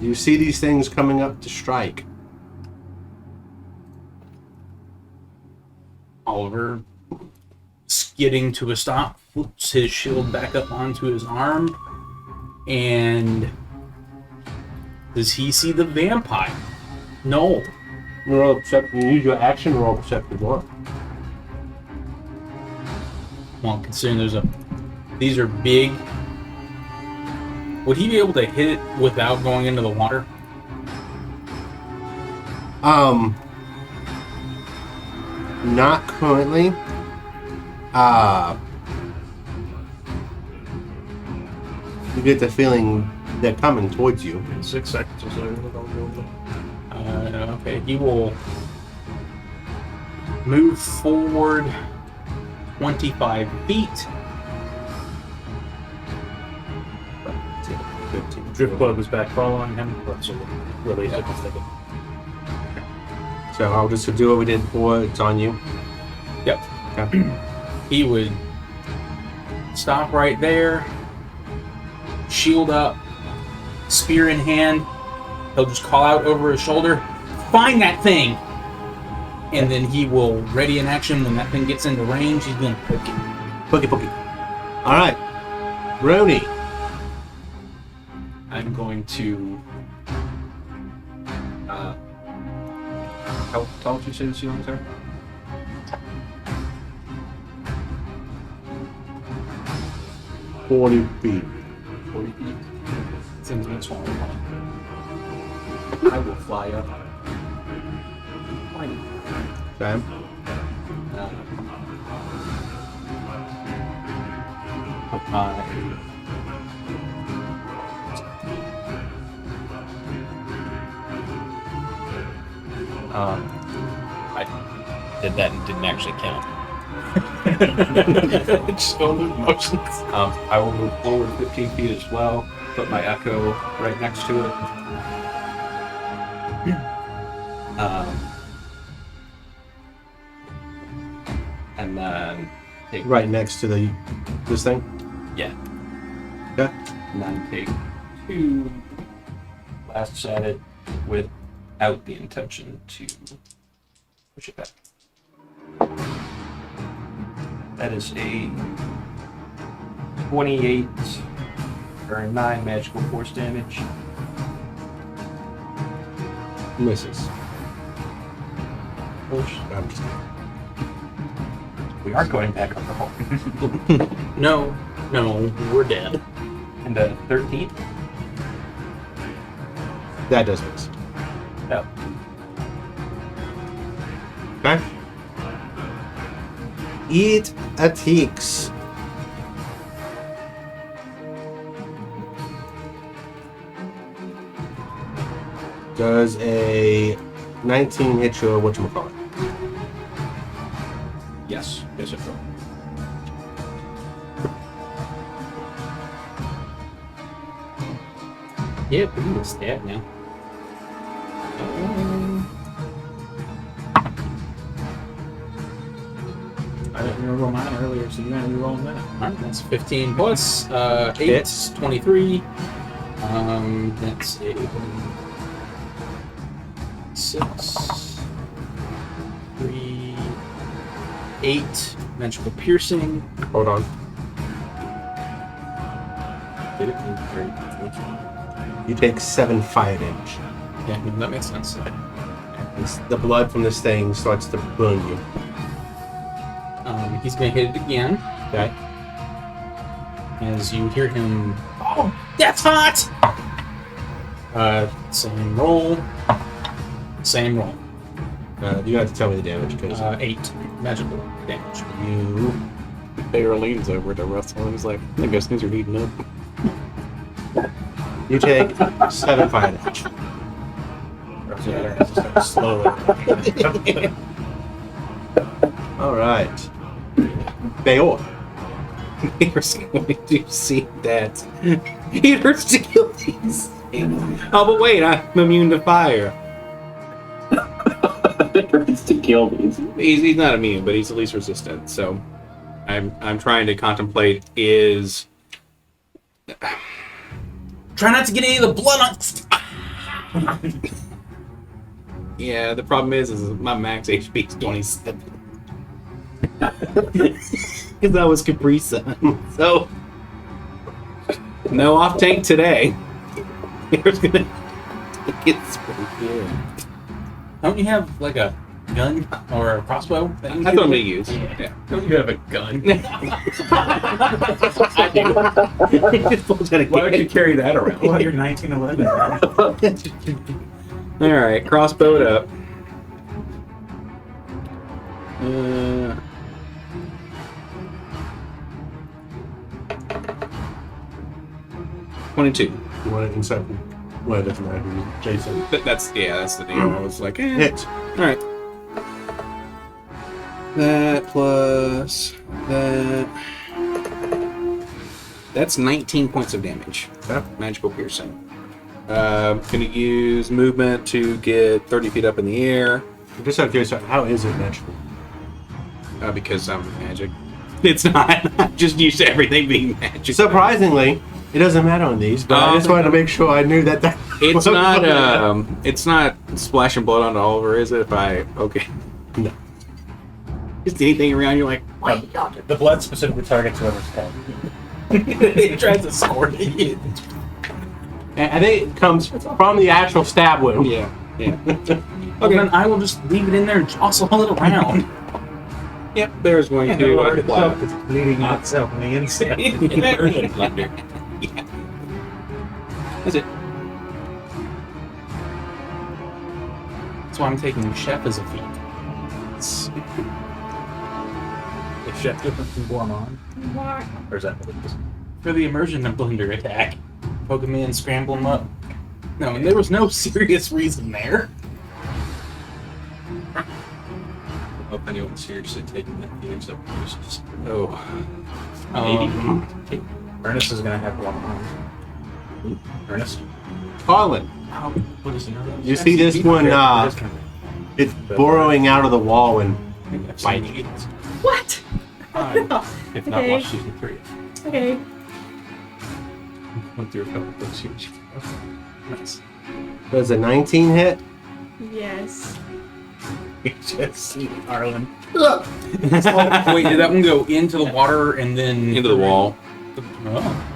you see these things coming up to strike. Oliver, skidding to a stop, flips his shield back up onto his arm, and does he see the vampire? No. You use your action roll perceptive roll. Well, considering these are big. Would he be able to hit it without going into the water? Not currently. You get the feeling they're coming towards you. In 6 seconds or so, I'll go over. Okay, he will move forward 25 feet. 15. Drift Bug was back following him, so we'll release it instead of. So I'll just do what we did before. It's on you. Yep. Okay. He would stop right there, shield up, spear in hand. He'll just call out over his shoulder, "Find that thing!" And then he will ready in action when that thing gets into range. He's gonna poke it. Pokey. All right. Roni. I'm going to. How tall did you say the ceilings are? 40 feet. 40 feet. Seems much smaller. I will fly up. Fine. Okay. Put my. I did that and didn't actually count. Just go through the motions. I will move forward 15 feet as well. Put my echo right next to it. And then take Right next to this thing. Yeah. Okay. And then take 2 blasts at it without the intention to push it back. That is a 28 or 9 magical force damage. Misses. Push. I'm just We are going back up the hole. No, we're dead. And a 13? That does miss. No. Okay. It attacks. Does a 19 hit you or whatchamacallit? Yes. Yes, it will. Yeah, pretty much stab now. I didn't reroll mine earlier, so you're gonna reroll that. Alright, that's 15 plus 8, Hits. 23. That's a 6, 3, 8 magical piercing. Hold on. Did it? Great. You take 7 fire damage. Yeah, no, that makes sense. The blood from this thing starts to burn you. He's gonna hit it again. Okay. As you hear him, "Oh, that's hot!" Same roll. Same roll. You have to tell me the damage because 8 magical damage. you. Bayer leans over to Russell and he's like, I guess things are heating up. You take 7 fire damage. Slowly. All right. Bayor. Here's going to see that. It hurts to kill these. Oh, but wait, I'm immune to fire. It hurts to kill these. He's not immune, but he's at least resistant. So I'm trying to contemplate is. Try not to get any of the blood on. Yeah, the problem is my max HP is 27. Because I was Capri Sun. So, no off tank today. Here's gonna get sprayed here. Don't you have like a gun or a crossbow? That you That's what I'm shoot gonna with? use. Yeah. Don't you have a gun? I do. Just pulls out a Why would you gun. carry that around? Well, you're 1911. All right, crossbow it up. 22. You want it inside? Well, it doesn't matter. Jason. That's the deal. I was like, Hit. All right. That plus that. That's 19 points of damage. Okay. Magical piercing. Gonna use movement to get 30 feet up in the air Just out of curiosity, how is it magical? because I'm magic. It's not. I'm just used to everything being magic. Surprisingly, it doesn't matter on these, but I just wanted to make sure I knew that. It's not. It's not splashing blood onto Oliver, is it? If I No. just anything around you, like The blood specifically targets whoever's head. It tries to squirt at you. I think it comes from the actual stab wound. yeah. Okay, then I will just leave it in there and jostle it around. Yep. There's going And to the Lord apply. itself is bleeding on itself on the inside. Immersion thunder. Yeah. That's it. That's why I'm taking Chef as a feat. Is Chef different from Gourmand? Why? Or is that what it is? For the immersion and blender attack. Poke him in, scramble him up. No, and there was no serious reason there. I hope anyone's seriously taking that Phoenix up uses. Oh. Ernest is going to have one arm. Ernest? Colin, What is it? you see this one? It's burrowing out of the wall and biting it. What? If not, Okay. watch season 3. Okay. Went through a couple books here. Nice. Does a 19 hit? Yes. You just see Arlen. Wait, did that one go into the water and then Into the wall. Oh.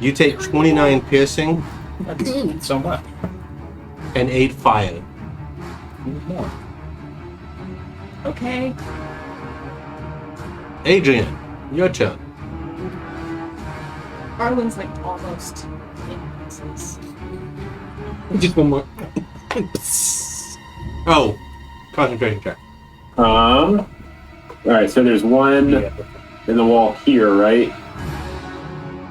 You take 29 piercing That's so much. and 8 fire. More. Okay. Adrian, your turn. Arlen's like almost in pieces. Just one more. Oh, concentration check. All right, so there's one in the wall here, right?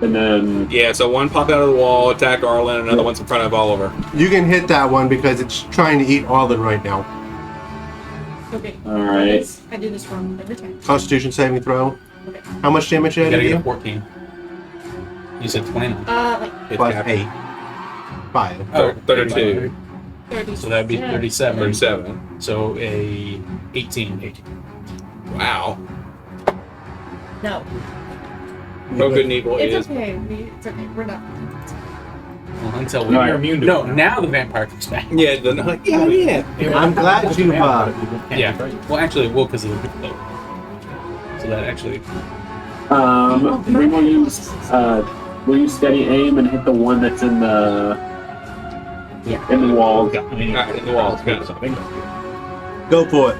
And then Yeah, so one popped out of the wall, attacked Arlen, another one's in front of Oliver. You can hit that one because it's trying to eat Arlen right now. Okay. All right. I do this wrong every time. Constitution saving throw. Okay. How much damage did You I gotta do? get a 14. You said 29. Like It's Plus cap- 8. Fire. Oh, 32. 30. So that'd be 37. 37. So a 18. Wow. No. No good and evil It's is. okay. It's okay. We're not. Well, until we No, are you're immune to it. Now the vampire comes back. Yeah, yeah. I'm glad you, Yeah. Well, actually, it will because of the float. So that actually. we will use steady aim and hit the one that's in the wall. In the walls. Good. go for it.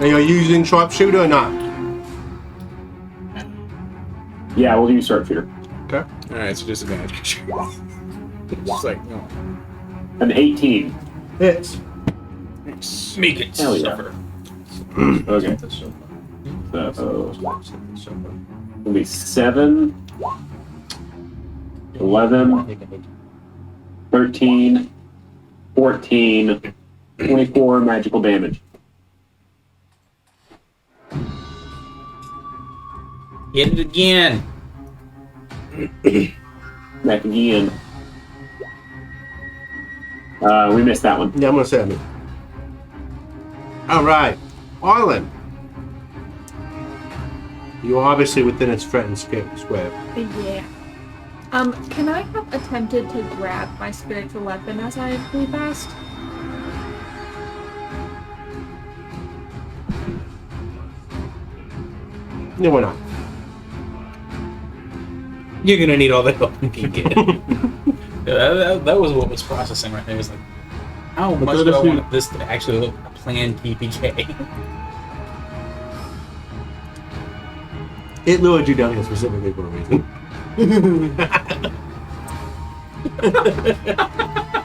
Are you using sharpshooter or not? Yeah, we'll use sharpshooter. Okay. Alright, so disadvantage. Just like, no. An 18. Hits. Make it Hell yeah. suffer. Okay. So it'll be 7, 11, 13, 14, 24 magical damage. Hit it again. Back again. We missed that one. Yeah, I'm gonna say it. All right, Arlen. You're obviously within its threatened square. Yeah. Can I have attempted to grab my spiritual weapon as I flew past? No, we're not. You're gonna need all the help you can get. Yeah, that was what was processing right there. It was like, how much do I want this to actually look planned PPK. It lured you down here specifically for a reason.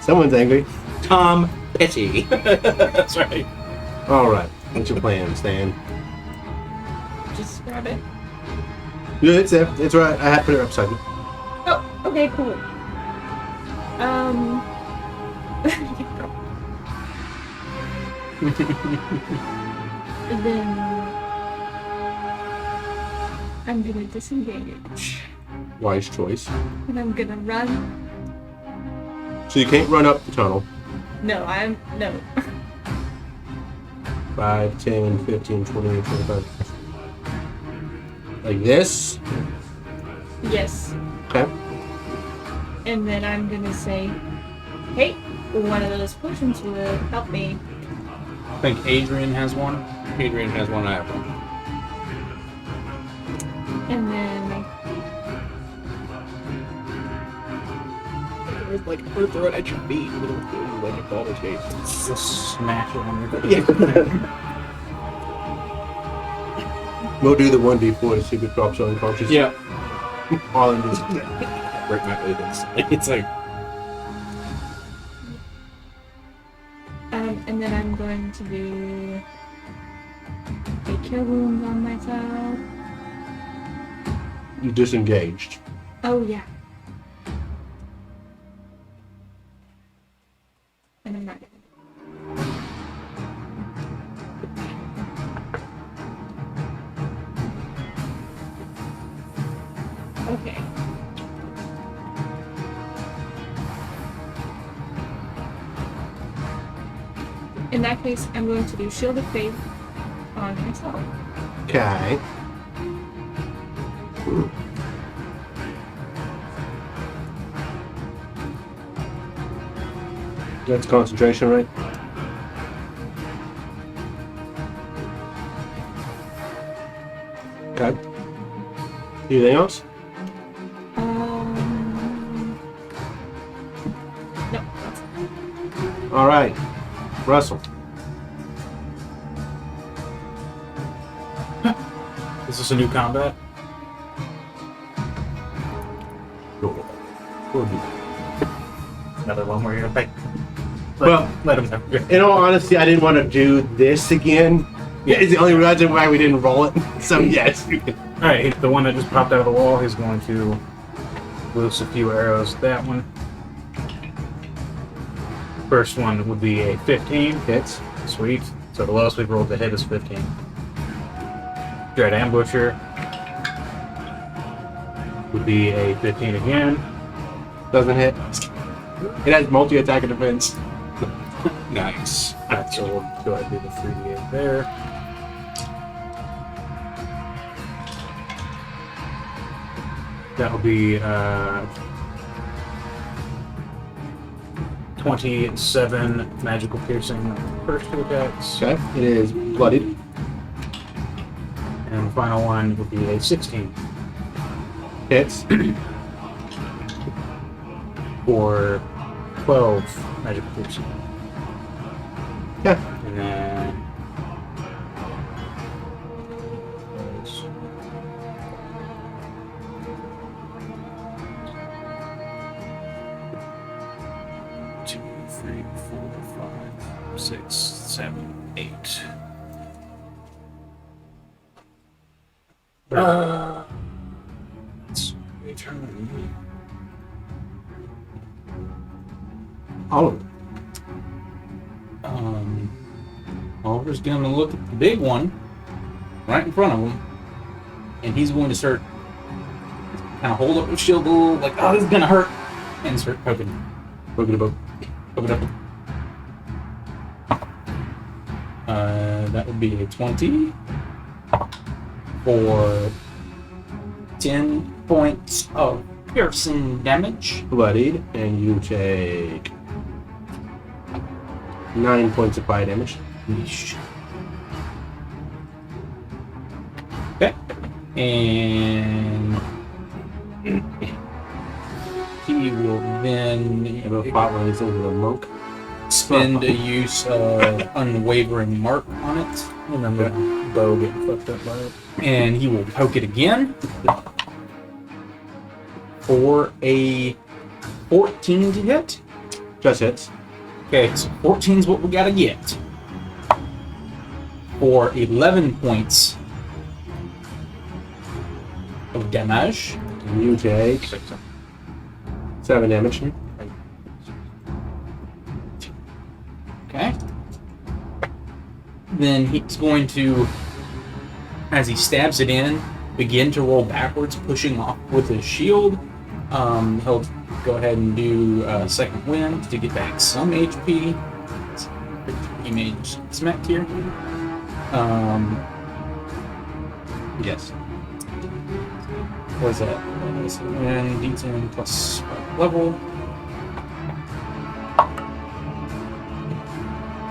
Someone's angry. Tom Petty. That's right. All right. What's your plan, Stan? Just grab it. Yeah, it's there. It's right. I had to put it upside down. Oh, okay, cool. And then I'm gonna disengage. Wise choice. And I'm gonna run. So you can't run up the tunnel. No. 5, 10, 15, 20, 25. Like this? Yes. Okay. And then I'm gonna say, hey, one of those potions will help me. I think Adrian has one. Adrian has one, I have one. And then It's like, I'm gonna throw it at your feet. It'll kill you like a ball of tape. Just smash it on your We'll do the 1d4 to see if it drops unconscious. Yeah. All in this. Break my legs. It's like, and then I'm going to do a cure wounds on myself. You disengaged. Oh yeah. And I'm not gonna. Okay. In that case, I'm going to do Shield of Faith on myself. Okay. That's concentration, right? Okay. Anything else? No, that's All right. Russell. Is this a new combat? Another one where you're like, Well, let him know. in all honesty, I didn't want to do this again. Yeah, it's the only reason why we didn't roll it. So yes. Alright, the one that just popped out of the wall, he's going to loose a few arrows. That one. First one would be a 15. Hits. Sweet. So the lowest we've rolled to hit is 15. Dread Ambusher would be a 15 again. Doesn't hit. It has multi-attack and defense. nice. Alright, so we'll go ahead and do the 3d8 there. That'll be 27 magical piercing on the first two attacks. Okay. It is bloodied. And the final one will be a 16 Hits. for 12 magical piercing. Yeah. And then 2, 3, 4, 5, 6, 7, 8. That's a turn. All of it. Oliver's gonna look at the big one right in front of him, and he's going to start kind of hold up his shield a little, like, oh, this is gonna hurt, and start poking. Look at the book. Poke it up. That would be a 20 for 10 points of piercing damage. Bloodied, and you take 9 points of fire damage. Yeesh. Okay. And he will then Have a spot when he's into the monk. spend a use of unwavering mark on it, Remember Bo getting fucked up by it. and he will poke it again for a 14 to hit. Just hits. Okay, so 14 is what we gotta get for 11 points of damage. You take 7 damage. Okay. Then he's going to, as he stabs it in, begin to roll backwards, pushing off with his shield. He'll go ahead and do second wind to get back some HP. He may just smack here. Yes. What's that? And D10 plus level.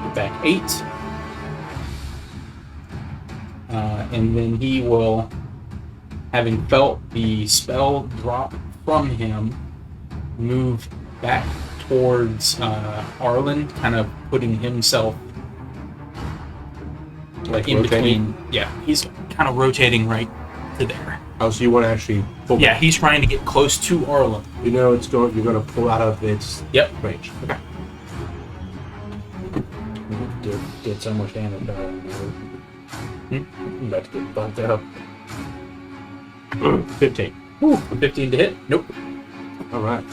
Get back 8. And then he will, having felt the spell drop from him, move back towards Arlen, kind of putting himself like in rotating? between. Yeah, he's kind of rotating right to there. Oh, so you want to actually pull Yeah, back. he's trying to get close to Arlen. You know it's going. You're going to pull out of its Yep. range. Did so much damage. I'm about to get bumped up. 15. Ooh, 15 to hit. Nope. All right.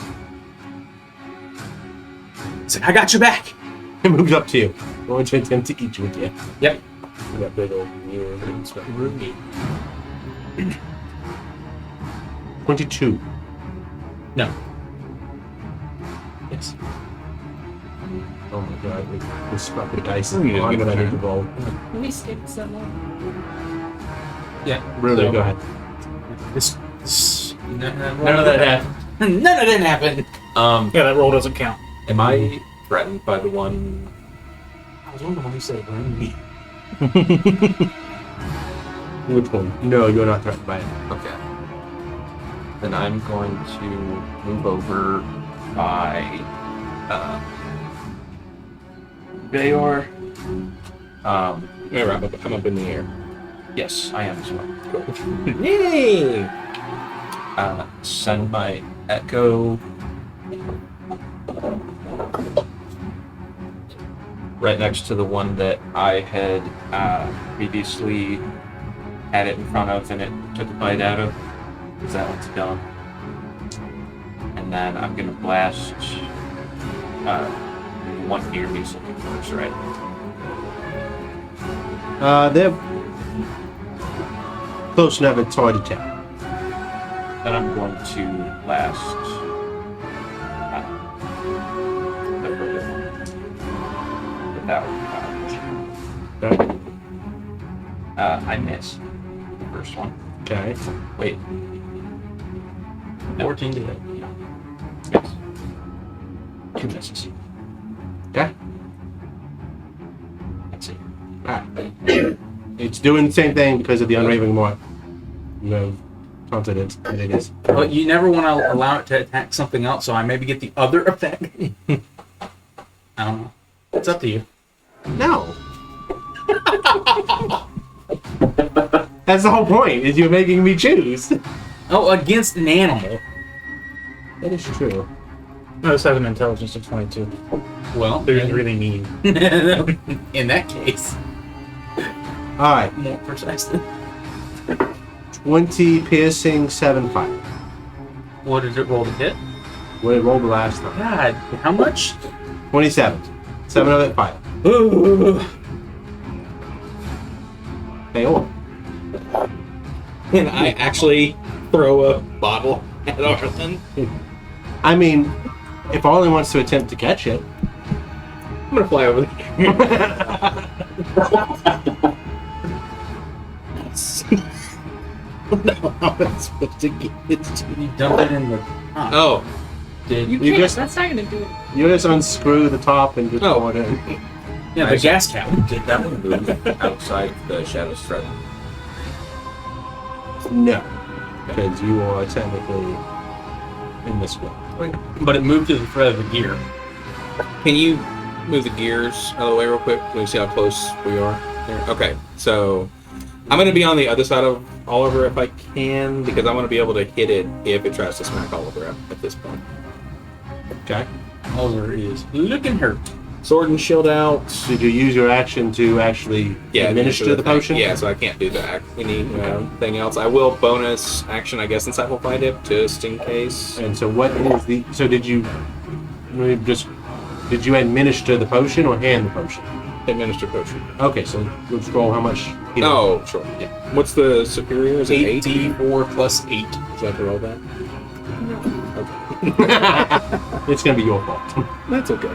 He's like, I got your back. It moves up to you. Going to attempt to eat you again. Yep. That big old mirror and stuff. Ruby. 22. No. Yes. Oh my god. We struck the dice. You didn't I'm get going to a need to roll. We skipped someone. Yeah. Really, So- go ahead. None of that happened. None of that happened. Yeah, that roll doesn't count. Am I threatened by the one? I was wondering why you said Ruby. Which one? No, you're not threatened by it. Okay. Then I'm going to move over by Bayor. Wait, I'm up in the air. Yes, I am as well. Yay! Send my echo right next to the one that I had previously had it in front of and it took a bite out of, because that one's done. And then I'm gonna blast the one near me looking first, right? They're close enough. It's hard to tell. Then I'm going to blast the further one without Okay. I miss the first one. Okay. Wait. 14 to hit. Miss. 2 misses. Okay. That's it. Alright. It's doing the same thing because of the unraving mark. You know, taunted it is. But you never want to allow it to attack something else, so I maybe get the other effect. I don't know. It's up to you. No. That's the whole point, is you're making me choose. Oh, against an animal. That is true. No, this has an intelligence of 22. Well, They're really mean. in that case, Alright. more precisely. 20 piercing, 7 fire. What did it roll to hit? What it rolled the last time. God, how much? 27. 7 of it fire. Ooh. They all. And I actually throw a bottle at Arlen. I mean, if Arlen wants to attempt to catch it. I'm gonna fly over there. No, how am I supposed to get it to You dump it in the pot. Oh, You You can't. just- That's not gonna do it. You just unscrew the top and just Oh. pour it in. Yeah, the gas cap. Did that one move outside the Shadow's threat? No. Because you are technically in this one. But it moved to the thread of the gear. can you move the gears out of the way real quick. Let me see how close we are. There. Okay, so I'm going to be on the other side of Oliver if I can, because I want to be able to hit it if it tries to smack Oliver at this point. Okay. Oliver is looking hurt. Sword and shield out. Did you use your action to actually administer the potion? Yeah, so I can't do that. Anything else? I will bonus action, I guess, Encyclopedia Dip, just in case. And so what is the... So did you administer the potion or hand the potion? Administer potion. Okay, so let's roll how much... Oh, sure. Yeah. What's the superior? Is it 8? 8d4 plus 8. Do I have to roll that? No. It's going to be your fault. That's okay.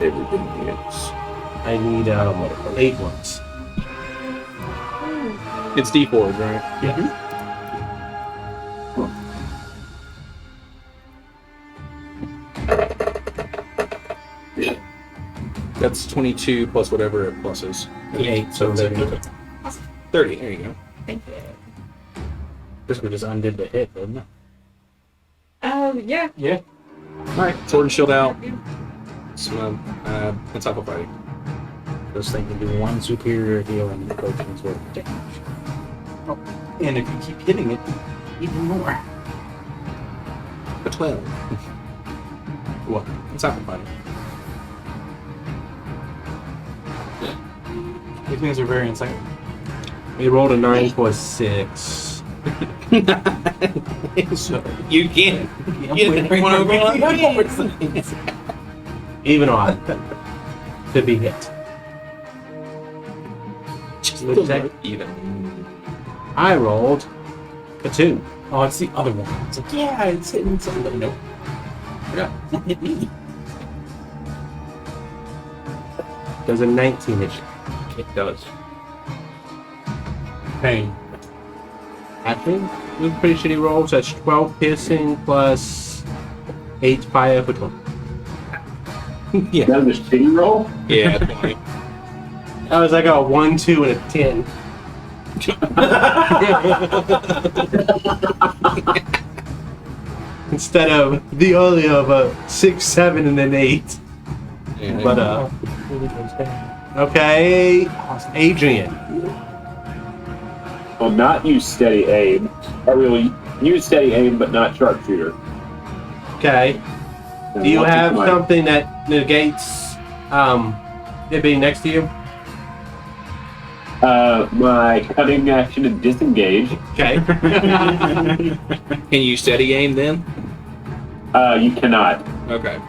Everything is. I need 8 ones. It's D4s, right? Yeah. That's 22 plus whatever it plus is. 8, so 30. 30, there you go. Thank you. This would just undid the hit, wouldn't it? Yeah. Yeah. Alright, sword and shield out. Some encyclopedia. This thing can do 1 superior healing potions worth of damage. Oh, and if you keep hitting it, even more. A 12. What? Encyclopedia. These things are very insightful. We rolled a 9 plus 6. So, You can't. Even odd. To be hit. Just even. I rolled a 2. oh, it's the other one. It's like, yeah, it's hitting somebody. Nope. Yeah, it hit me. Does a 19 hit you? It does. Pain. I think it was a pretty shitty roll, so that's 12 piercing plus 8 fire for 20. Yeah. That was a shitty roll? Yeah, 20. I was like a 1, 2, and a 10. Instead of the earlier of a 6, 7, and then 8. Yeah, But okay, Adrian. Will not use steady aim. Or will use steady aim, but not sharpshooter. Okay. And Do you once it's have my- something that negates it being next to you? My cutting action and disengage. Okay. Can you steady aim then? You cannot. Okay.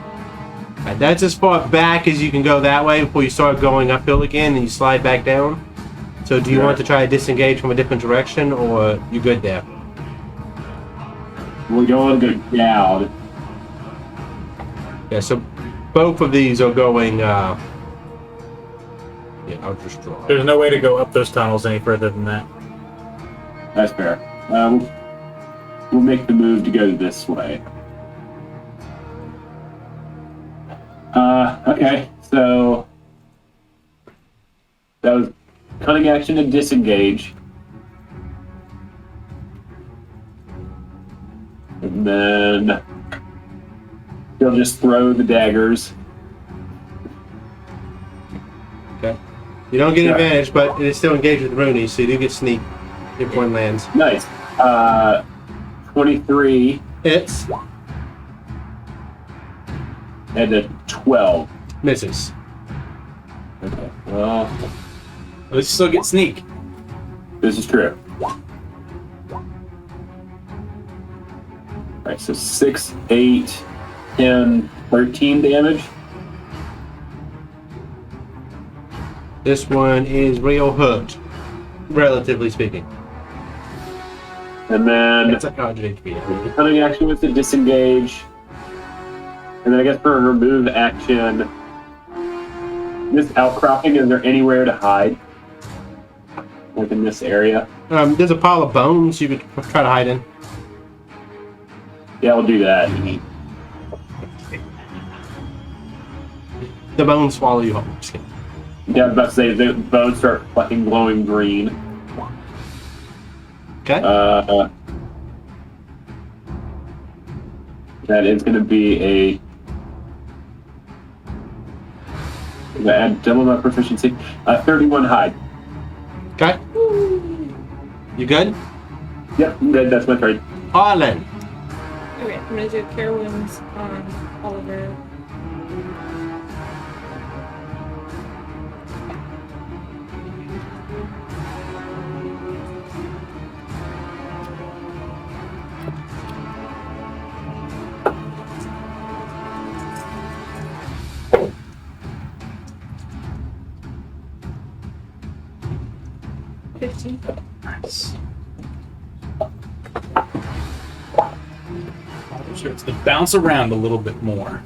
That's as far back as you can go that way before you start going uphill again and you slide back down. So do you Yeah. want to try to disengage from a different direction, or you good there? We're going to go down. Yeah, so both of these are going, yeah, I'll just draw. There's no way to go up those tunnels any further than that. That's fair. We'll make the move to go this way. Okay, so that was cunning action and disengage. And then he'll just throw the daggers. Okay. You don't get Yeah. advantage, but it is still engaged with Rooney, so you do get sneak if one lands. Nice. 23 Hits. and a 12. Misses. Okay, well, At least you still get sneak. this is true. Alright, so 6, 8, 10, 13 damage. This one is real hurt, relatively speaking. And then It's like 100 HP. cunning action with the disengage. And then I guess for a remove action, this outcropping, is there anywhere to hide? Like in this area? There's a pile of bones you could try to hide in. Yeah, we'll do that. The bones swallow you whole. Just kidding. Yeah, I was about to say, the bones start fucking glowing green. Okay. That is going to be a gonna add double my proficiency. 31 hide. Okay. You good? Yep, good. That's my turn. Harlan. Okay, I'm gonna do Care Wounds on Oliver. Nice. Starts to bounce around a little bit more.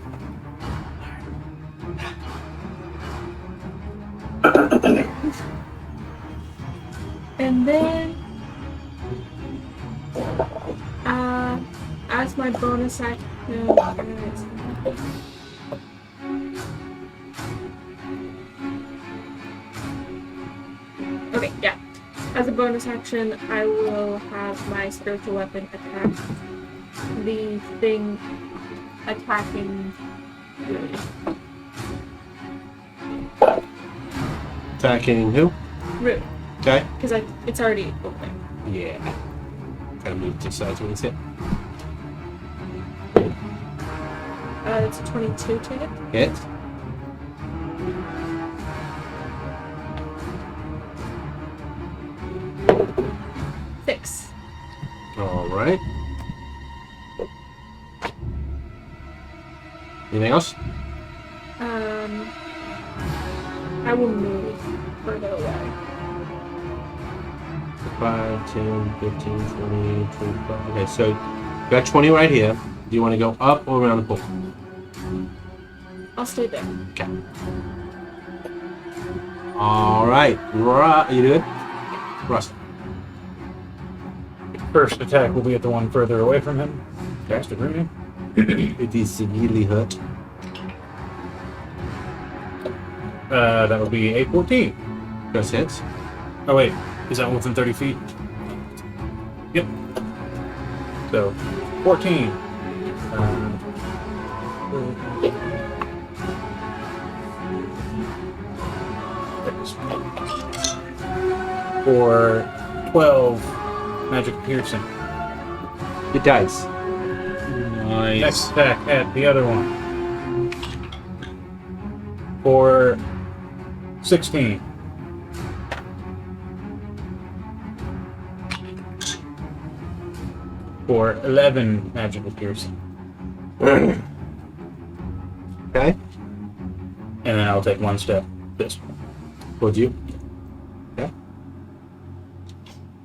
And then, as my bonus action, okay, yeah. As a bonus action, I will have my spiritual weapon attack the thing attacking Rude. Attacking who? Rude. Okay. Because it's already open. Yeah. Gotta move to sides when it's hit. It's a 22 to hit. Hit. Six. Alright. Anything else? I will move further away. 5, 10, 15, 20, 25. Okay, so you got 20 right here. Do you want to go up or around the pool? I'll stay there. Okay. Alright. You do it? Russ. First attack will be at the one further away from him. Cast a rune. It is severely hurt. That would be a 14. First hits. Oh wait, is that within 30 feet? Yep. So, 14. For 12 magic piercing. It dies. Next attack at the other one. For 16. For 11 magical piercing. Okay. And then I'll take one step this way. Towards you. Okay.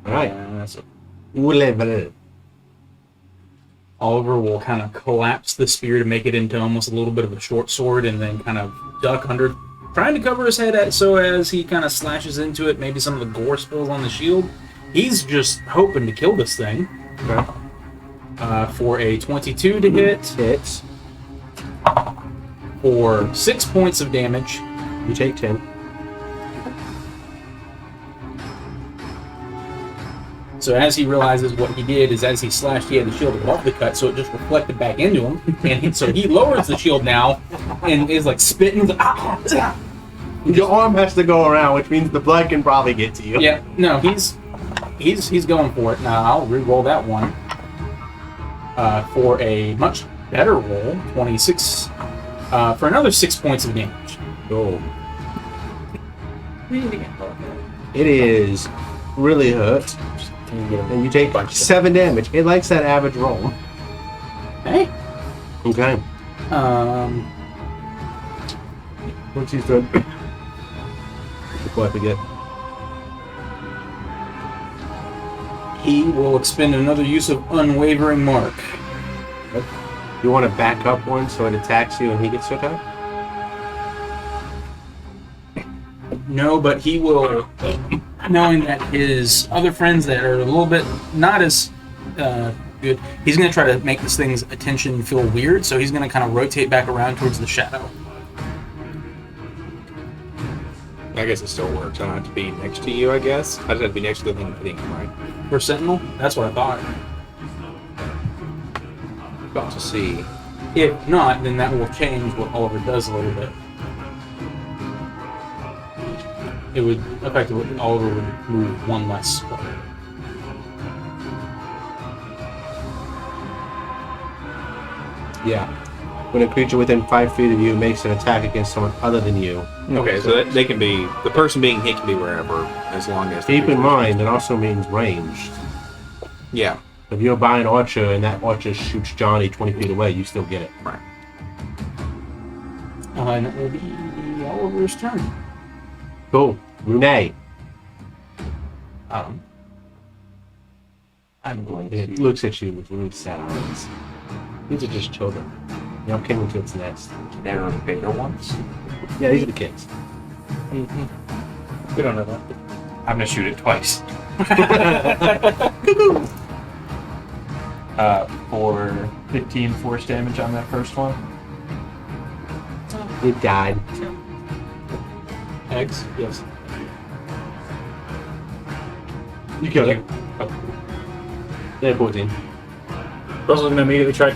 Alright. That's it. Level. Oliver will kind of collapse the spear to make it into almost a little bit of a short sword and then kind of duck under, trying to cover his head so as he kind of slashes into it, maybe some of the gore spills on the shield. He's just hoping to kill this thing. Okay. For a 22 to hit. Hits. For 6 points of damage. You take 10. So as he realizes what he did is as he slashed, he had the shield above the cut, so it just reflected back into him. And so he lowers the shield now and is like spitting. He's like, Your arm has to go around, which means the blood can probably get to you. yeah, no, he's going for it. Now I'll re-roll that one for a much better roll, 26, for another 6 points of damage. Oh. We need to get both. It is really hurt. And you take 7 damage. It likes that average roll. Okay. Okay. Once he's done. Before I forget. He will expend another use of Unwavering Mark. You want to back up one so it attacks you and he gets to attack? No, but he will, knowing that his other friends that are a little bit not as good, he's going to try to make this thing's attention feel weird, so he's going to kind of rotate back around towards the shadow. I guess it still works. I don't have to be next to you, I guess. I just have to be next to the thing hitting him, right? For Sentinel? That's what I thought. About to see. If not, then that will change what Oliver does a little bit. It would effectively Oliver would move one less square. Yeah. When a creature within 5 feet of you makes an attack against someone other than you, Okay, so that they can be the person being hit can be wherever, as long as. the keep in creature- mind it also means ranged. Yeah. If you're by an archer and that archer shoots Johnny 20 feet away, you still get it. Right. And it will be Oliver's turn. Cool. Rune. I'm going It to. looks at you with really sad eyes. These are just children. Y'all came into its nest. There are bigger ones. Yeah, these are the kids. We don't know that. I'm gonna shoot it twice. For 15 force damage on that first one. It died. Eggs? Yes. You killed it. Yeah, 14. Russell's gonna immediately try to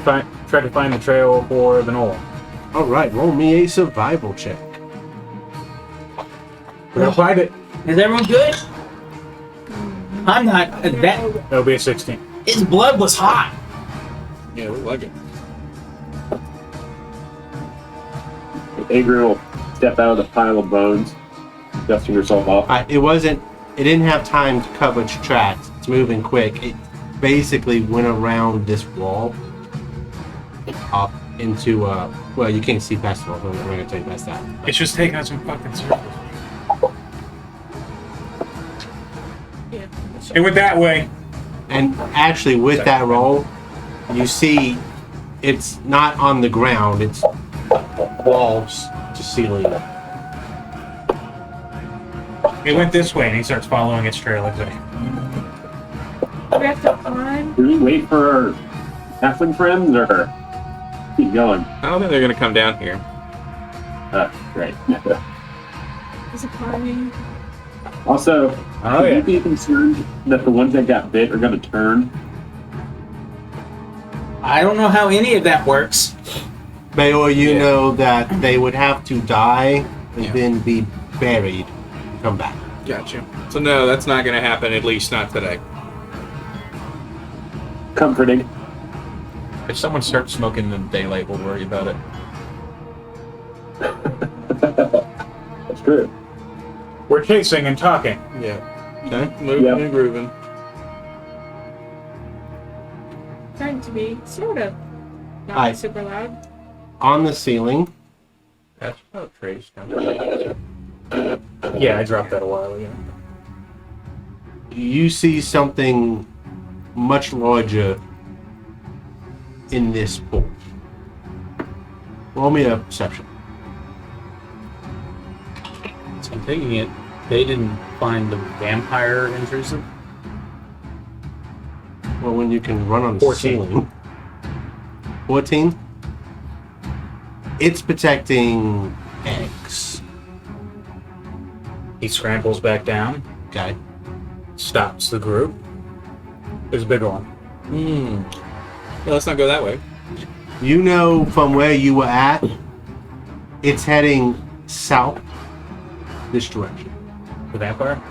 find the trail for the gnoll. Alright, roll me a survival check. We're gonna find it. Is everyone good? I'm not. That That'll be a 16. his blood was hot. Yeah, look like it. Adrian will step out of the pile of bones, dusting herself off. It didn't have time to cover its tracks. It's moving quick. It basically went around this wall up into, well, you can't see past the wall, so I'm not going to tell you past that. It's just taking us in fucking circles. Yeah. It went that way. And actually, with that roll, you see it's not on the ground, it's walls to ceiling. It went this way, and he starts following its trail exactly. Do we have to climb? Do we wait for our halfling friends or keep going? I don't think they're gonna come down here. Great. Is it climbing? Also, Oh, should yeah. you be concerned that the ones that got bit are going to turn? I don't know how any of that works. Or you Yeah. know that they would have to die and Yeah. then be buried and come back. Gotcha. So no, that's not gonna happen. At least not today. Comforting. If someone starts smoking in the daylight, we'll worry about it. That's true. We're chasing and talking. Yeah. Okay. Moving Yep. and grooving. Trying to be sort of not Hi. super loud. On the ceiling, That's about trace down there. Yeah, I dropped that a while ago. you see something much larger in this pool. Roll me a perception. So I'm taking it. They didn't find the vampire intrusive. Well, when you can run on the 14. ceiling. 14? It's protecting eggs. He scrambles back down, Okay. stops the group. There's a bigger one. Yeah, let's not go that way. You know from where you were at, it's heading south this direction. The vampire?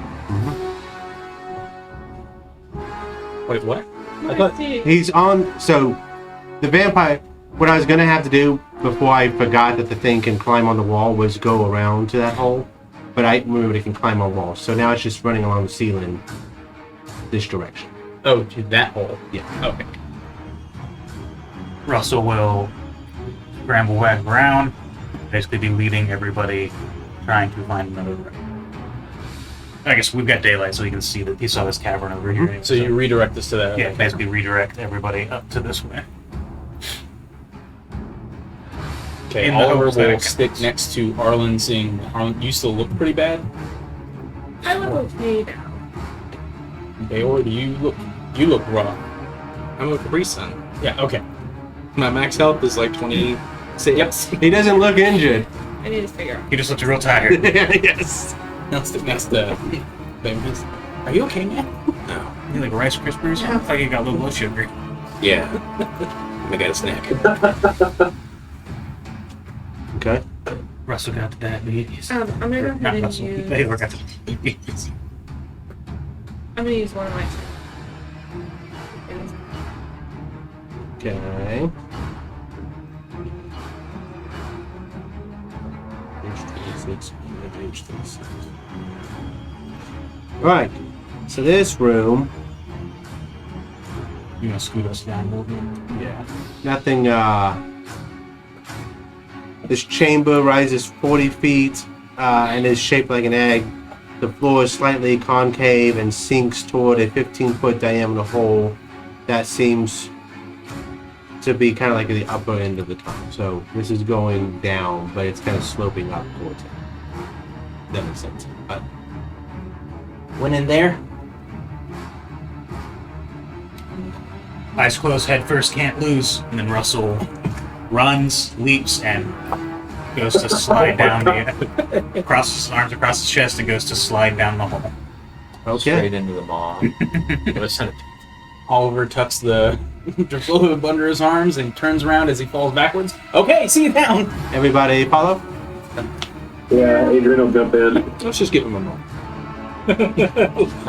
Wait, what? I thought see. he's on. So the vampire. What I was gonna have to do before I forgot that the thing can climb on the wall was go around to that hole, but I remembered it can climb on walls. So now it's just running along the ceiling this direction. Oh, to that hole. Yeah. Okay. Russell will scramble back around, basically be leading everybody, trying to find another room. I guess we've got daylight, so you can see that he saw this cavern over here. So you redirect us to that. yeah, basically redirect everybody up to this way. Okay, in the Oliver hopes that will it stick counts. next to Arlen, seeing Arlen. You still look pretty bad. I look okay now. Okay, or do you look rough? I'm a Capri Sun. Yeah. Okay. My max health is like 26. He doesn't look injured. I need to figure out. He just looks real tired. Yes. Now stick next to Babies. Are you okay, man? No. You like Rice Krispies? Yeah. Looks like you got a little blood sugar. Yeah. I got a snack. Okay. Russell got the diabetes. I'm gonna go Not ahead and Russell. use. Baylor got the diabetes. I'm gonna use one of my. Okay. Right. So this room, You gonna scoot us down a little bit? yeah, nothing. This chamber rises 40 feet and is shaped like an egg. The floor is slightly concave and sinks toward a 15-foot diameter hole that seems to be kind of like at the upper end of the tunnel. So this is going down, but it's kind of sloping up towards it. That makes sense. But Went in there. Eyes closed, head first, can't lose. And then Russell runs, leaps, and goes to slide down across his arms across his chest and goes to slide down the hole. okay. Straight into the maw. I'm gonna send it. Oliver tucks the Drifloop under his arms and turns around as he falls backwards. Okay, see you down. Everybody follow? Yeah, Adrian will jump in. Let's just give him a moment.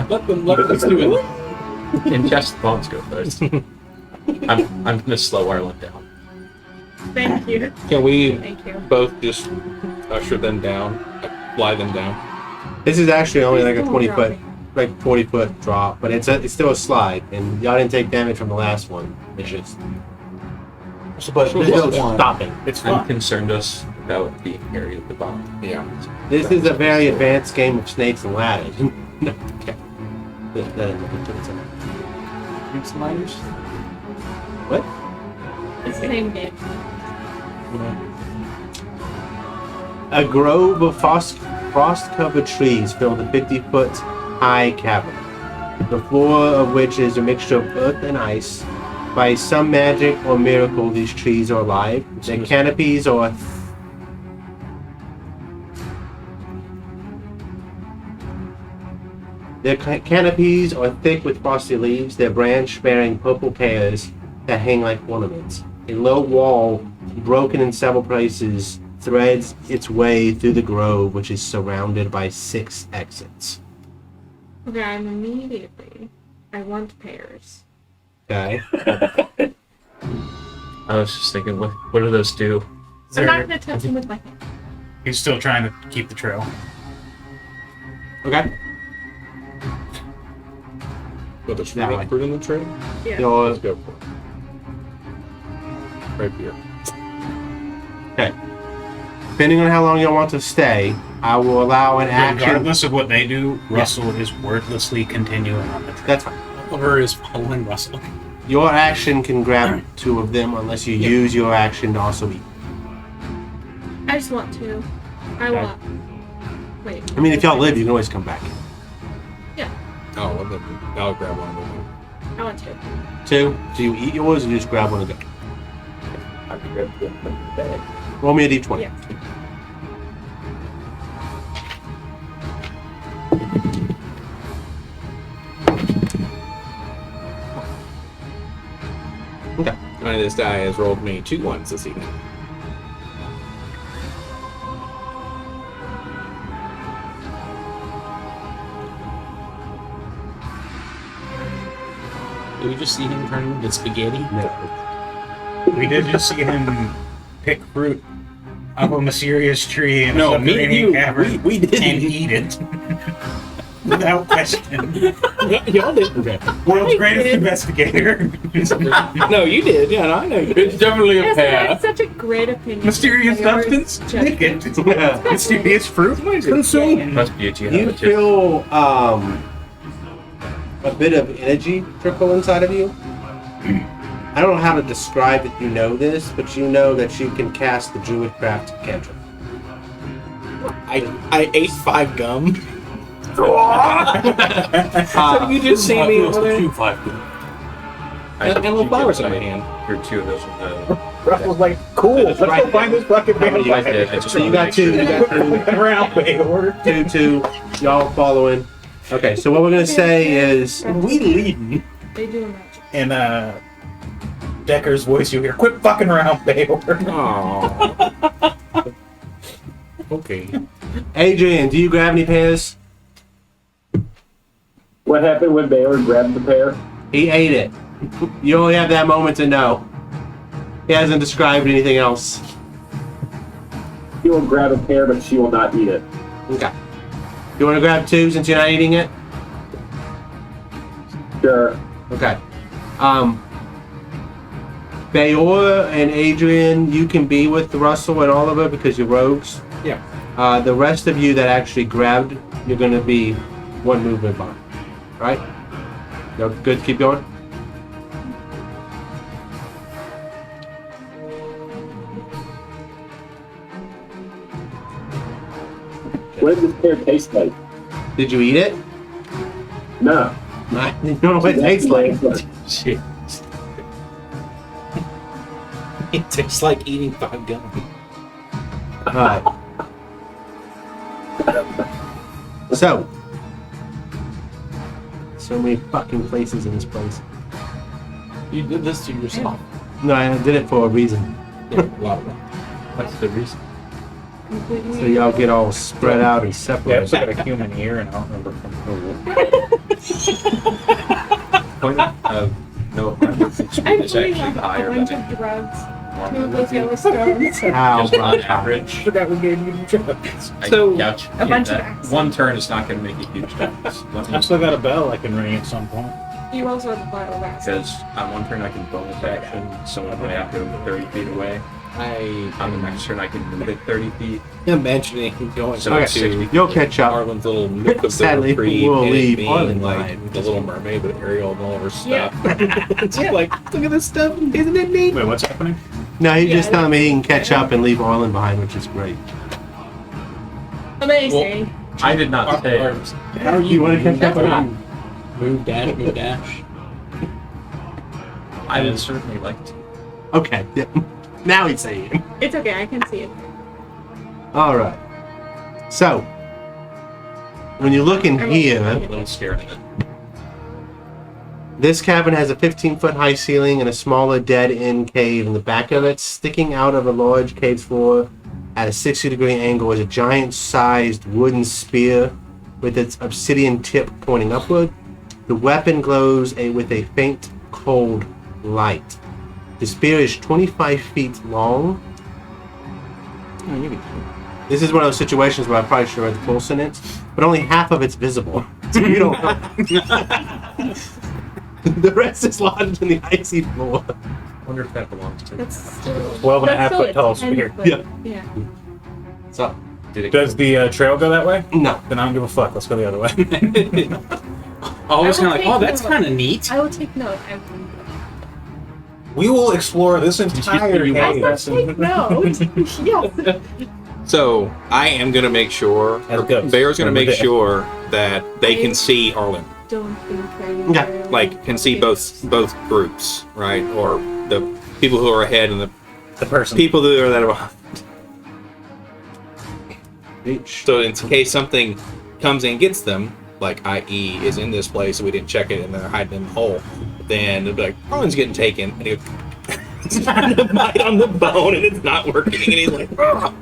Let them do it. And just bones go first. I'm gonna slow Arlen down. Thank you. Can we Thank you. both just usher them down, fly them down? This is actually only like a Please don't 20 drop foot, me. like 40-foot drop, but it's still a slide, and y'all didn't take damage from the last one. It's just But there's no stopping. It's I'm fun. concerned us about being carried at the bottom. Yeah. This is a very advanced game of snakes and ladders. No, okay. That doesn't look into it. Sliders. What? It's the same game. A grove of frost-covered trees fill the 50-foot-high cavern, the floor of which is a mixture of earth and ice. By some magic or miracle, these trees are alive. Their canopies are thick with frosty leaves, their branch bearing purple pears that hang like ornaments. A low wall, broken in several places, threads its way through the grove, which is surrounded by 6 exits. Okay, I want pears. Okay. I was just thinking, what do those do? I'm not gonna touch him with my hand. He's still trying to keep the trail. Okay. But there's That way. fruit in the tree? Yeah. You're, Let's go for it. Right here. okay. Depending on how long y'all want to stay, I will allow an action. Regardless of what they do, Russell is wordlessly continuing on the trail. That's fine. Oliver is following Russell. Your action can grab 2 of them unless you use your action to also eat. I just want to. I want. Wait. I mean, if y'all live, you can always come back. Oh, well, then I'll grab one with them. I want to. 2. Do you eat yours or you just grab one and go? I could grab the bag. Roll me a d20. Yeah. Okay. And this die has rolled me 2 ones this evening. Did we just see him turn into spaghetti? No. We did just see him pick fruit off a mysterious tree in No, a me and subterranean you. cavern We didn't. and eat it. Without question. Y'all did. World's greatest investigator. No, you did. Yeah, I know you did. It's definitely a That's path. such a great opinion. Mysterious Yours substance? just- Take it. Mysterious fruit? Consume. Must be a G. You feel a bit of energy trickle inside of you. I don't know how to describe that you know this, but you know that you can cast the Druidcraft cantrip. I ate 5 gum. You just see me over there? And little flowers in my hand. For 2 of those with the. Russell's like, cool, let's go find this fucking I did. I bandit. just So you wanted to got make 2. You got 2. Around Baylor. 2, y'all following. Okay, so what we're gonna say is We leading. They do a magic. In Decker's voice, you hear, quit fucking around, Baylor. Aww. Okay. Adrian, do you grab any pears? What happened when Baylor grabbed the pear? He ate it. You only have that moment to know. He hasn't described anything else. She will grab a pear, but she will not eat it. Okay. You want to grab 2 since you're not eating it? Sure. Okay. Bayor and Adrian, you can be with Russell and Oliver because you're rogues. Yeah. The rest of you that actually grabbed, you're going to be 1 movement behind. Right? You good to keep going? What does this pear taste like? Did you eat it? No. You don't know what it tastes like. Shit. It tastes like eating 5 gum. Alright. So many fucking places in this place. You did this to yourself. No, I did it for a reason. Yeah, a lot of them. What's the reason? Completely. So y'all get all spread out and Yeah, separate. it's got a human ear, and I don't remember from who. Point of no, it's I'm actually putting like a higher bunch than of drugs. 2 of those yellow stones. How just on about average. Forgot we gave you the drugs. So- Gotcha. A bunch of that axes. one turn is not going to make a huge difference. I still got a bell I can ring at some point. You also have a bottle of acid. Because on one turn I can bonus action, someone might have to go 30 feet away. On the next turn I can move it 30 feet. Imagining going So Okay, it's 60 feet. you'll catch up. Arlen's little nook of the Sadly, Reprieve, we'll and it leave being Arlen like behind. the Little Mermaid with Ariel and all of her Yeah. stuff. It's like, look at this stuff, isn't it neat? Wait, what's happening? No, he's just Yeah. telling me he can catch up and leave Arlen behind, which is great. Amazing. I did not say it. How are You want to catch up? That's Or- Move dash, move dash. I would certainly like to. Okay. Yeah. Now he's saying. It's okay, I can see it. All right. So, when you look in I'm a here, little scared of it. this cabin has a 15-foot high ceiling and a smaller dead-end cave in the back of it. Sticking out of a large cave floor at a 60-degree angle is a giant-sized wooden spear with its obsidian tip pointing upward. The weapon glows with a faint, cold light. The spear is 25 feet long. This is one of those situations where I probably should have read the full sentence, but only half of it's visible. So you don't know. The rest is lodged in the icy floor. I wonder if that belongs to. That's still 12 and a half that's foot tall still a 10 spear. foot. Yeah. Yeah. So, Did it? Does the trail go that way? no. Then I don't give a fuck. Let's go the other way. I was I kind will of like, take oh, that's note. kind of neat. I will take note. I We will explore this entire you will cave. take note. Yes. So I am gonna make sure, As goats. Bear's gonna make Remember that. sure that they can see Arlen, Don't think I Yeah, will. like can see both groups, right? Or the people who are ahead and the The person. people that are behind. H. So in case something comes and gets them, like i.e. is in this place and we didn't check it and they're hiding in the hole, then they'll be like, Arlen's getting taken, and he'll trying to bite on the bone and it's not working, and he's like, "Ah."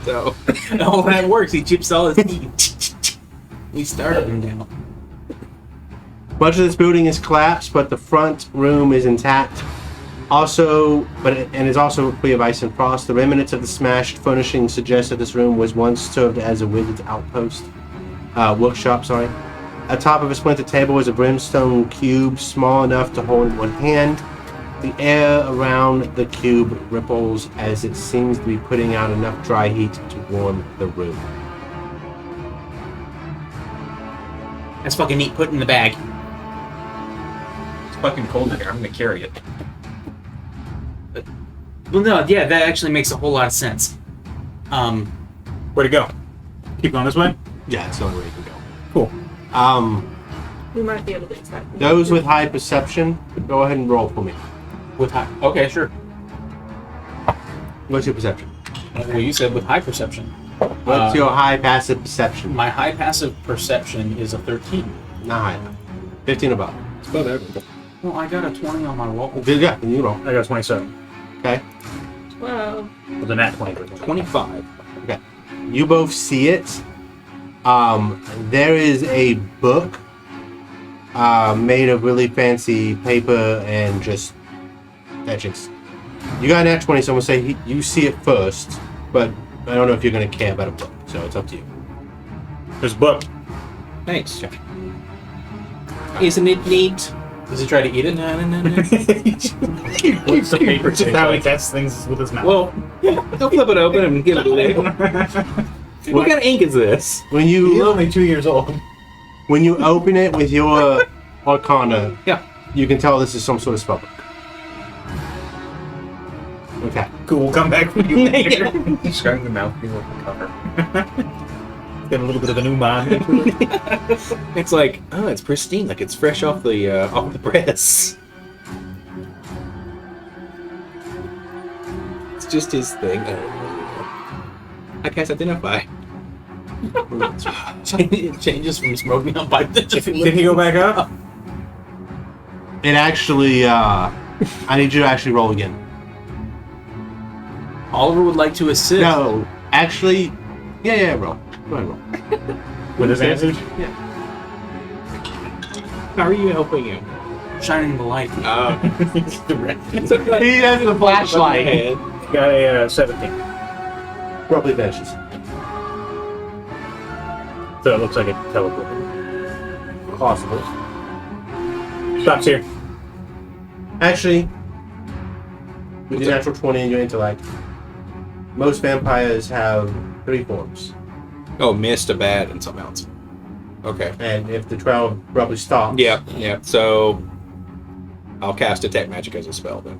So All that works. He chips all his teeth. We started him down. Much of this building is collapsed, but the front room is intact. And is also free of ice and frost. The remnants of the smashed furnishing suggest that this room was once served as a wizard's outpost. Workshop, sorry. Atop of a splintered table is a brimstone cube small enough to hold in one hand. The air around the cube ripples as it seems to be putting out enough dry heat to warm the room. That's fucking neat. Put it in the bag. It's fucking cold in here. I'm gonna carry it. Well, no, yeah, that actually makes a whole lot of sense. Where to go? Keep going this way? Yeah, it's the only way you can go. Cool. We might be able to expect. Those with high perception, go ahead and roll for me. With high, okay, sure. What's your perception? Well, you said with high perception. What's your high passive perception? My high passive perception is a 13. Not high enough. 15 above. it's about average. Well, I got a 20 on my roll. Yeah, then you roll. I got 27. Okay. 12. With a nat 20. 25. Okay. you both see it. There is a book made of really fancy paper and just etchings. You got an nat 20, so I'm gonna say you see it first, but I don't know if you're gonna care about a book, so it's up to you. There's a book. Thanks. Isn't it neat? Does he try to eat it? No. What's the paper? Just how he tests things with his mouth. Well, he'll flip it open and give it a lick. What kind of ink is this? When He's you only 2 years old. when you open it with your Arcana, Yeah. you can tell this is some sort of spellbook. Okay. Cool, we'll come back with you later. Describing the mouthfeel of the cover. Got a little bit of an umami. It's like, oh, it's pristine, like it's fresh off the press. It's just his thing. I can't identify. It changes from smoking on pipe to Did he go back up? It actually, I need you to actually roll again. Oliver would like to assist. No, actually, yeah, roll. Go ahead, roll. With his answers? How are you helping him? Shining the light. He has the flashlight. Got a 17. Probably finishes. So it looks like it teleported. Possible. Stops here. Actually, with your natural 20 and your intellect, most vampires have 3 forms. Oh, mist, a bad, and something else. Okay. And if the trial abruptly stops, Yeah. So I'll cast Detect Magic as a spell then.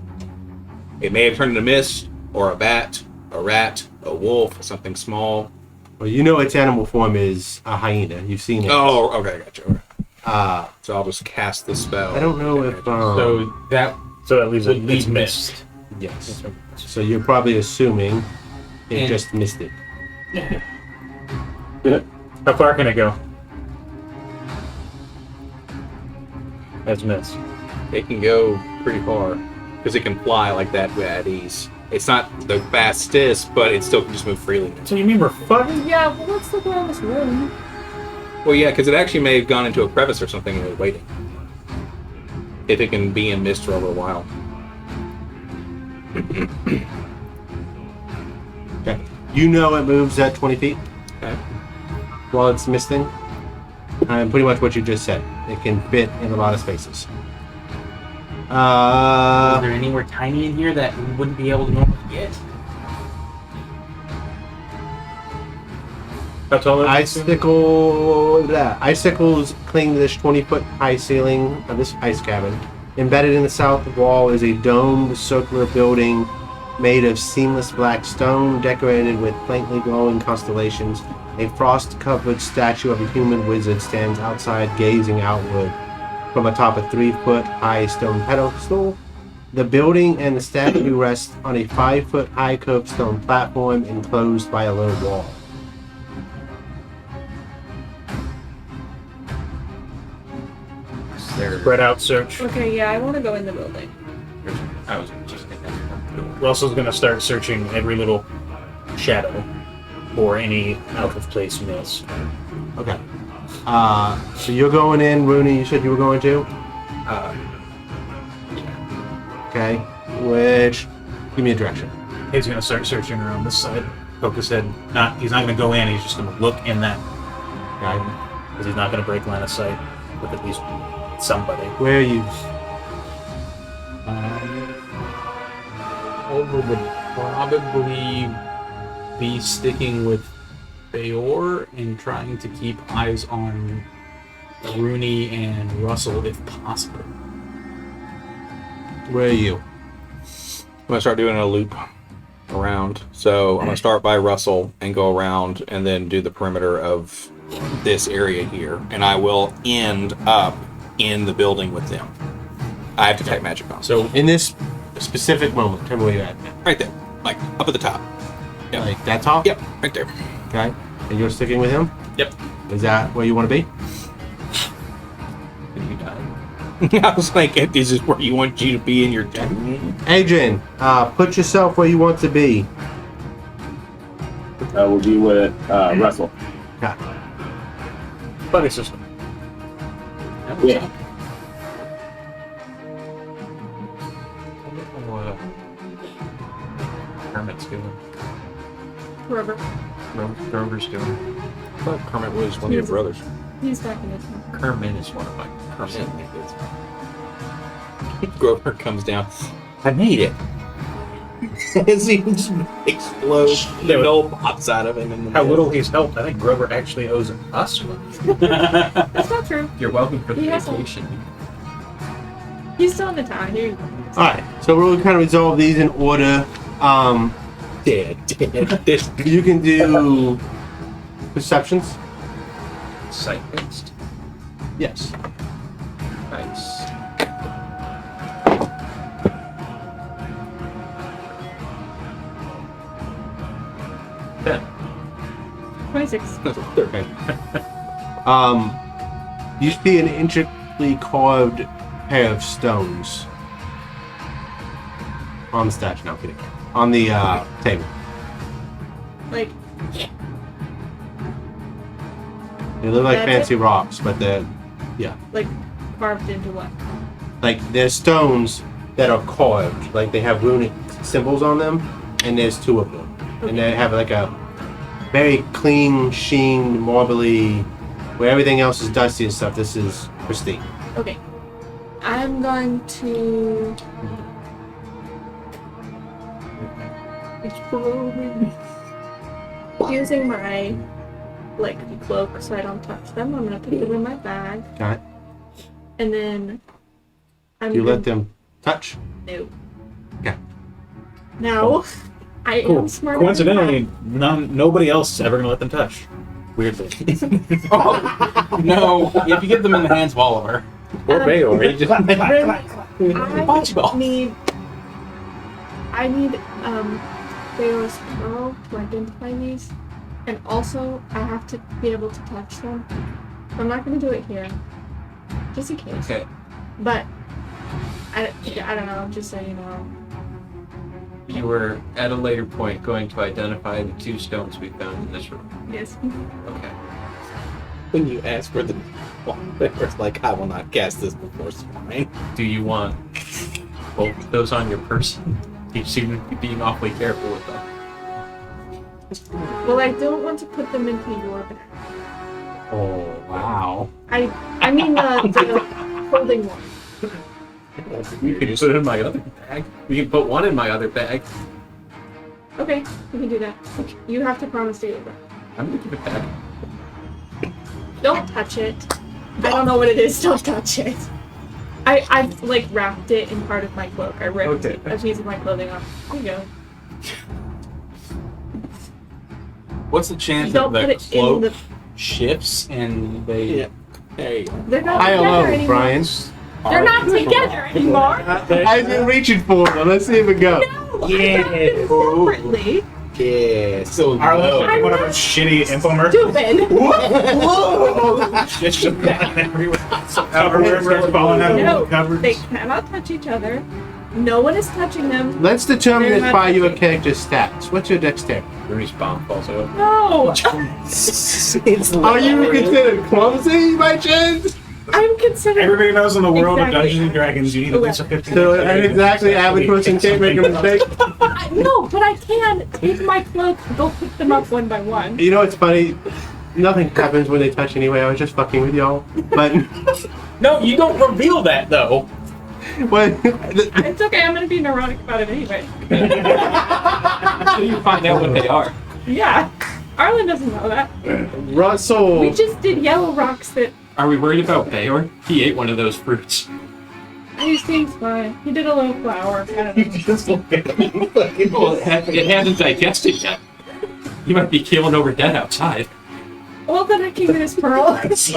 It may have turned into mist, or a bat, a rat, a wolf, something small. well, you know its animal form is a hyena. You've seen it. Oh, okay, gotcha. Okay. Uh, So I'll just cast the spell. I don't know if. So that So that leaves would it. leave It's mist. Yes. So you're probably assuming it And- just missed it. How far can it go? That's miss. It can go pretty far because it can fly like that at ease. It's not the fastest, but it still can just move freely. So you mean we're fucking? Yeah, well, let's look around this room. Well, yeah, because it actually may have gone into a crevice or something and was waiting. If it can be in mist for a little while. Okay. You know it moves at 20 feet Okay. while it's misting. And pretty much what you just said. It can fit in a lot of spaces. Is there anywhere tiny in here that we wouldn't be able to normally get? How tall is it? Icicles cling to this 20-foot high ceiling of this ice cabin. Embedded in the south wall is a domed circular building made of seamless black stone decorated with faintly glowing constellations. A frost-covered statue of a human wizard stands outside gazing outward from atop a 3-foot high stone pedestal. The building and the statue rest on a 5-foot high curved stone platform enclosed by a low wall. Spread out search. Okay, yeah, I want to go in the building. I was just thinking that. Russell's gonna start searching every little shadow for any out of place miss. Okay. So you're going in, Rooney, you said you were going to? Okay. Which, give me a direction. He's gonna start searching around this side. Poke his head. He's not gonna go in. He's just gonna look in that Okay. because he's not gonna break line of sight with at least somebody. Where are you? Oliver would probably be sticking with Bayor and trying to keep eyes on Rooney and Russell if possible. Where are you? I'm going to start doing a loop around. So I'm going to start by Russell and go around and then do the perimeter of this area here. And I will end up in the building with them. I have Detect Magic on. So In this specific moment, tell me where you're at. Right there. Like up at the top. Yep. Like that top? Yep, right there. Okay. And you're sticking with him? Yep. Is that where you want to be? You died. I was like, this is where you want you to be in your turn. Adrian, put yourself where you want to be. will be with Russell. Buddy system. Yeah. What Kermit's doing. Whoever. Grover's doing. I thought Kermit was one of your brothers. He's back in his room. Kermit is one of my Kermit. Grover comes down. I made it. As he just explodes, the gnoll pops out of him. How little he's helped. I think Grover actually owes us one. That's not true. You're welcome for the He has vacation. He's still in the town. Here you go. Alright, so we'll kind of resolve these in order. Dead. You can do perceptions. Sight-based. Yes. Nice. Then 26. You see an intricately carved pair of stones on the statue. No, I'm kidding. On the table. Like, They look like That's fancy rocks, but they're like carved into what? like they're stones that are carved. Like they have runic symbols on them, and there's two of them, and they have like a very clean, sheen, marbly. Where everything else is dusty and stuff, this is pristine. Okay. I'm going to. Using my cloak so I don't touch them, I'm gonna put them in my bag, Okay. and then I'm Do you gonna let them touch? No. Okay. No. I am smart. Coincidentally, nobody else is ever gonna let them touch. Weirdly. No, if you get them in the hands of Oliver. Or Bayor. He just I need Theo's pearl to identify these, and also I have to be able to touch them. I'm not gonna do it here, just in case. okay. But I don't know. Just so you know. You were at a later point going to identify the two stones we found in this room. Yes. Okay. when you ask for the it's like, I will not cast this before swine. Do you want both of those on your person? You seem to be being awfully careful with them. Well, I don't want to put them into your bag. Oh, wow. I mean the holding one. You can put it in my other bag. You can put one in my other bag. Okay, we can do that. You have to promise to do that. I'm gonna give it back. Don't touch it. I don't know what it is. Don't touch it. I've wrapped it in part of my cloak. I ripped Okay. a piece of my clothing off. Here you go. What's the chance Don't that put the it in cloak the. shifts and they... Yeah. There you go. They're not Hi, together hello, anymore. Brian. They're not together anymore. I've been reaching for them. Let's see if it goes. No, I got them separately. Yeah. So Arlen, I'm one of not those shitty infomercials. Stupid. It's just that everywhere. Everywhere's falling out No, of the cupboards. they cannot touch each other. No one is touching them. Let's determine They're this not by your touching. character's stats. What's your dexterity? respawn falls out. No, Are you considered clumsy by chance? I'm considering. Everybody knows in the world Exactly. of Dungeons and Dragons, you need at least a 15. So, and exactly, average person can't make a mistake. No, but I can take my cloak and go pick them up one by one. You know what's funny? Nothing happens when they touch anyway. I was just fucking with y'all. But, No, you don't reveal that, though. but It's okay, I'm gonna be neurotic about it anyway. Until you find out what they are. Yeah, Arlen doesn't know that. Russell. We just did yellow rocks that Are we worried about Bayor? He ate one of those fruits. he seems fine. He did a little flower. I don't know. Just look at me. Well, it hasn't digested yet. He might be keeling over dead outside. Well, then I can get his pearl. That's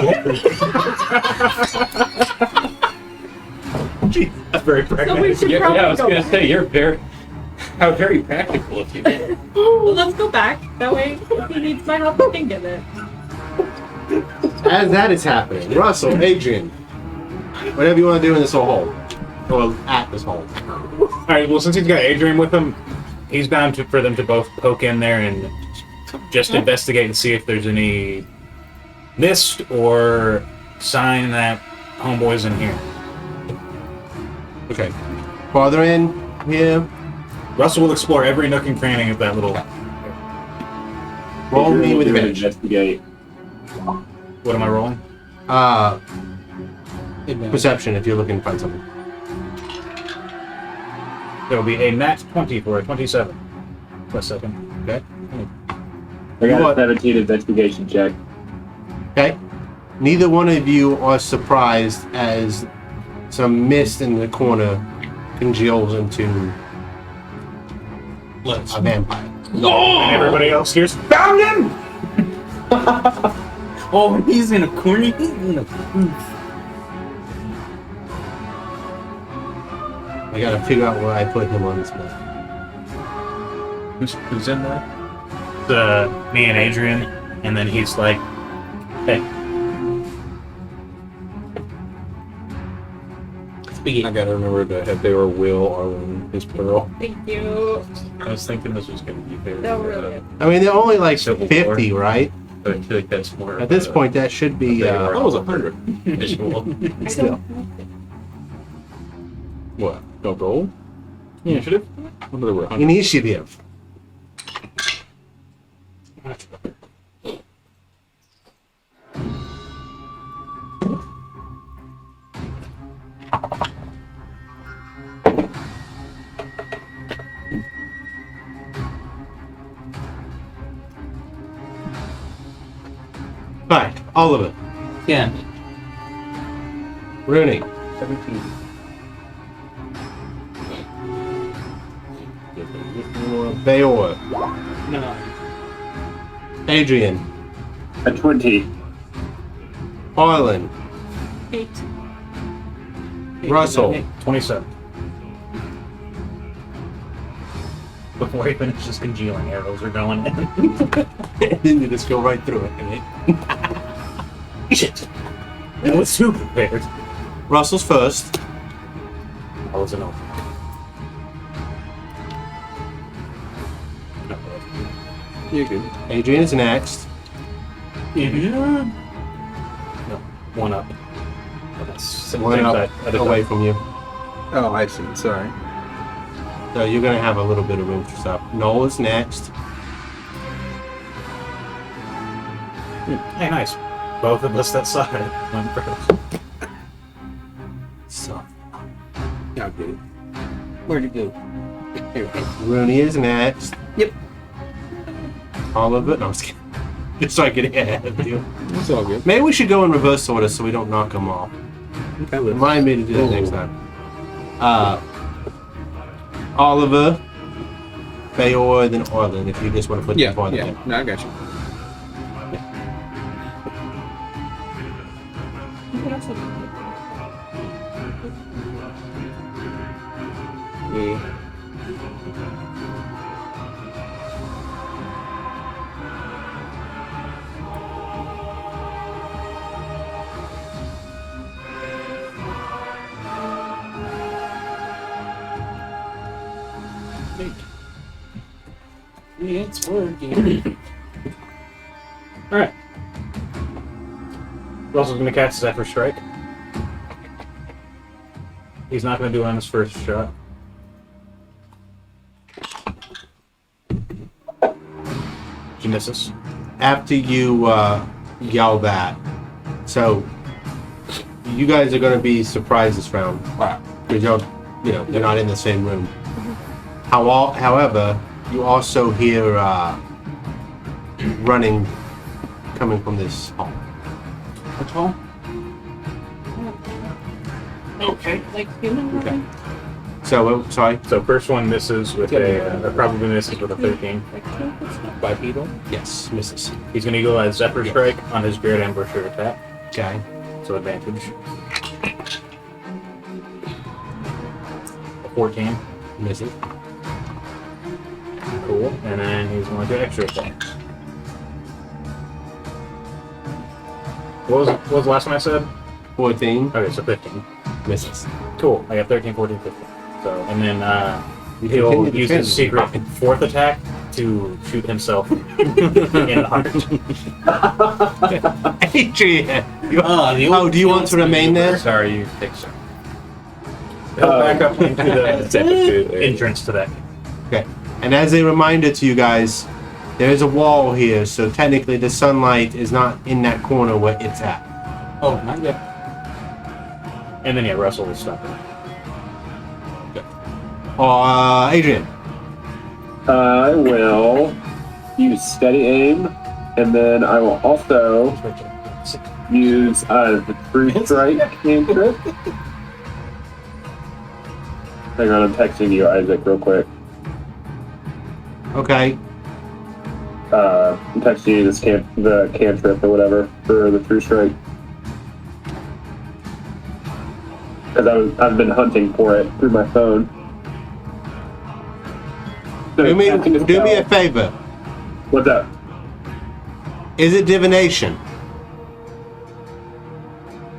very So we pragmatic. should Yeah, probably I was go gonna back. say you're very practical of you. Well, let's go back. That way, if he needs my help, he can get it. As that is happening, Russell, Adrian, whatever you want to do in this hole, or at this hole. Alright, well, since he's got Adrian with him, he's bound for them to both poke in there and Just investigate and see if there's any mist or sign that homeboy's in here. Okay. Farther in here. Russell will explore every nook and cranny of that little. Roll me with advantage. advantage. Investigate. What am I rolling? Perception if you're looking to find something. There will be a nat 20 for a 27. Plus second. Okay. I got What? a 17 investigation check. Okay. Neither one of you are surprised as some mist in the corner congeals into a vampire. And everybody else here's found him! Oh, he's in a corner. He's in a. I gotta figure out where I put him on this map. Who's in there? Me and Adrian, and then he's like, hey, I gotta remember to have they were Will, Arlen, his plural. Thank you. I was thinking this was going to be fair. No, really. I mean, they're only like Civil 50, right? But I feel like that's more. At this point, that should be. They were That was 100. visual. I Still. don't What? No gold? Initiative? I thought there were 100. Initiative. Right, Oliver, Yeah. Rooney, 17. Bayor, No. Adrian, A 20. Harlan, Eight. Russell, 27. Before he finishes congealing, arrows are going in. and then you just go right through it. Right? Shit! I was too prepared. Russell's first. I was an elf. You're good. Adrian is next. No, one up. But that's same One up side, other away side. from you. Oh, I see. Sorry. So you're going to have a little bit of room for stuff. Noel is next. Hey, nice. Both of us that side went first. So, Yeah, I'll get it. Where'd it go? Here. Rooney is next. Yep. Oliver. No, I'm just kidding. Just so I get ahead of you. It's all good. Maybe we should go in reverse order so we don't knock them off. Okay, Remind me to do that next time. Oliver, Bayor, then Orlin, if you just want to put Yeah, them on yeah. there. No, I got you. You can also It's working. Alright. Russell's gonna cast Zephyr Strike. He's not gonna do it on his first shot. He misses. After you yell that, so you guys are going to be surprised this round. Wow. Because you're not in the same room. However, you also hear running coming from this hall. Which hole? Okay. like human running. So, sorry. So first one misses with probably misses with a 13. Like two. Bipedal. Yes, misses. He's gonna utilize Zephyr Strike on his Beard Ambusher attack. Okay. So advantage. A 14. Misses. Cool. And then he's going to extra attack. What was the last one I said? 14. Okay, so 15. Misses. Cool. I got 13, 14, 15. So, and then You he'll continue to use his defend. secret fourth attack to shoot himself in the heart. Adrian. the old Do you want to remain there? Sorry, you take some. He'll back up into the entrance to that. Okay. And as a reminder to you guys, there is a wall here, so technically the sunlight is not in that corner where it's at. Oh, not yet. And then yeah, Russell will stop it. Adrian. I will use steady aim, and then I will also use the true strike cantrip. Hang on, I'm texting you, Isaac, real quick. Okay. I'm texting you the cantrip or whatever for the true strike. Because I've been hunting for it through my phone. So Do me casting a spell- favor. What's up? Is it divination?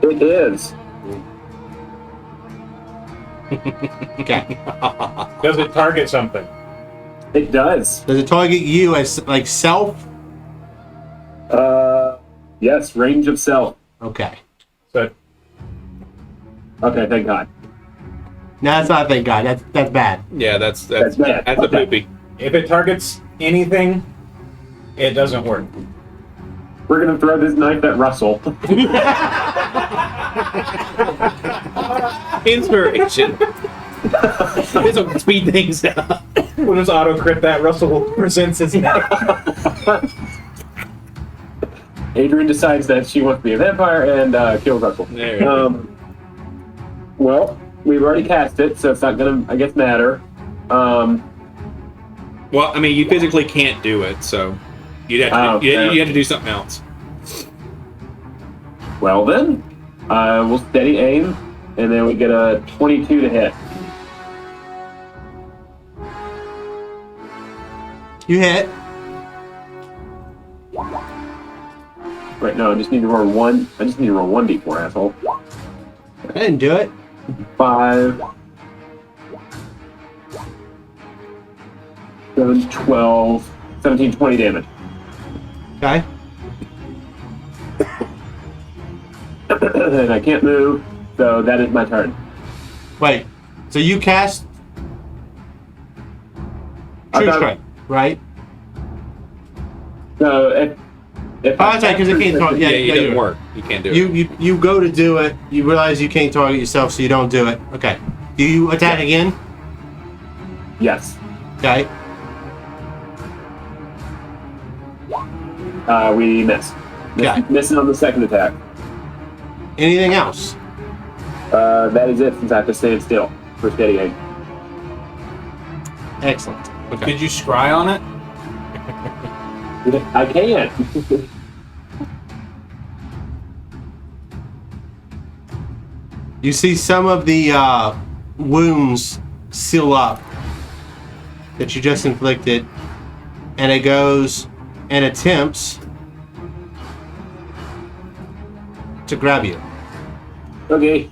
It is. Okay. Does it target something? It does. Does it target you as like self? Yes, range of self. Okay. So Okay, thank God. No, that's not. Thank God. That's bad. Yeah, that's That's bad. a Okay. poopy. if it targets anything, it doesn't work. We're gonna throw this knife at Russell. Inspiration. This will speed things up. We'll just auto crit that. Russell presents his neck. Adrian decides that she wants to be a vampire and kill Russell. There you go. Well, we've already cast it, so it's not gonna, I guess, matter. Well, I mean, you physically can't do it, so you'd have to, Oh, fair. you have to do something else. Well then, we'll steady aim, and then we get a 22 to hit. You hit. Wait, no, I just need to roll one. I just need to roll 1d4, asshole. I didn't do it. 5, 7, 12, 17, 20 damage. Okay. And I can't move, so that is my turn. Wait. So you cast True Okay. Strike, right? So if Oh, that's right, because it can't target. Yeah, Yeah, it yeah, doesn't you're- work. You can't do it. You go to do it. You realize you can't target yourself, so you don't do it. Okay. Do you attack again? Yes, Okay. we miss. Okay. Missing on the second attack. Anything else? That is it since I have to stand still for steady aim. Excellent. Okay. Could you scry on it? I can. You see some of the wounds seal up that you just inflicted, and it goes and attempts to grab you. Okay.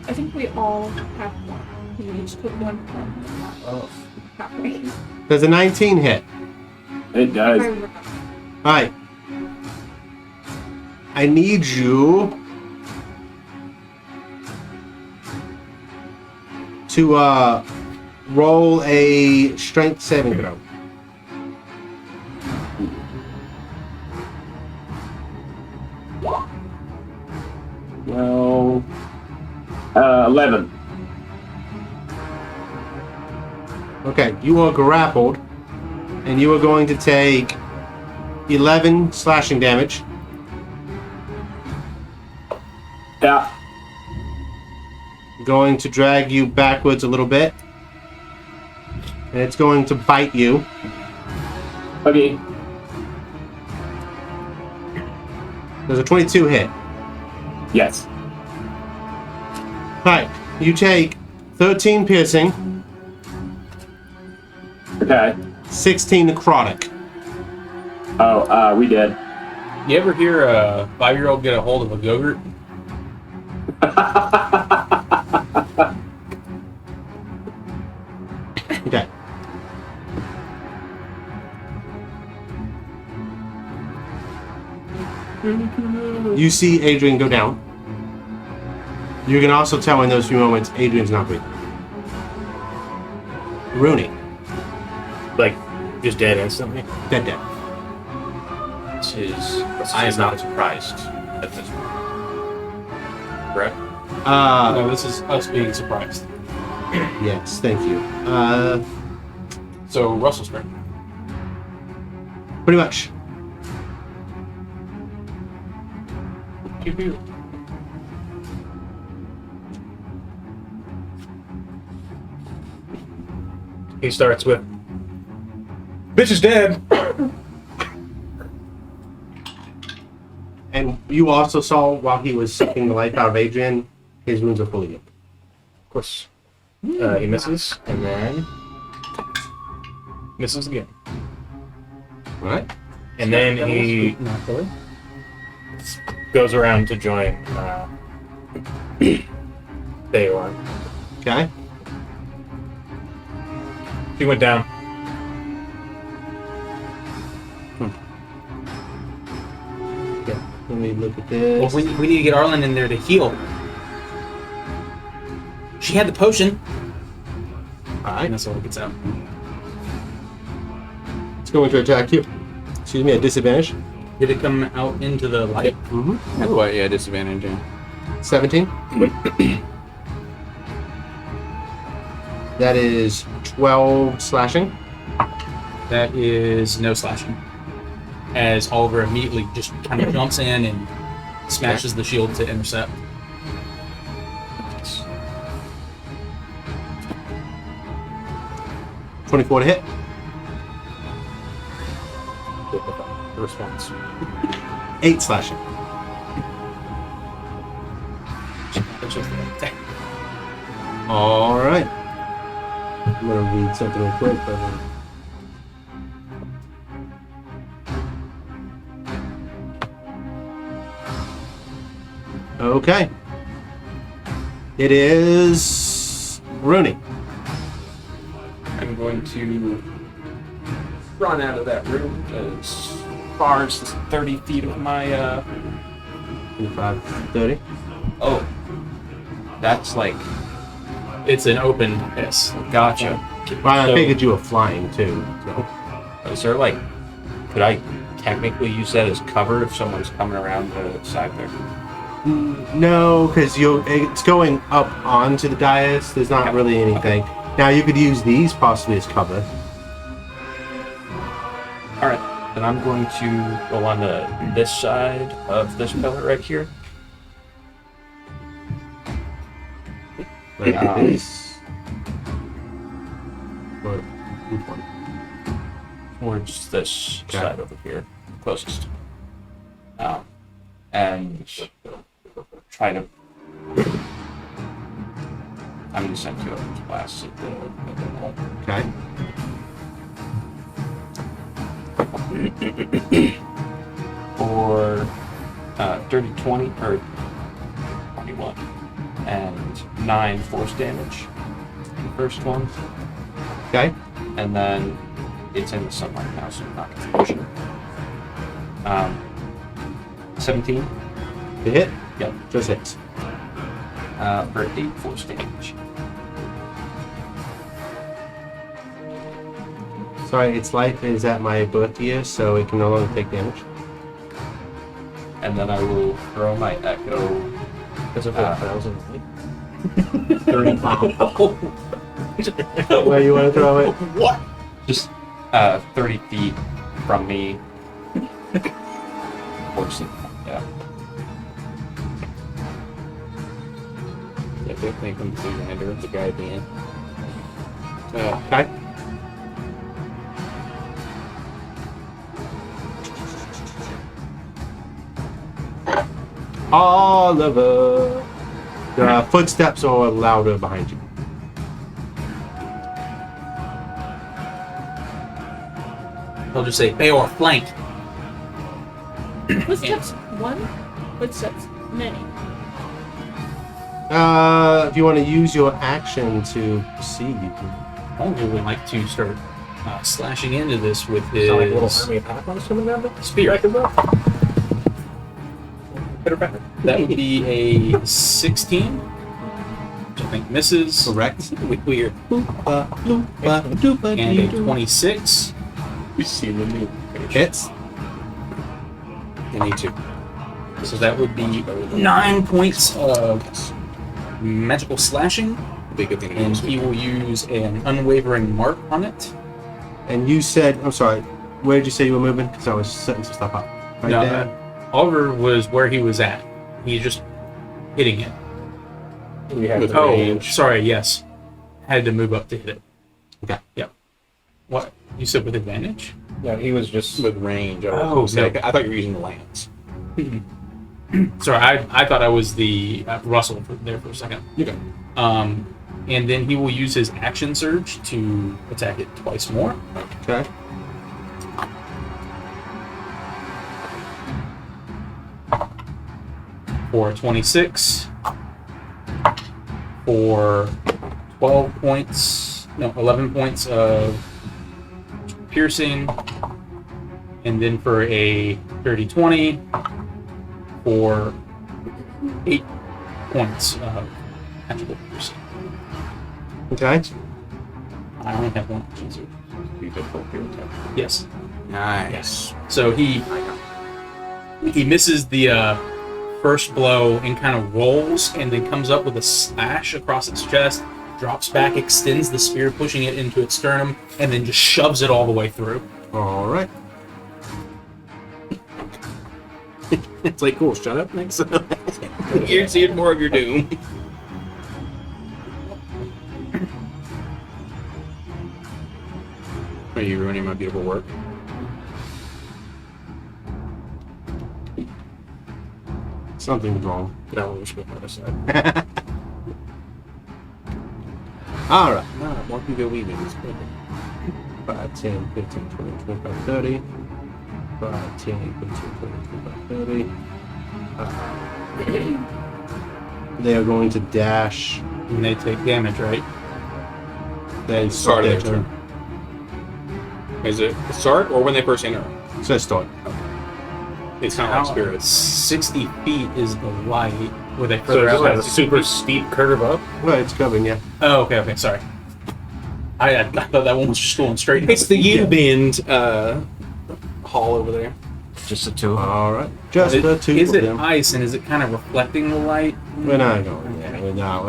I think we all have one. We each put one halfway. Does a 19 hit? It does. Alright. I need you to roll a strength saving throw. Well, 11. Okay, you are grappled, and you are going to take 11 slashing damage. Yeah. Going to drag you backwards a little bit, and it's going to bite you. Okay. There's a 22 hit. Yes. Alright, you take 13 piercing, Okay. 16 necrotic. Oh, we did. You ever hear a 5-year-old get a hold of a go-gurt? Okay. You see Adrian go down. You can also tell in those few moments Adrian's not breathing. Rooney, Like, just dead instantly. dead. This is. I am not surprised at this point. Correct? No, this is us being surprised. Yes, thank you. So Russell's turn. Pretty much. Pew pew. He starts with, "Bitch is dead." And you also saw while he was sucking the life out of Adrian, his wounds are fully healed. Of course. He misses, and then misses again. Right? And then he Not really. goes around to join Theor. Okay. He went down. Okay. Let me look at Well, this. we need to get Arlen in there to heal. She had the potion. Alright. And that's all it gets out. It's going to attack you. Excuse me, at disadvantage. Did it come out into the light? Mm-hmm. That's why, yeah, disadvantage. Yeah. 17. That is 12 slashing. That is no slashing. As Oliver immediately just kind of jumps in and smashes the shield to intercept. 24 to hit. The response. 8 slashing. Alright. I'm going to read something real quick. Okay. It is Rooney. I'm going to run out of that room as far as 30 feet of my. 25, 30. Oh, that's like. It's an open S. Gotcha. Well, I So- figured you were flying too. So. Is there like. Could I technically use that as cover if someone's coming around the side there? No, because it's going up onto the dais. There's not really anything. Now you could use these possibly as cover. Alright, then I'm going to go on this side of this pillar right here. Like Um, this. Or which one? Towards this Okay. side over here, closest. And try to. I'm going to send you a blast at the wall. Okay. For dirty 20 or 21 and 9 force damage. The first one, Okay. and then it's in the sunlight now, so I'm not going to push it. 17 The hit? Yep. Just hits. For 8 force damage. Sorry, its life is at my birth year, so it can no longer take damage. And then I will throw my echo. Because of 1,000. 30 Where you want to throw it? What? Just 30 feet from me. Yeah. Yeah, definitely come to the ender of the guy at the end. Okay. Oliver. The footsteps are louder behind you. They'll just say, Bayor, flank. Footsteps one, footsteps many. If you want to use your action to see, you can. Oliver would like to start slashing into this with his Sound like a little army of Pac-Mans coming down there? spear. Back as well. Pitter patter. That would be a 16, which I think misses. Correct. Weird. And a 26. You see the new Hits. I need to. So that would be 9 points of magical slashing. Be a good thing to And do. he will use an unwavering mark on it. And you said, I'm sorry, where did you say you were moving? Because I was setting some stuff up. Right No, there? Oliver was where he was at. He's just hitting it. We have With the range. Sorry, yes. Had to move up to hit it. Okay. Yep. What? You said with advantage? Yeah, he was just. With range. Oh, I no. thought you were using the lance. Sorry, I thought I was the Russell there for a second. Okay. And then he will use his action surge to attack it twice more. Okay. For 26. For 12 points. No, 11 points of piercing. And then for a 30-20 for 8 points of magical piercing. Okay. I only have one action surge. You did full field attack. Yes. Nice. So he misses the first blow and kind of rolls and then comes up with a slash across its chest, drops back, extends the spear, pushing it into its sternum, and then just shoves it all the way through. All right. It's like, cool, shut up next. You're seeing more of your doom. Are you ruining my beautiful work? Something's wrong. No, we should put aside. All right. No, more can go weaving. It's perfect. 5, 10, 15, 20, 25, 30. 5, 10, 15, 20, 25, 30. They are going to dash. And they take damage, right? They Start of their their turn. Is it the start or when they first enter? So start. It's kind of like spirits. 60 feet is the light. Were they So further it's out? like a super steep curve up. Well, it's coming, yeah. Oh, okay, sorry. I thought that one was just going straight. It's the U-bend hall over there. Just the two. All right. Just the two Is of it them. ice and is it kind of reflecting the light? We're not going there. We're not.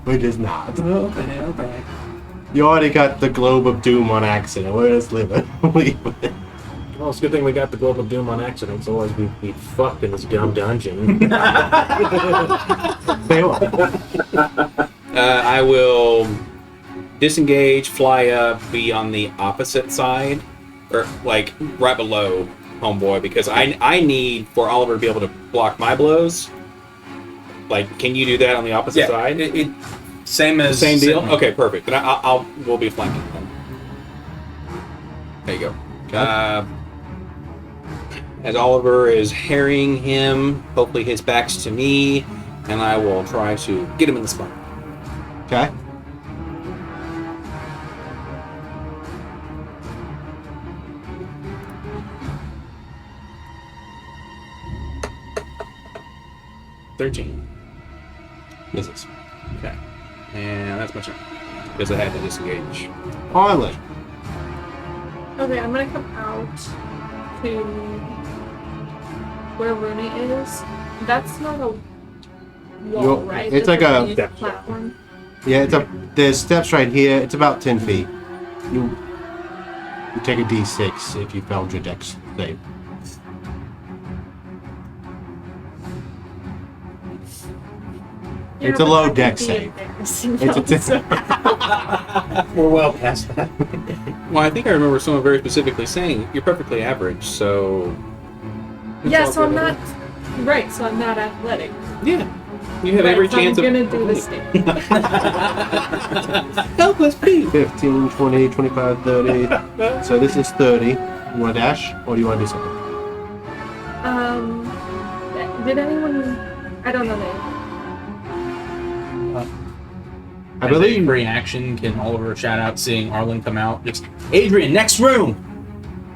We're just not. Okay. You already got the globe of doom on accident. We're just living. Well, it's a good thing we got the Globe of Doom on accident, otherwise we'd be fucked in this dumb dungeon. They will. I will disengage, fly up, be on the opposite side, or like right below homeboy, because I need for Oliver to be able to block my blows. Like, can you do that on the opposite side? It same as Same deal. Sydney. Okay, perfect. Then we'll be flanking then. There you go. As Oliver is harrying him, hopefully his back's to me, and I will try to get him in the spot. Okay. Misses. Okay. And that's my turn. Because I had to disengage. Harlan. Okay, I'm gonna come out to where Rooney is. That's not a wall, You're- right? it's That's like a- raised platform. Yeah, there's steps right here. It's about 10 feet. You take a d6 if you failed your dex save. Yeah, It's a but low that would dex be save. embarrassing, It's a though, so- We're well past that. Well, I think I remember someone very specifically saying, you're perfectly average, so... Yeah, so I'm not right. So I'm not athletic. Yeah. You have Right, every so chance I'm of... gonna do this thing. Helpless Pete! 15, 20, 25, 30. So this is 30. You want to dash? Or do you want to do something? Did anyone? I don't know that. I As a believe. free action, can Oliver shout out seeing Arlen come out? Just, Adrian, next room!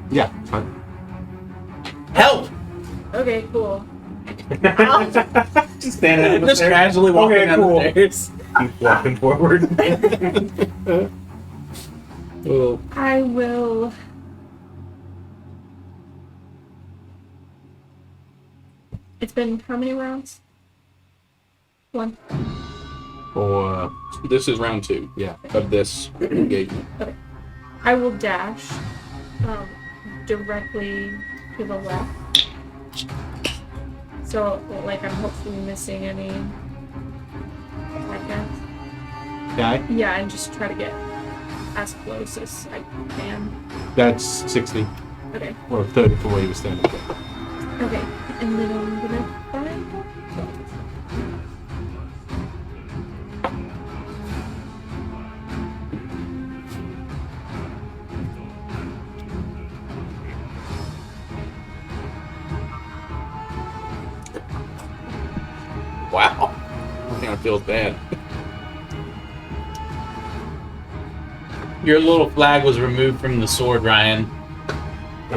Yeah, it's fine. Help! Okay, cool. Just standing on the Just stairs. casually walking Okay, down cool. the stairs. Keep walking forward. Well, I will. It's been how many rounds? One. Or this is round 2. yeah. Of this engagement. I will dash directly to the left. So, like, I'm hopefully missing any. I guess. Okay. Yeah, and just try to get as close as I can. That's 60 Okay. or 30 from where you were standing. Okay. And then I'm gonna find. Wow. I think I feel bad. Your little flag was removed from the sword, Ryan. My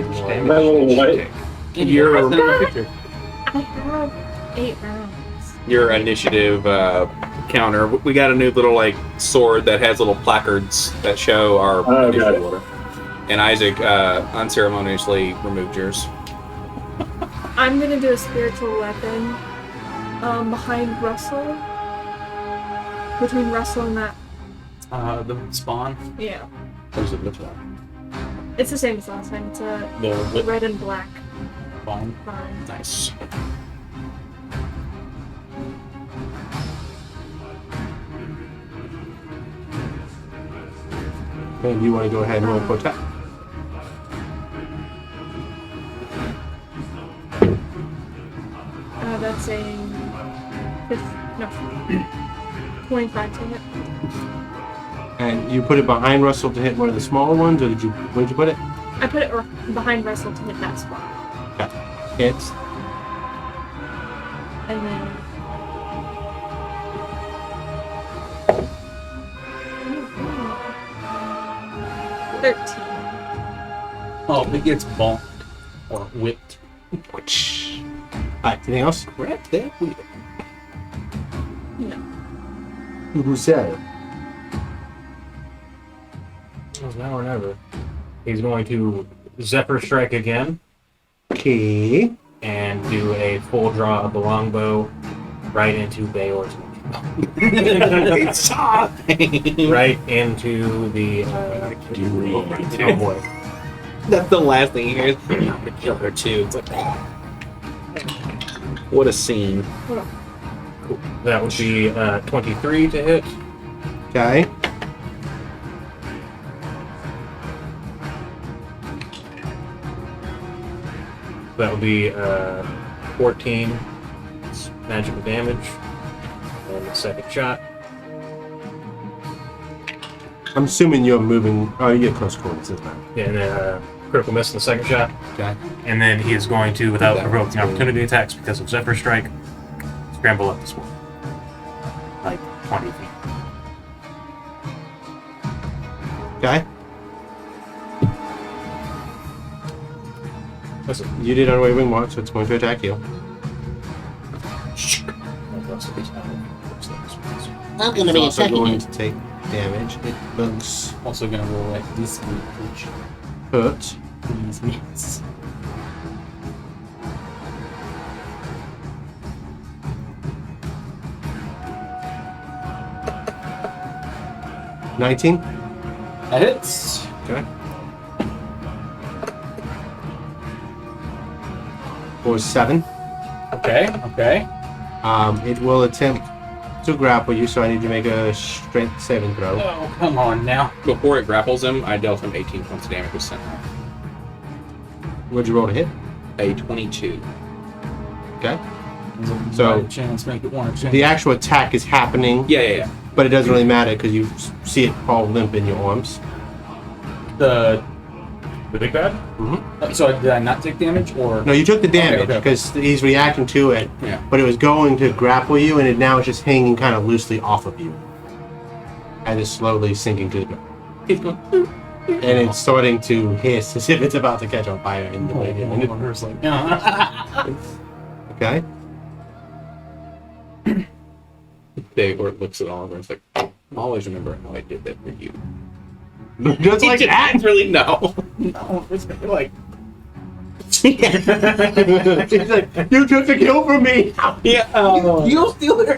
little what? Your I have 8 rounds. your initiative counter. We got a new little like sword that has little placards that show our Oh, got initiative it. order. And Isaac unceremoniously removed yours. I'm gonna do a spiritual weapon behind Russell. Between Russell and that. The spawn. Yeah. What does it look like? It's the same as last time. It's a The red and black spawn. vine. Nice. And you want to go ahead and roll for attack? That's a 25 to hit. And you put it behind Russell to hit one of the smaller ones, or where did you put it? I put it behind Russell to hit that spot. Hits. And then. 13. Oh, it gets bonked. Or whipped. Alright, anything else? Grab that wheel. No. Who said? Well, now or never. He's going to Zephyr Strike again Okay. and do a full draw of the longbow right into Bayor's neck. Right into the. Oh boy. That's the last thing you hear. I'm gonna kill her too. It's like, what a scene. That would be 23 to hit. Okay. That would be 14 magical damage. And the second shot. I'm assuming you're moving. Oh, you're close quarters this time. Yeah, and then critical miss in the second shot. Okay. And then he is going to, without provoking opportunity attacks because of Zephyr Strike, scramble up the sword. Like 20 feet. Okay. Listen. You did unwavering mark, so it's going to attack you. I'm gonna be It's also attacking going it. to take damage. It looks Also gonna roll at this which hurt. please miss. – 19. That hits. Okay. For 7. Okay, okay. It will attempt to grapple you, so I need to make a strength saving throw. Oh, come on now. Before it grapples him, I dealt him 18 points of damage with Sentinel. What'd you roll to hit? A 22. Okay. So chance, make it one chance. The actual attack is happening, Yeah. but it doesn't really matter because you see it fall limp in your arms. The big bad? so did I not take damage or No, you took the damage okay. because he's reacting to it, Yeah. but it was going to grapple you, and it now is just hanging kind of loosely off of you. and is slowly sinking to the ground. He's going. And it's starting to hiss as if it's about to catch on fire in the radio. And it's like, Okay. Or looks at Oliver and is like, I always remember how I did that for you. Just like that. Really no. no, it's gonna be like, He's like, you took the kill from me. Yeah. you don't steal her.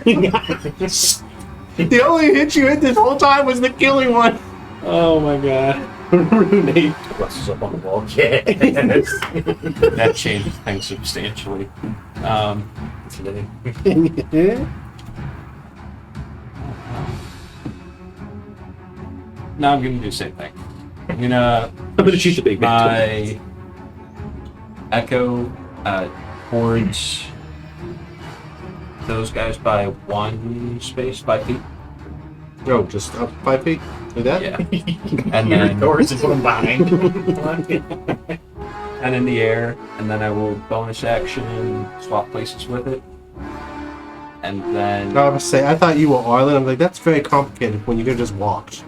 The only hit you hit this whole time was the killing one. Oh my god. Nate rushes up on the wall. Yeah. That changes things substantially. Now I'm gonna do the same thing. I'm gonna shoot the big man. my echo towards those guys by 1 space, 5 feet. Oh, just up 5 feet? Like that? Yeah. And then Doors is one behind. and in the air, and then I will bonus action swap places with it. And then I was say I thought you were Arlen. I'm like, that's very complicated when you could have just walked.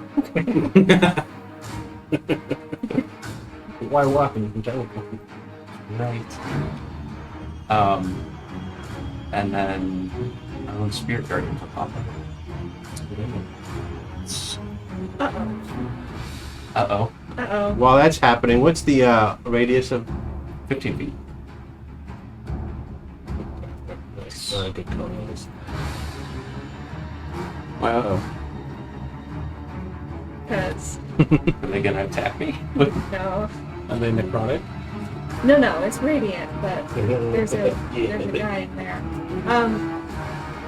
Why walk when you can teleport? right. And then my own spirit guardian will pop up. Uh-oh. Uh-oh. While that's happening, what's the radius of 15 feet. good call. Wow. Because, Are they gonna attack me? no. Are they necrotic? No, it's radiant, but there's a guy in there.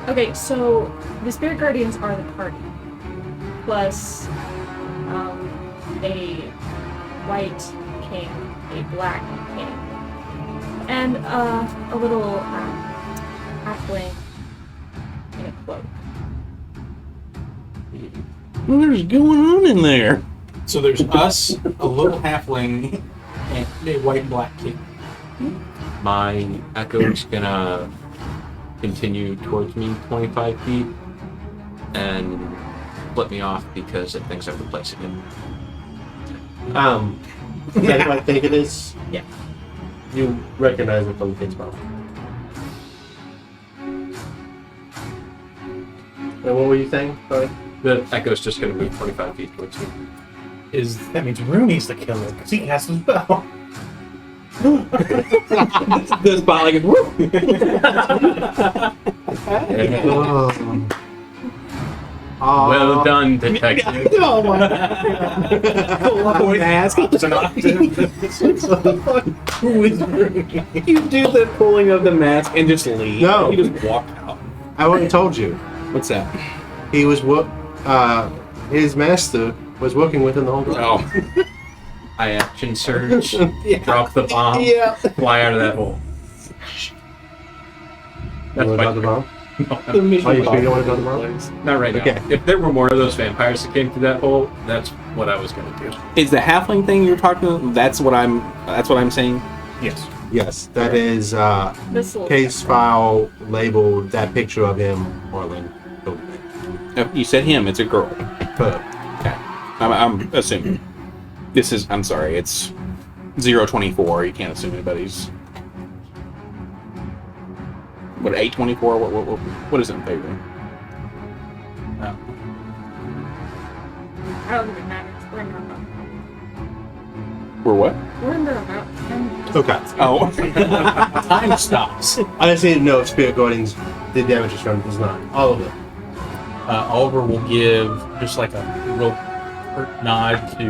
Okay, so the spirit guardians are the party, plus a white king, a black king, and a little halfling in a cloak. What is going on in there? So there's us, a little halfling, and a white and black king. My echo is gonna continue towards me 25 feet and flip me off because it thinks I'm replacing him. Is that who I think it is? Yeah. You recognize it from the kid's mouth. And what were you saying? Sorry. The echo's just gonna move 25 feet towards me. That means Rooney's the killer because he cast a spell. This spot like it's whoop. Well done, detective. Oh my god. Pull up a mask. Who is Rooney? You do the pulling of the mask and just leave. No. You just walk out. I already told you. What's that? He was his master was working with him the whole time. Oh. I action surge, drop the bomb, fly out of that hole. You want to drop the bomb? Are you sure you don't want to drop the bomb? Not right Okay. now. If there were more of those vampires that came through that hole, that's what I was gonna do. Is the halfling thing you're talking about? That's what I'm saying. Yes. Yes, that is This little case file labeled that picture of him, Orlin. You said him. It's a girl. But Okay. I'm assuming. This is. I'm sorry. It's 024. You can't assume anybody's. What 824? What is it in favor? I don't think it matters. We're under a mountain. We're what? We're under a mountain. Okay. Oh. Time stops. I just need to know if Spirit Guardians did damage to Strong. Does not. All of it. Oliver will give just like a real hurt nod to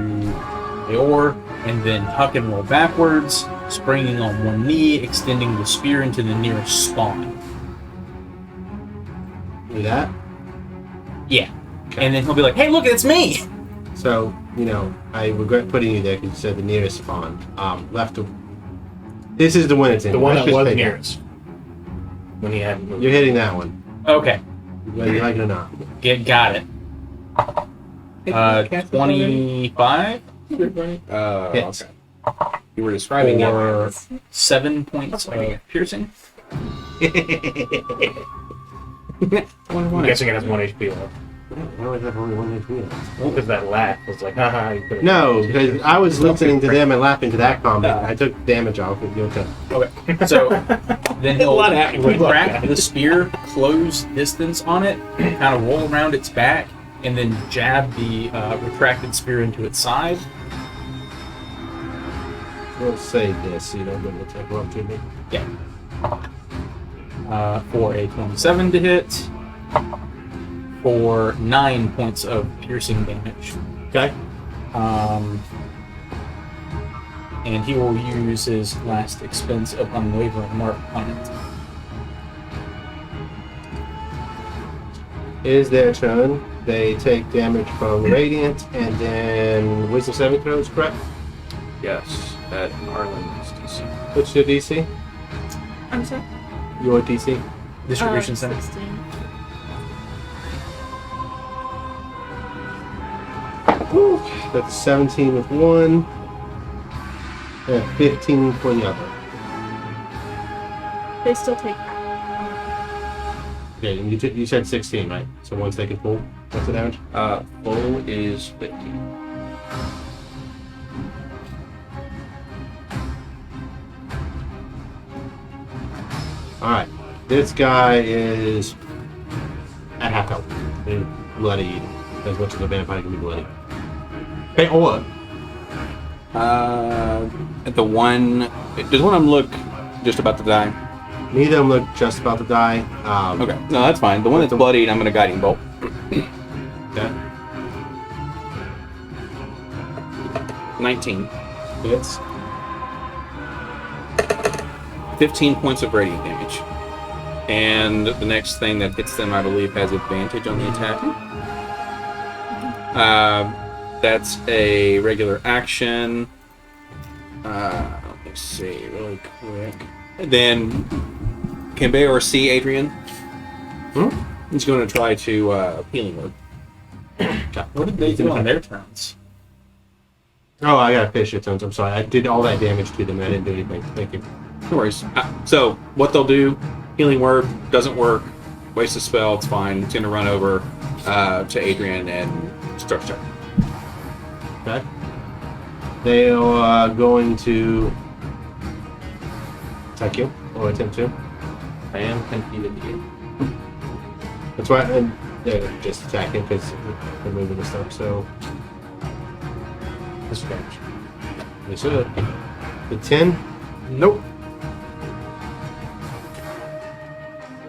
Eor, and then tuck and roll backwards, springing on one knee, extending the spear into the nearest spawn. Do that. Yeah. And then he'll be like, hey, look, it's me! So, I regret putting you there because you said the nearest spawn. Left of. This is the one that's in. The one Let's that just was take it. nearest. When he hadn't moved. You're hitting that one, Okay. whether you like it or not. Got it. 25 Hits. Okay. You were describing it. for 7 points of piercing. I'm guessing it has 1 HP left. I always have only 1 HP. Because that laugh was like, haha. You could've- No, because I was listening to them and laughing to that comment. I took damage off with you. Okay. So then he'll A lot happening. crack the spear, close distance on it, kind of roll around its back, and then jab the retracted spear into its side. We'll say this so you don't go to attack up to me. Yeah. For a 27 to hit, for 9 points of piercing damage. Okay. And he will use his last expense of Unwavering Mark on it. Is their turn. They take damage from Radiant and then Wisdom 7 throws, correct? Yes, at Arlen's DC. What's your DC? I'm sorry. Your DC? Distribution center. 16. That's 17 with one. And 15 for the other. They still take. Okay, and you said 16, right? So once they can pull, what's the damage? Full is 15. Alright. This guy is at half health. And bloodied. As much as a vampire can be bloody. Hey, Ola. At the one, does one of them look just about to die? Neither of them look just about to die. Okay, no, that's fine. The one that's bloodied, I'm going to guiding bolt. Okay. 19. Hits. 15 points of radiant damage. And the next thing that hits them, I believe, has advantage on the attack. That's a regular action. Let me see, really quick. And then, can Bayor see Adrian? He's going to try to healing word. What did they do on their turns? Oh, I gotta finish your turns. I'm sorry. I did all that damage to them. I didn't do anything. Thank you. No worries. So, what they'll do, healing word doesn't work. Waste a spell, it's fine. It's going to run over to Adrian and start. Okay. They are going to attack you or attempt to. I am confused here. That's why they're just attacking because they're moving and stuff. So Disadvantage. they should. The 10 Nope.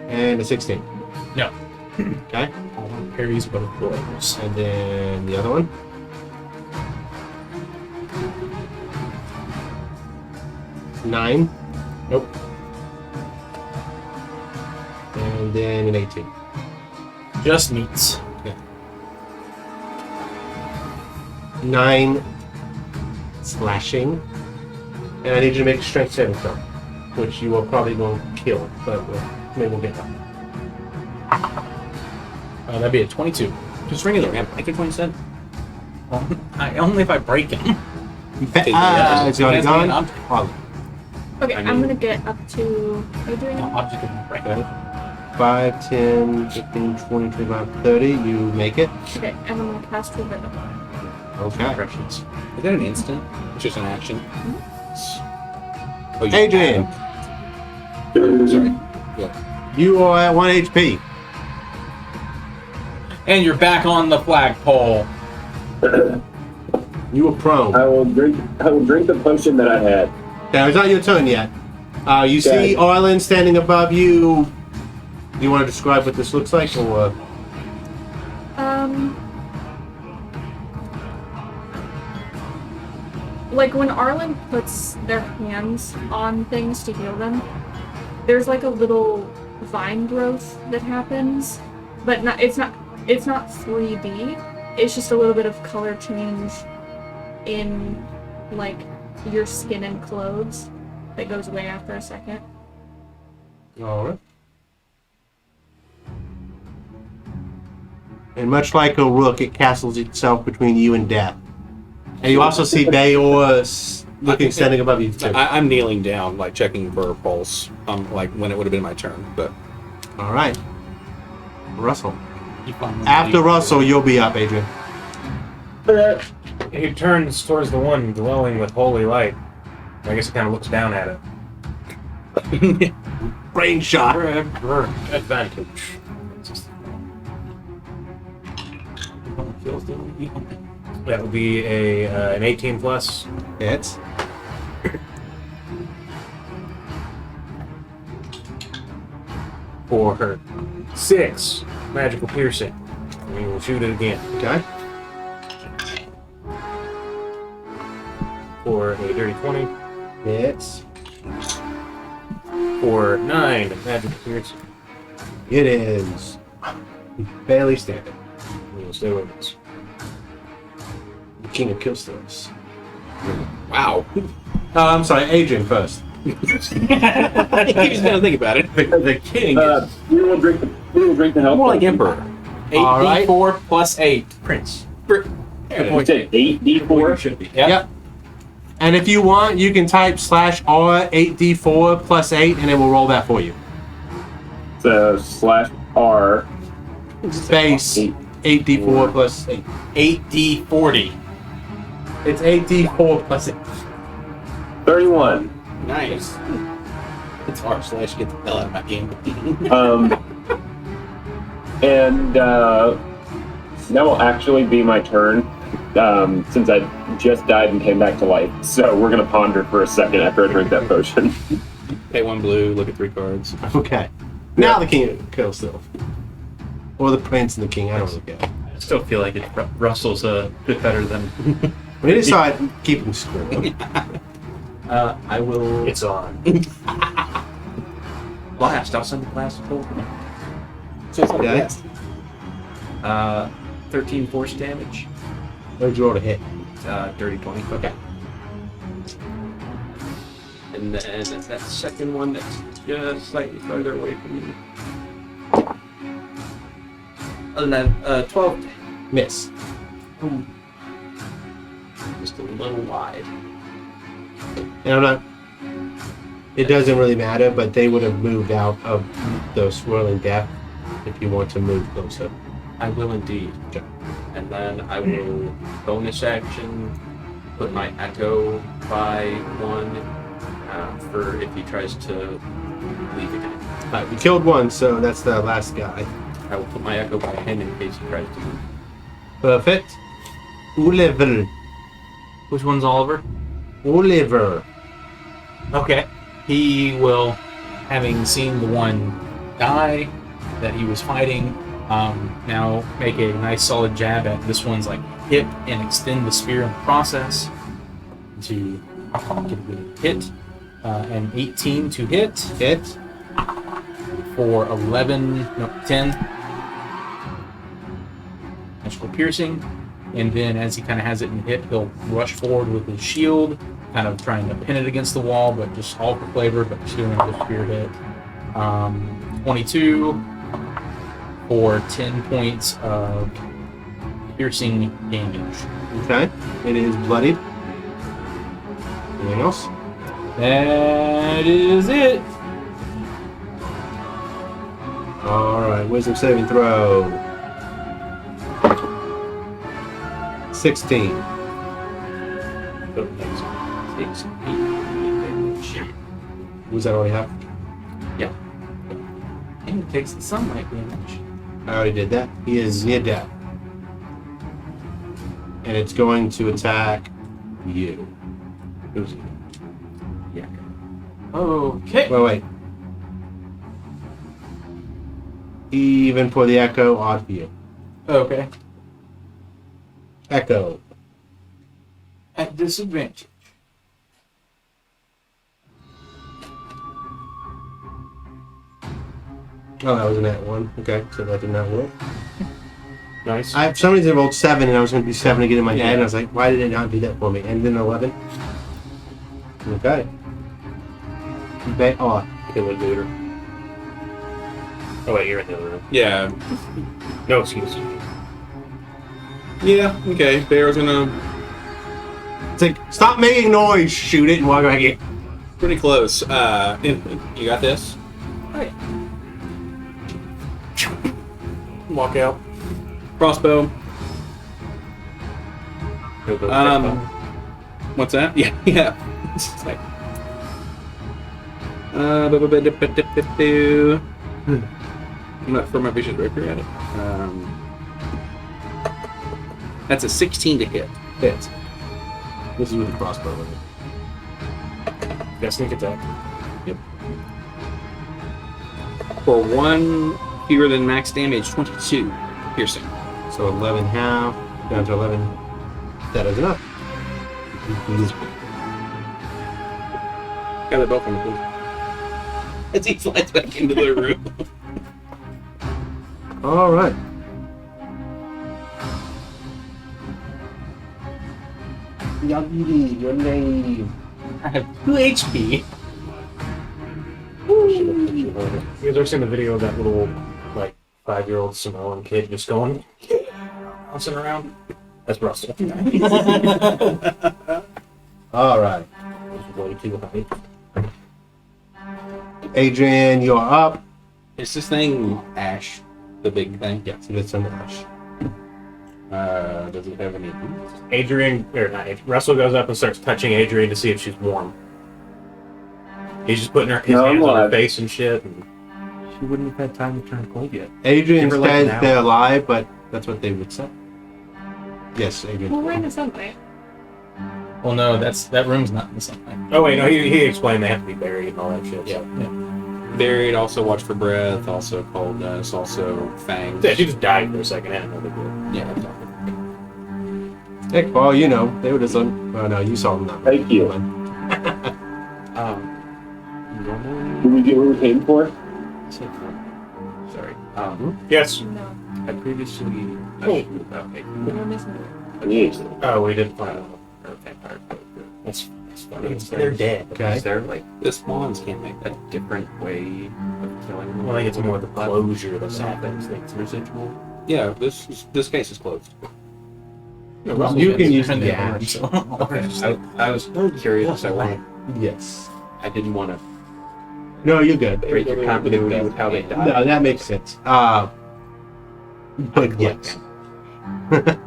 and a 16. No. Okay. All parries both blows. And then the other one. Nine. Nope. And then an 18. Just meets. 9 slashing. And I need you to make a strength saving throw, which you are probably going to kill, but maybe we'll get that. That'd be a 22. Just regular, man. Make it 27. Only if I break him. It's already gone. Oh, Okay, I'm gonna get up to. Are you doing it? Object of my break. okay. 5, 10, 15, 20, 25, 30. You make it. Okay, and I'm gonna cast Revive. Okay. Impressions. Is that an instant? It's just an action. Oh, you Adrian, Sorry. you are at 1 HP. And you're back on the flagpole. You are prone. I will drink the potion that I had. Now, it's not your turn yet. You see Arlen standing above you. Do you want to describe what this looks like, or? Like when Arlen puts their hands on things to heal them, there's like a little vine growth that happens, but it's not 3D. It's just a little bit of color change in like your skin and clothes that goes away after a second. Alright. And much like a rook, it castles itself between you and death. And you also see Bayor looking standing above you too. I'm kneeling down, like checking for a pulse. Like when it would have been my turn, but Alright. Russell. You find one After deep. Russell, you'll be up, Adrian. He turns towards the one glowing with holy light. I guess he kind of looks down at it. Brain shot. Advantage. That would be an 18 plus. Hits. For her 6 magical piercing. We will shoot it again. Okay. For a dirty 20. Hits. For 9 magical piercing. It is barely standing. We will stay with us. The king of killstones. Wow. I'm sorry, Adrian first. He's gonna think about it. The king. We will drink the health. More like potion. Emperor. 8d4 plus 8. Prince. You said 8d4. Should be. Yep. And if you want, you can type /R 8d4 plus 8, and it will roll that for you. So /R. Space 8d4 plus 8. 8d40. It's 8d4 plus 8. 31. Nice. It's r/ get the hell out of my game. And that will actually be my turn, since I just died and came back to life. So we're gonna ponder for a second after I drink that potion. Pay 1 blue, look at 3 cards. Okay. Now the king of killstone. Or the prince and the king, I don't really care. I still feel like Russell's a bit better than. We decide keep him score. I will It's on. blast. I'll send the blast to So it's okay. 13 force damage. Where'd you roll to hit? Dirty 20. Okay. And then that second one that's just slightly further away from me. 12. Miss. Just a little wide. And I'm not. It doesn't really matter, but they would have moved out of the swirling death if you want to move closer. I will indeed. Okay. And then I will bonus action put my echo by 1 for if he tries to leave again. Alright, we killed one, so that's the last guy. I will put my echo by 10 in case he tries to leave. Perfect. Oliver. Which one's Oliver? Oliver. Okay. He will, having seen the one die that he was fighting, now make a nice solid jab at this one's like hip and extend the spear in the process to get a good hit. An 18 to hit Hit. for 10 magical piercing. And then as he kind of has it in hit, he'll rush forward with his shield, kind of trying to pin it against the wall, but just all for flavor, but just doing another spear hit. 22 for 10 points of piercing damage. Okay. It is bloodied. Anything else? That is it. Alright, wisdom saving throw. 16. Takes 8 damage. Was that already half? Yeah. And it takes the sunlight damage. I already did that. He is near death. And it's going to attack you. Who's it? Yeah. Okay. Wait. Even for the echo, odd for you. Okay. Echo. At disadvantage. Oh, that was a nat 1. Okay, so that did not work. Nice. I for some reason rolled 7 and I was going to do 7 again in my head, and I was like, why did it not do that for me? And then 11. Okay. Killer looter. Oh wait, you're in the other room. Yeah. No excuse. Yeah, okay. Bear's gonna It's like, stop making noise, shoot it, and walk back in. pretty close. You got this? Alright. Walk out. crossbow. Go go What's that? Yeah, yeah. It's just like. I'm not sure my vision's right here at it. That's a 16 to hit. Hits. This is with a crossbow. Got sneak attack. For 1 fewer than max damage, 22 piercing. So 11 half, down to 11. That is enough. Got the bow from me. As he slides back into the room. All right. Yagiri, your name. I have 2 HP. You guys ever seen the video of that little, like, 5-year-old Samoan kid just going, bouncing around? That's Russell. All right. He's way too high. Adrian, you're up. Is this thing Ash? The big thing? Yes, it's an ash. Does it have any? Adrian, or not Adrian, Russell goes up and starts touching Adrian to see if she's warm. He's just putting his hands on her alive. face and shit. And She wouldn't have had time to turn cold yet. Adrian Give her like an says hour. they're alive, but that's what they would say. Yes, Adrian. Well, we're in the sunlight. Well, no, that room's not in the sunlight. oh wait, no, he explained they have to be buried and all that shit. Yeah. So. Buried, also watch for breath, also coldness, also fangs. Yeah, she just died for a second. I didn't know they did. Yeah. Heck, well, you know, they would have done. Oh no, you saw them not. Thank you. Normally, Did we get what we paid for? sorry. Yes. No, I previously Oh. about we're missing it. Yes. Oh, we didn't find out. vampire. That's funny. It's They're dead. Okay. Is there like The spawns can't make a that. different way of killing them? Well, I think it's more the closure that's happened. Something's residual. Yeah, this case is closed. You can use the ash. I was curious. Yes. I didn't want to No, you're good. break your continuity with how they died. No, that makes sense. But yes.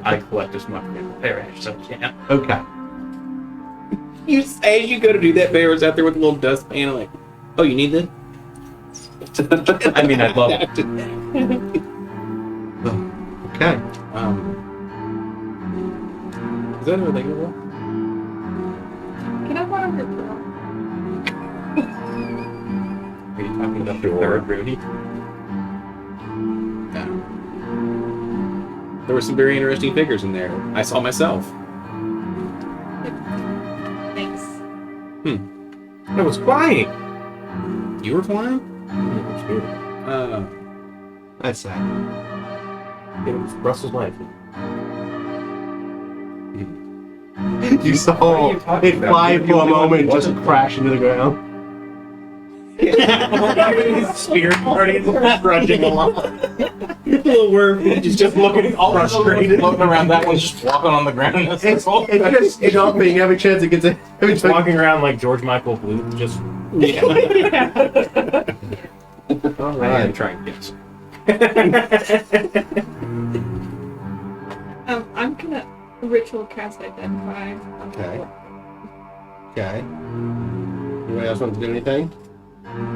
I collect as much repair ash as I can. Okay. You say you go to do that, Bear's out there with a little dustpan, I'm like, oh, you need this? I mean, I'd love it. Okay. Is that a regular? Can I borrow your girl? Are you talking about the third Rudy? There were some very interesting figures in there. I saw myself. Thanks. I was flying. You were flying? It's weird. That's sad. It was Russell's life. You saw What are you talking it about? fly You- for a you moment, just wasn't crash into the ground. Spirit party grudging along. Little worm. He's just looking all frustrated. Floating around, that one's just walking on the ground. In a It's circle. just jumping every chance it gets a. Every He's time. walking around like George Michael Bluth, just All I am right. trying to guess. I'm gonna ritual cast identify. Okay. Okay. Anybody else want to do anything?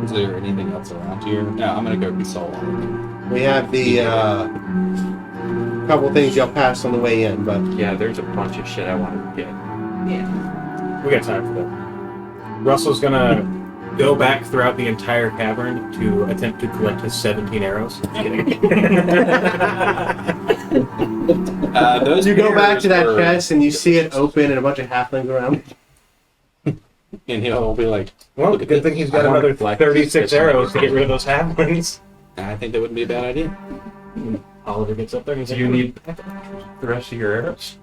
Is there anything else around here? No, I'm gonna go console. We have the couple things y'all passed on the way in, but Yeah, there's a bunch of shit I wanted to get. Yeah. we got time for that. Russell's gonna go back throughout the entire cavern to attempt to collect his 17 arrows. Just kidding. Those you go back mirrors to that were chest and you see it delicious. open and a bunch of halflings around. And he'll be like, Well, good thing he's got I wanna another collect 36 this. arrows to get rid of those halflings. I think that wouldn't be a bad idea. Oliver gets up there and he's Do like, you need the rest of your arrows?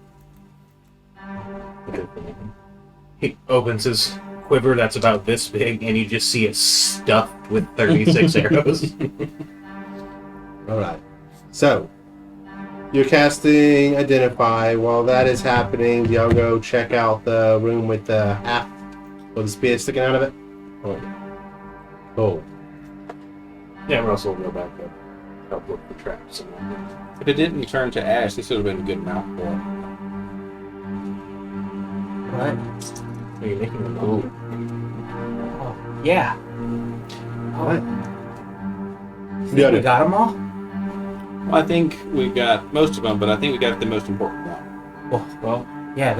He opens his quiver that's about this big, and you just see it stuffed with 36 arrows. Alright. So, you're casting Identify. While that is happening, y'all go check out the room with the half or the spear sticking out of it. Oh. Yeah, Russell will go back there. help look for traps and whatnot. If it didn't turn to ash, this would have been a good mouthful. What? Are you making a move? Oh, yeah. What? Think we got them all? Well, I think we got most of them, but I think we got the most important one. Well, yeah.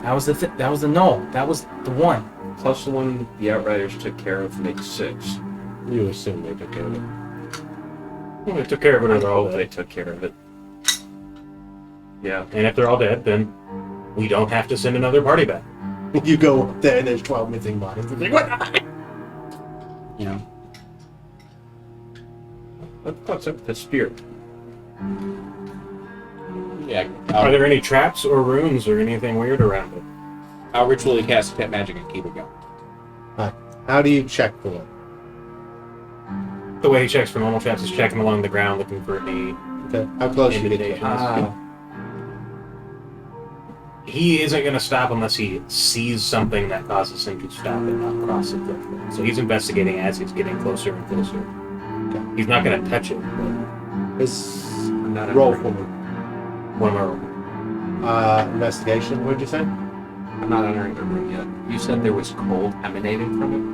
That was the that was the gnoll. That was the one. Plus the one the Outriders took care of makes 6. You assume they took care of it. Well, they took care of it I or all hope dead. they took care of it. Yeah. And if they're all dead, then we don't have to send another party back. You go up there and there's 12 missing bodies. It's like, what? You know. What's up with the spear? Yeah, Are there any traps or runes or anything weird around it? I'll ritually cast Pet Magic and keep it going. How do you check for it? The way he checks for normal traps is checking along the ground looking for any Okay. How close you get to it? indentations. He isn't going to stop unless he sees something that causes him to stop and not cross the threshold. So he's investigating as he's getting closer and closer. Okay. He's not going to touch it, but It's I'm not roll entering- for me. one more. Investigation, what'd you say? I'm not entering the room yet. You said there was cold emanating from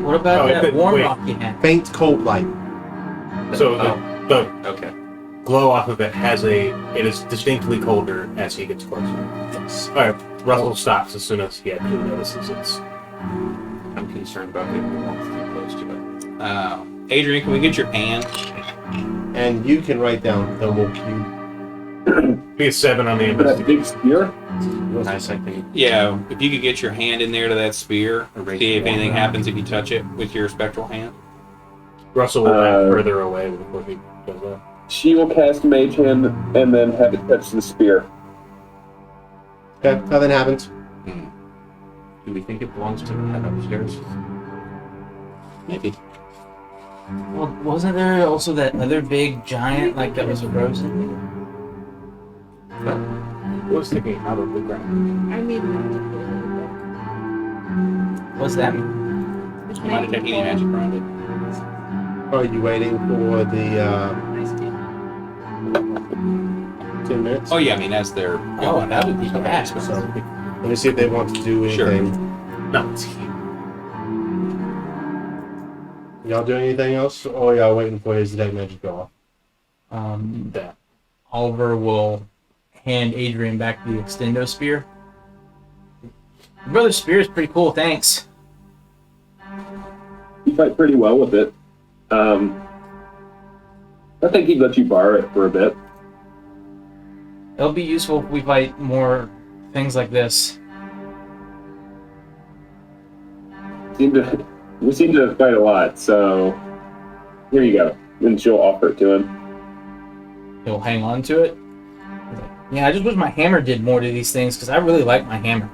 What about Oh, that wait. warm rock you had? Faint cold light. it. So Oh, the okay. glow off of it it is distinctly colder as he gets closer. Yes. Alright, Russell stops as soon as he actually notices it's. I'm concerned about getting walked too close to it. Adrian, can we get your hand? And you can write down thermal cube. Be a 7 on the That investigation. big spear? Nice, I think. Yeah, if you could get your hand in there to that spear, Erase see if it. anything happens if you touch it with your spectral hand. Russell will back further away before he does that. She will cast Mage Hand and then have it touch the spear. Okay, nothing happens. Do we think it belongs to the head upstairs? Maybe. Well, wasn't there also that other big giant like that was frozen? I was thinking out of the ground. I made magic. What's that mean? It's You might have taken any magic around it. Are you waiting for the Nice dude. 10 minutes? Oh yeah, I mean as they're Oh, going that up. would be fast. So, let me see if they want to do Sure. anything. No, it's here. Y'all doing anything else? Or y'all waiting for his detect magic to go off? That. Oliver will hand Adrian back the extendo spear. Your brother's spear is pretty cool, thanks. You fight pretty well with it. I think he'd let you borrow it for a bit. It'll be useful if we fight more things like this. We seem to fight a lot, so here you go. And she'll offer it to him. He'll hang on to it. Yeah, I just wish my hammer did more to these things because I really like my hammer.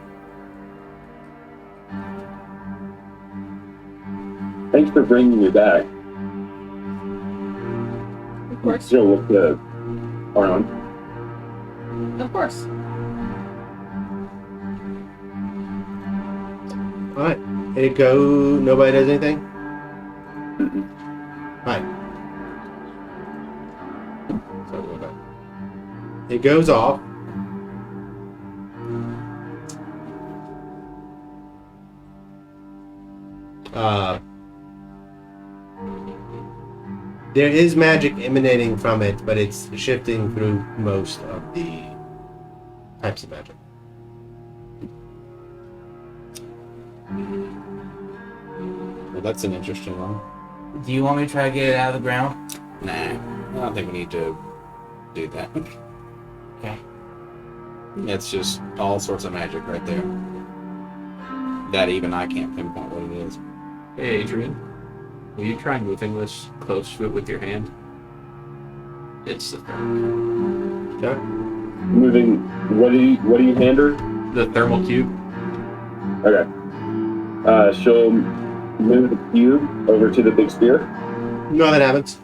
Thanks for bringing me back. Of course. She'll look to Arnon. Of course. Alright. It go. Nobody does anything? Alright. It goes off. There is magic emanating from it, but it's shifting through most of the types of magic. Well, that's an interesting one. Do you want me to try to get it out of the ground? Nah, I don't think we need to do that. Okay. It's just all sorts of magic right there. That even I can't pinpoint what it is. Hey, Adrian. Will you try moving this close to it with your hand? It's the thermal. Okay. Moving. What do you hand her? The thermal cube. Okay. She'll move the cube over to the big spear. Nothing happens.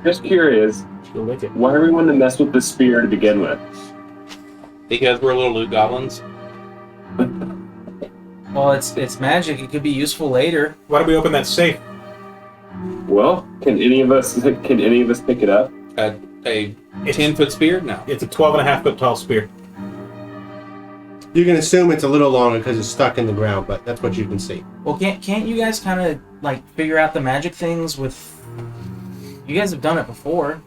Just curious, She'll lick it. why are we wanting to mess with the spear to begin with? Because we're little loot goblins. Well, it's magic. It could be useful later. Why don't we open that safe? Well, can any of us pick it up? A 10-foot spear? No. It's a 12.5-foot tall spear. You can assume it's a little longer because it's stuck in the ground, but that's what you can see. Well, can't you guys kind of like figure out the magic things with? You guys have done it before.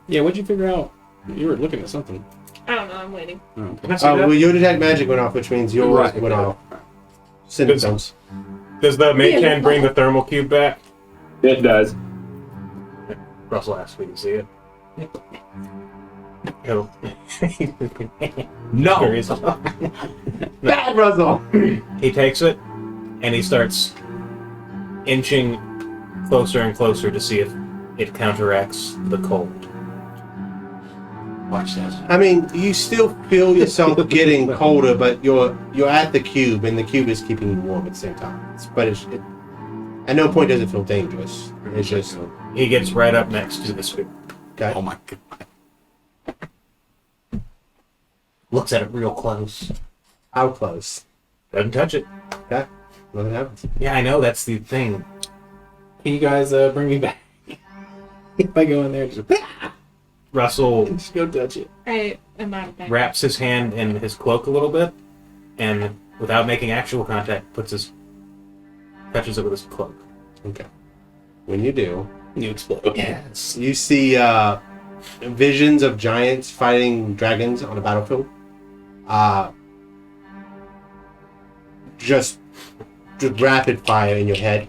Yeah, what'd you figure out? You were looking at something. I don't know. I'm waiting. Oh. Can I see that? Well, your detect magic went off, which means yours Right. went off. Symptoms. Does the mage Yeah, hand bring the thermal cube back? It does. Russell asked me to see it. Oh. No. Curious. Bad Russell! He takes it, and he starts inching closer and closer to see if it counteracts the cold. Watch that. I mean, you still feel yourself getting colder, but you're at the cube, and the cube is keeping you warm at the same time. At no point does it feel dangerous. It's just He gets right up next to the spear. okay. Oh my god. Looks at it real close. How close? Doesn't touch it. Okay. Nothing happens. Yeah, I know, that's the thing. Can you guys bring me back? If I go in there, just Russell go touch it. I am out of bed. wraps his hand in his cloak a little bit, and without making actual contact, touches it with his cloak. Okay. When you do, You explode. Yes. you see visions of giants fighting dragons on a battlefield. Just rapid fire in your head.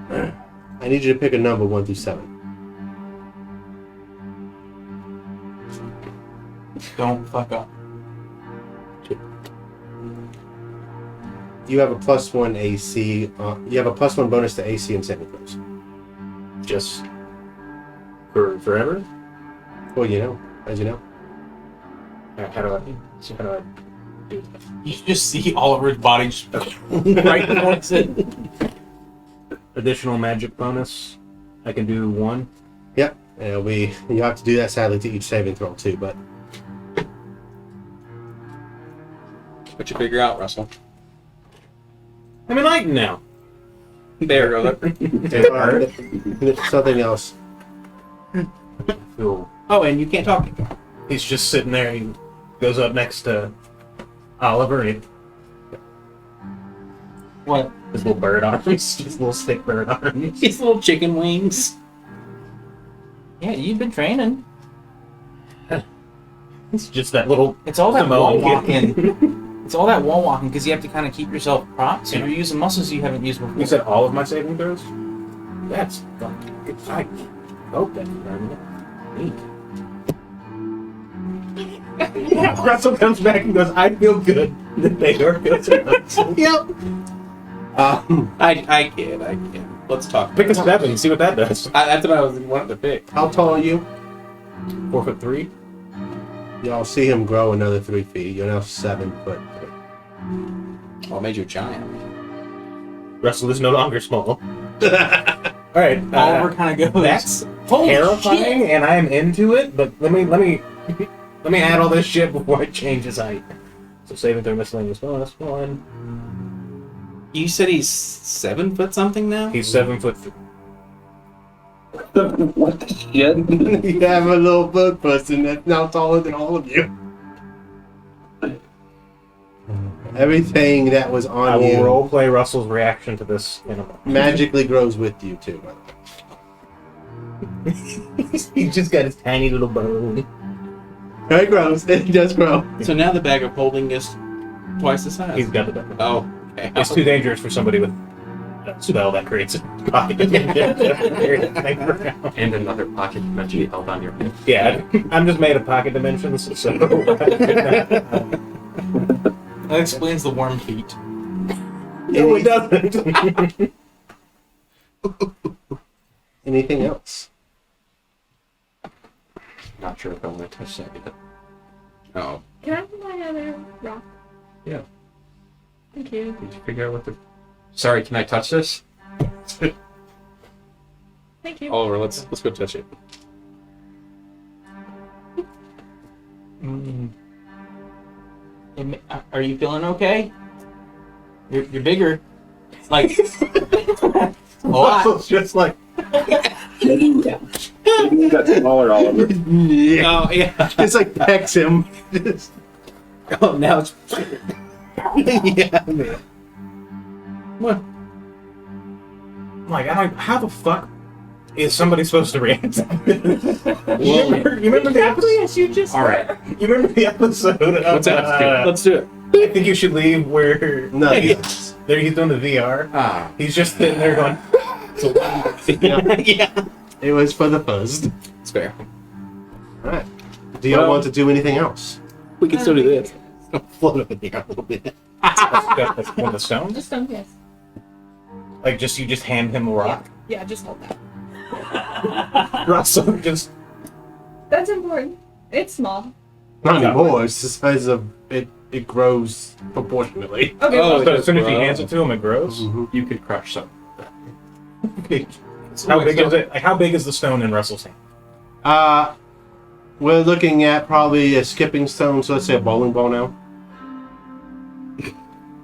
I need you to pick a number 1 through 7. Don't fuck up. You have a +1 AC. You have a +1 bonus to AC and saving throws. Just forever? Well, you know, as you know. How do I do that? You just see Oliver's body just right towards it. Additional magic bonus. I can do 1. Yep. You have to do that sadly to each saving throw too, but What you figure out, Russell? I'm enlightened now. There goes something else. Cool. Oh, and you can't talk. He's just sitting there. He goes up next to Oliver. And What? his little bird arms. His little stick bird arms. These little chicken wings. Yeah, you've been training. It's just that little. It's all that Samoan wall kid. walking. It's all that wall walking because you have to kind of keep yourself propped. So you're using muscles you haven't used before. You said all of my saving throws? That's fucking good. I hope that's neat. Yeah, Russell comes back and goes, I feel good that they are good. Yep. I can. Let's talk. Pick a 7, see what that does. That's what I was wanting to pick. How tall are you? 4'3". Y'all see him grow another 3 feet. You're now 7 foot. Oh, I made you a giant. Russell is no longer small. Alright, Oliver kind of goes. that's Holy terrifying, shit. and I'm into it, but let me add all this shit before I change his height. So saving throw miscellaneous bonus 1. You said he's 7 foot something now? He's 7'3". What the shit? You have a little bug person that's now taller than all of you. Everything that was I on will you roleplay Russell's reaction to this in a moment. magically grows with you too. By the way. He's just got his tiny little bone. It grows. It does grow. So now the bag of holding is twice the size. He's got the bone. Oh, okay. It's too dangerous for somebody with a spell that creates a pocket dimension. And another pocket dimension held on your hip. Yeah, I'm just made of pocket dimensions, so. That explains the worm feet. No, it doesn't. Anything else? Not sure if I want to touch that yet. Oh. Can I have my other rock? Yeah. Thank you. Did you figure out what the... Sorry, can I touch this? Thank you. Oliver, let's go touch it. Are you feeling okay? You're bigger. Like a lot. Russell's just like, Maybe you got smaller, Oliver. Yeah. Oh yeah. It's like pecks him. Oh, now it's. Yeah, man. What? like, how the fuck is somebody supposed to react? you remember the episode? Yes, you just. All right. You remember the episode of, What's that? Let's do it. I think you should leave where No. he's doing the VR. Ah. He's just sitting there going, Yeah. It was for the first. It's fair. Alright. Do y'all Well- want to do anything else? We can still do this. Float up in the air a little bit. with the stone? Just don't guess. Like, you just hand him a rock? Yeah, just hold that. Russell just, That's important. It's small. Not anymore. It's the size of it. It grows proportionately. Okay. Oh, so as soon as he hands it to him, it grows? You could crush some. How big is it? Like, how big is the stone in Russell's hand? We're looking at probably a skipping stone, so let's say a bowling ball now.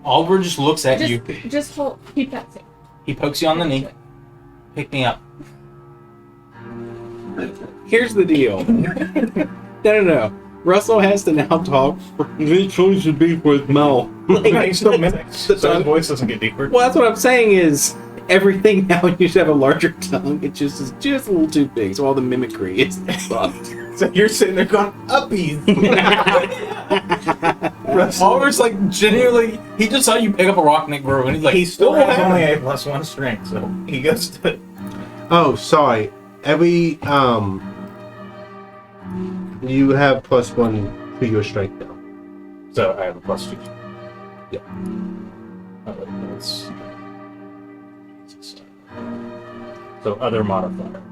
Oliver just looks at you. Just hold. Keep that safe. He pokes you on the knee. Pick me up. Here's the deal. No. Russell has to now talk. His choice should be for his mouth. He still mimics, so his voice doesn't get deeper. Well, that's what I'm saying is everything now you should have a larger tongue. It just is just a little too big, so all the mimicry is fucked. So you're sitting there going, uppies! Oliver's like genuinely. He just saw you pick up a rock and it grew, and he's like, He still "What has happened?" only a +1 strength, so he goes to... Oh, sorry. Every you have +1 to your strength now. So I have a +2. Yep. So other modifier.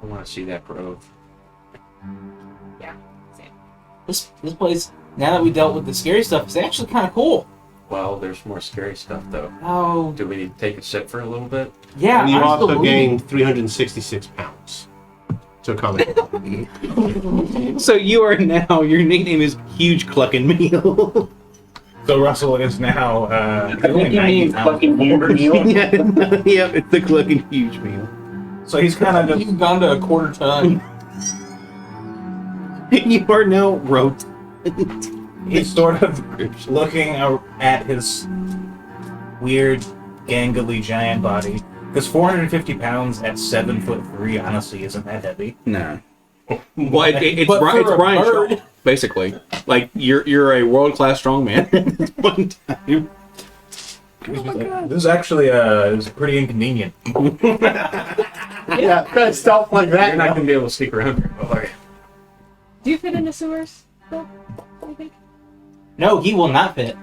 I want to see that growth. This place. Now that we dealt with the scary stuff, is actually kind of cool. Well, there's more scary stuff though. Oh, Do we need to take a sip for a little bit? yeah. And you also absolutely. gain 366 pounds to accommodate. So you are now, your nickname is Huge Clucking Meal. So Russell is now only You 90 mean pounds fucking more. meal? Yep, it's the Clucking Huge Meal. So he's kind of just... You've gone to a quarter ton. You are now roped. He's sort of looking at his weird, gangly giant body. Because 450 pounds at 7'3" honestly isn't that heavy. No. Well, it's But for it's a Brian bird- Shaw, basically. Like, you're a world-class strongman at this point in time. This is actually is pretty inconvenient. Yeah, try to stealth like that. You're not going to be able to sneak around very well, are you? Do you fit in the sewers? Bill? I think. No, he will not fit.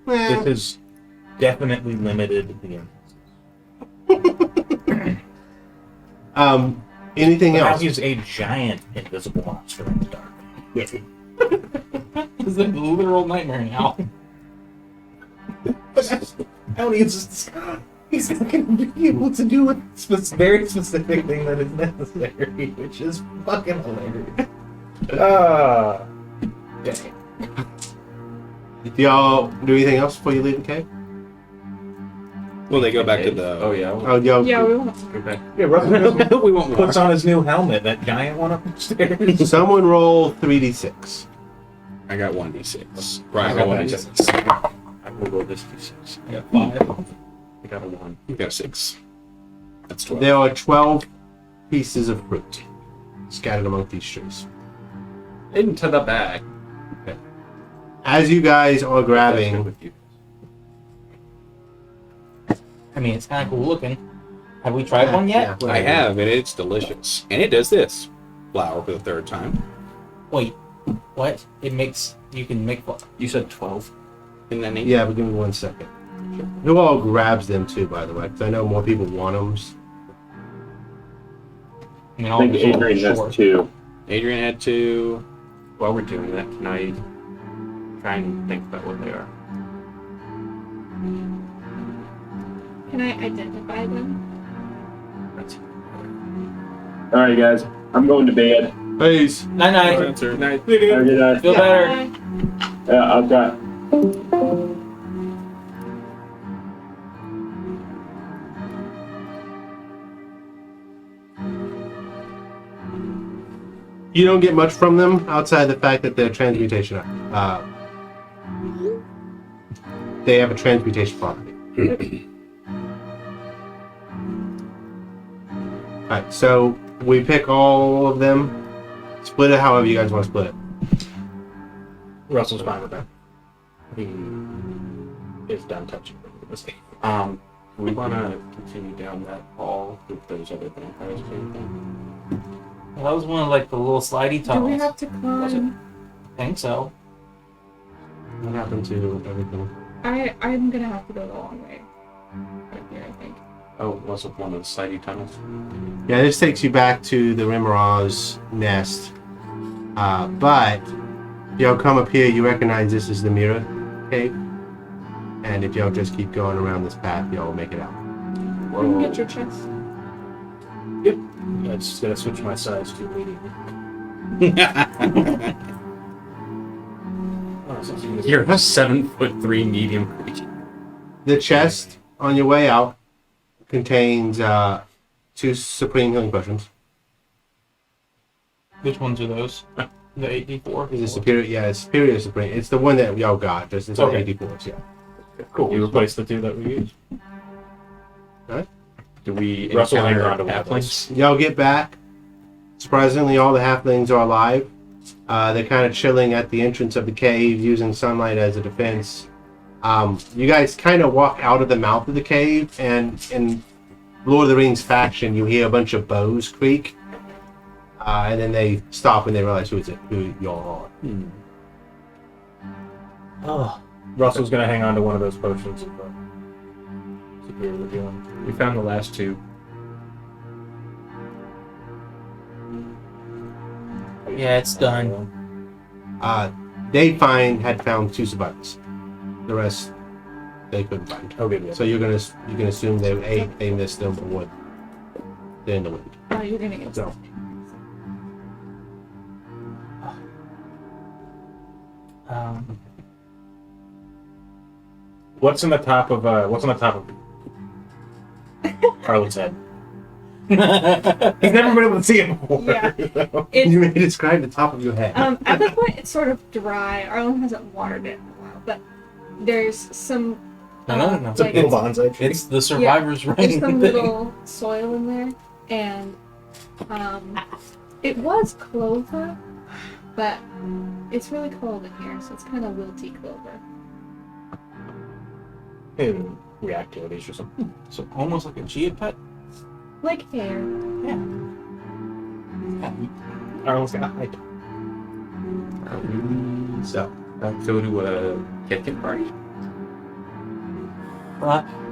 This is definitely limited the Anything Now else? he's a giant invisible monster in the dark. It's a literal nightmare now. How he's not going to be able to do a very specific thing that is necessary, which is fucking hilarious. Dang. Do y'all do anything else before you leave the cave? Well, they go back to the... Oh yeah. Oh, y'all. Yeah, we won't. Go back. Yeah, Russell we won't puts on his new helmet, that giant one upstairs. Someone roll 3d6. I got 1d6. Brian I got got 1d6. I will go this d6. I got 5. I got a 1. You got a 6. That's 12. There are 12 pieces of fruit scattered among these trees. Into the bag. As you guys are That's good grabbing, with you. I mean, it's kind of cool looking. Have we tried one yet? Yeah. I have, and it's delicious. And it does this. Flour for the third time. Wait, what? It makes you can make what? You said 12. Isn't that neat? Yeah, but give me 1 second. Who all grabs them too, by the way? Because I know more people want them. I mean, I think Adrian has sure. 2. Adrian had 2. While we're doing that, can I try and think about what they are? Can I identify them? That's Alright, guys. I'm going to bed. Peace. Night night. Answer. Night. Have a good night. Feel better. Yeah, I'll try. You don't get much from them outside the fact that they're transmutation. They have a transmutation property. Alright, so we pick all of them. Split it however you guys want to split it. Russell's fine with that. He is done touching this game. We want to continue down that hall with those other vampires. Well, that was one of like the little slidey Do tunnels. we have to climb? I think so. What happened to everything? I'm gonna have to go the long way. Right here, I think. Oh, was it one of the slidey tunnels? Yeah, this takes you back to the Rimmerow's nest. But if y'all come up here, you recognize this is the mirror cave. And if y'all just keep going around this path, y'all will make it out. You can get your chest. I just gotta switch my size to medium. Oh, so You're a 7'3" medium creature. The chest on your way out contains 2 supreme healing potions. Which ones are those? The 8d4? Is it superior? Yeah, it's superior supreme. It's the one that y'all got. Just it's Okay. 84s, yeah. cool. You replace the 2 that we used. Do we Russell encounter hangs on to one of halflings? Y'all get back. Surprisingly, all the halflings are alive. They're kind of chilling at the entrance of the cave, using sunlight as a defense. You guys kind of walk out of the mouth of the cave, and in Lord of the Rings faction, you hear a bunch of bows creak. And then they stop when they realize who y'all are. Oh. Russell's gonna hang on to one of those potions of superior healing. We found the last 2. Yeah, it's done. They had found 2 survivors. The rest they couldn't find. Okay, yeah. So you can assume they missed them or they're in the wind. Oh, you're gonna get So What's on the top of Harlan's head? He's never been able to see it before. Yeah. you may describe the top of your head. At this point, it's sort of dry. Arlen hasn't watered it in a while, but there's some. No. It's a like, little bonsai tree. It's the survivor's there's ring. some little soil in there, and it was clover, but it's really cold in here, so it's kind of wilty clover. In reactivities or something. So almost like a chia pet. Like hair. Arlen's gonna hide. So Go to a Kit party?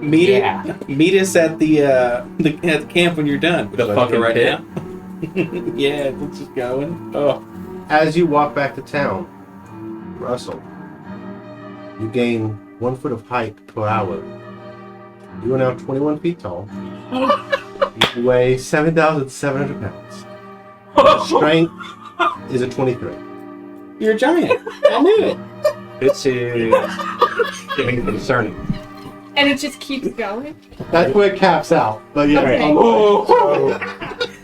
Meet Yeah. meet us at the at the camp when you're done. The fucking right pit? now. Yeah, let's just going. Oh, as you walk back to town, Russell, you gain 1 foot of height per hour. You are now 21 feet tall. You weigh 7,700 pounds. Your strength is a 23. you're a giant. I knew it. This is getting concerning. And it just keeps going. That's where it caps out. But yeah. Okay.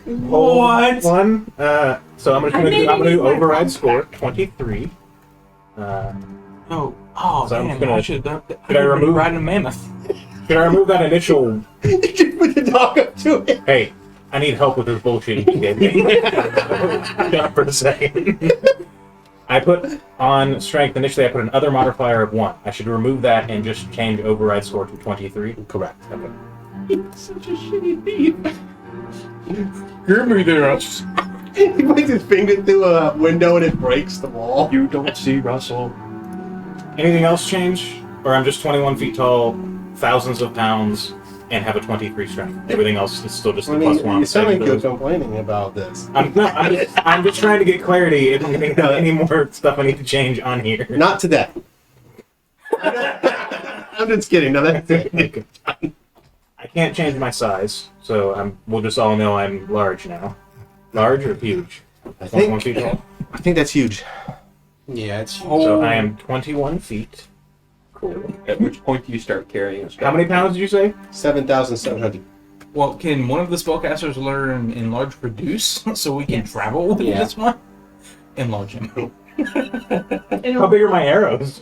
What? One. So I'm gonna maybe do use my override phone score back. 23. Oh, So I'm damn! gonna- I should have done. Did I remove- riding a mammoth? Should I remove that initial? You put the dog up to it. Hey, I need help with this bullshit you gave me. Shut up for a second. I put on strength initially. I put an other modifier of 1. I should remove that and just change override score to 23. Correct. Okay. Such a shitty thief. Give me this. He puts his finger through a window and it breaks the wall. You don't see Russell. Anything else change? Or I'm just 21 feet tall, thousands of pounds, and have a 23 strength. Everything else is still just a I mean, plus 1. you sound like you're Saving throws. complaining about this. I'm just trying to get clarity if any more stuff I need to change on here. Not today. I'm just kidding. No, that's it. I can't change my size, so we'll just all know I'm large now. Large or huge? I 21 feet tall. think that's huge. Yeah, it's So I am 21 feet. Cool. At which point do you start carrying a How many pounds did you say? 7,700. Well, can one of the spellcasters learn enlarge reduce so we can Yes. travel with Yeah. this one? Enlarge him. How big are my arrows?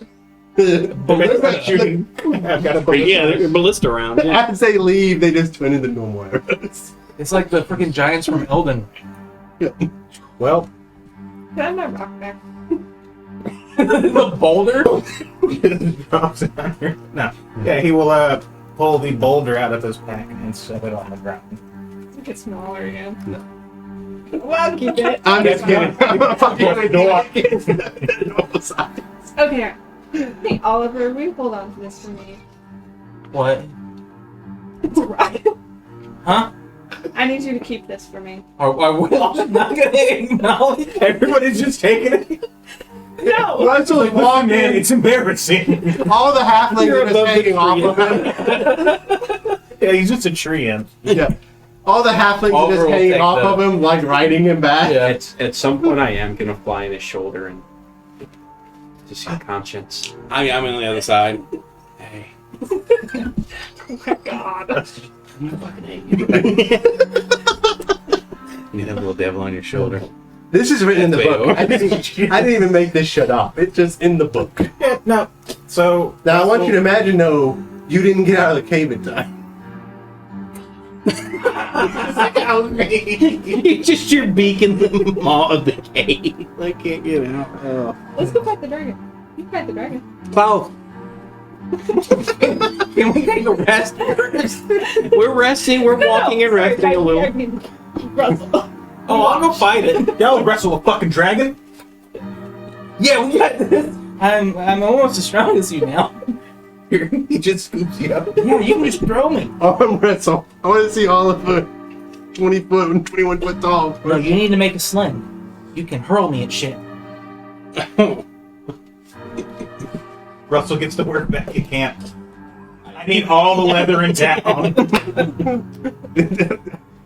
Ballista shooting. I've got a ballista. yeah, they're ballista rounds. Yeah. As they leave, they just turn into normal arrows. It's like the freaking giants from Elden. Well, Can I have my rock back? The boulder? drops down here. No. Yeah, he will pull the boulder out of his pack and set it on the ground. Make it smaller again. No. Well, keep it. I'm just kidding. I'm fucking with you. Okay. Hey, Oliver, will you hold on to this for me? What? It's a rock. Huh? I need you to keep this for me. Are we all not gonna acknowledge? Everybody's just taking it. No! Russell is walking Man, in. it's embarrassing. All the halflings are just hanging off of him. Yeah, he's just a tree imp. Yeah. All the halflings Oliver are just will hanging take off the- of him, like riding him back. Yeah. At some point, I am gonna fly in his shoulder and just see conscience. I'm on the other side. Hey. Oh my god. I fucking hate you. You have a little devil on your shoulder. This is written in the Wait, book. I didn't even make this shit up. It's just in the book. Yeah, no. So Now I want you to imagine, though, you didn't get out of the cave in time. It's just your beak in the maw of the cave. I can't get out. Oh. Let's go fight the dragon. You fight the dragon. Cloud. Can we take a rest first? We're resting. We're walking and resting a little. I mean, Russell. Oh, I'll go fight it. y'all wrestle a fucking dragon? Yeah, we got this. I'm almost as strong as you now. He just scoops you up. Yeah, you can just throw me. Arm wrestle. I want to see Oliver 20 foot and 21 foot tall. No, you need to make a sling. You can hurl me at shit. Russell gets to work back. He can't. I need all the leather in town.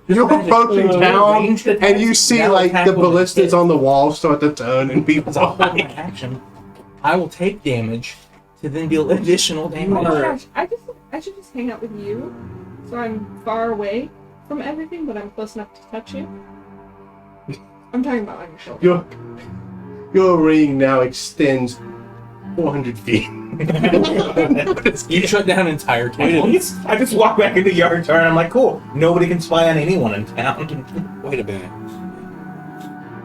You're approaching town, ranged attack. and you see Now like attack the with a ballistas hit. on the wall start to turn, and people As a whole die. action, I will take damage to then deal additional Oh my damage. gosh, I should just hang out with you, so I'm far away from everything, but I'm close enough to touch you. I'm talking about on your shoulder. Your ring now extends 400 feet. You shut down entire towns. I just walk back into yard turn. I'm like, cool. Nobody can spy on anyone in town. Wait a minute.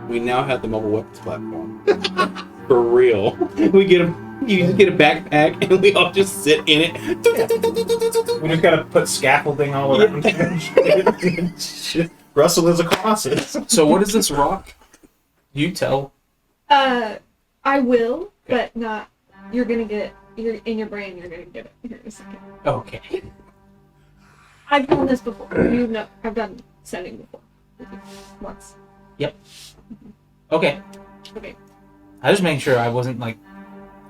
We now have the mobile weapons platform. For real. We get a. You just get a backpack and we all just sit in it. We just gotta put scaffolding all around. Russell is a Colossus. So what is this rock? You tell. I will, but not. You're gonna get. You're in your brain. You're gonna get it here in a second. Okay. I've done this before. You know, I've done sending before. Once. Okay. Okay. I was making sure I wasn't like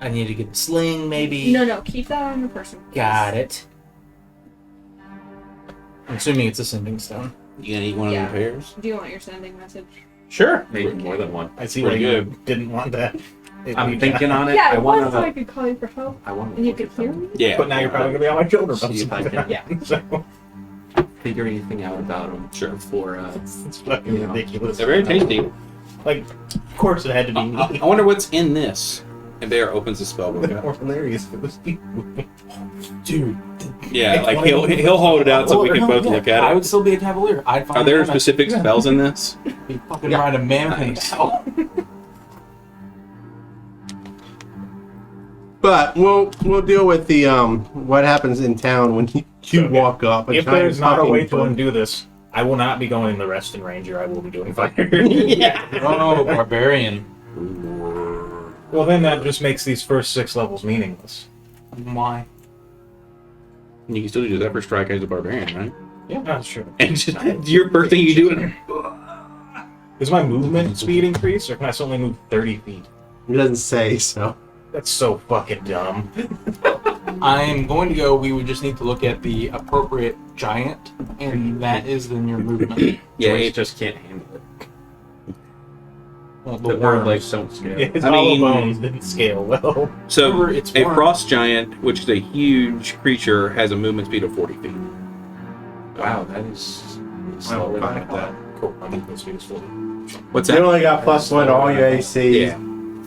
I needed to get a sling maybe. No. Keep that on your person. Got it. I'm assuming it's a sending stone. You gonna eat one Yeah. of the pairs? Do you want your sending message? Sure. Maybe more than one. I see why Pretty you good. didn't want that. I'm thinking on it. Yeah, I it want was so I to. could call you for help, I want and you could hear me. Yeah. But now you're probably gonna be on my shoulder. See if I can Yeah. So, figure anything out about them. Sure. Before. it's fucking Yeah. ridiculous. They're very tasty. Like, of course it had to be me. I wonder what's in this. And Bear opens the spell book up. More hilarious if it was you. Dude. Yeah, like he'll hold it out so we can both look I at would it. still be a cavalier. I'd find Are there out specific spells in this? I'd fucking ride a mammoth and excel. But we'll deal with the what happens in town when you So, walk up. If there's not a way to undo this, I will not be going the rest in Ranger. I will be doing fire. Oh, barbarian. Well, then that just makes these first 6 levels meaningless. Why? You can still do Zephyr Strike as a barbarian, right? Yeah, that's true. And just your first thing you do it. Does my movement speed increase, or can I only move 30 feet? It doesn't say so. That's so fucking dumb. I'm going to go. We would just need to look at the appropriate giant, and that is then your movement. Yeah, choice. it just can't handle it. Well, The bird legs don't scale. His I hollow mean- bones didn't scale well. So Remember, it's a worm. frost giant, which is a huge creature, has a movement speed of 40 feet. Wow, that is I'm slower fine than I with that. thought. Cool. I think this is full. What's You that? only got +1 to all your AC. Yeah.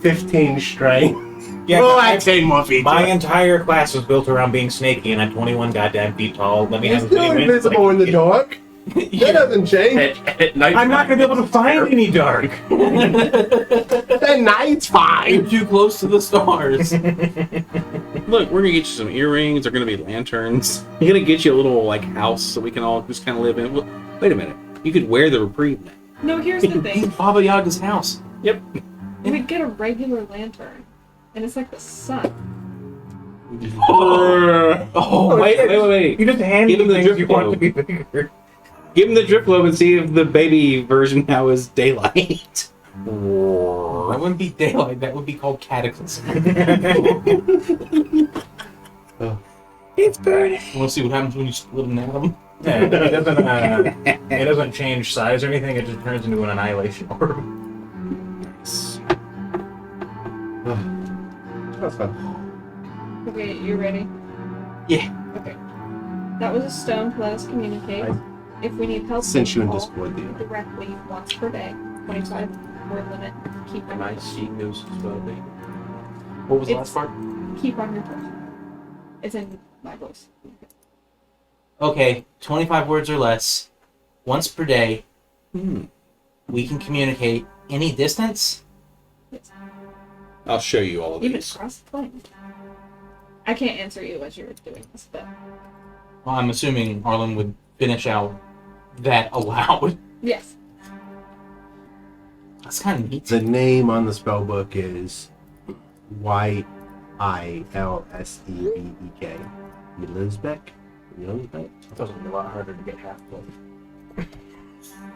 15 strength. Yeah, Well, I- I'd say more feet. my entire class was built around being snaky, and I'm 21 goddamn feet tall. Let me You're have still a invisible in the dark. That doesn't change. At night, I'm not going to be able to find any dark. At night's You're fine. too close to the stars. Look, we're gonna get you some earrings. They're gonna be lanterns. We're gonna get you a little like house so we can all just kind of live in. Well, wait a minute. You could wear the reprieve now. No, here's the thing. Baba Yaga's house. We get a regular lantern, and it's like the sun. Oh, Wait. You just hand Give me him the things drip you want globe. to be bigger. Give him the drip globe and see if the baby version now is daylight. That wouldn't be daylight. That would be called cataclysm. It's burning. Want to see what happens when you split an atom? Yeah, it doesn't change size or anything. It just turns into an annihilation orb. That's fun. Okay, you ready? Yeah. Okay. That was a stone to let us communicate. If we need help, Since you call undiscovered the directly once per day. 25 word limit. Keep on My your toes. seat knows as well, baby. What was the It's- last part? Keep on your toes. It's in my voice. Okay, 25 words or less, once per day. We can communicate any distance. I'll show you all of Even these. across the plane. I can't answer you as you're doing this, but Well, I'm assuming Arlen would finish out that aloud. yes. That's kind of neat. The name on the spell book is Yilsebek. Yilsebek? Yilsebek? It was a lot harder to get half full.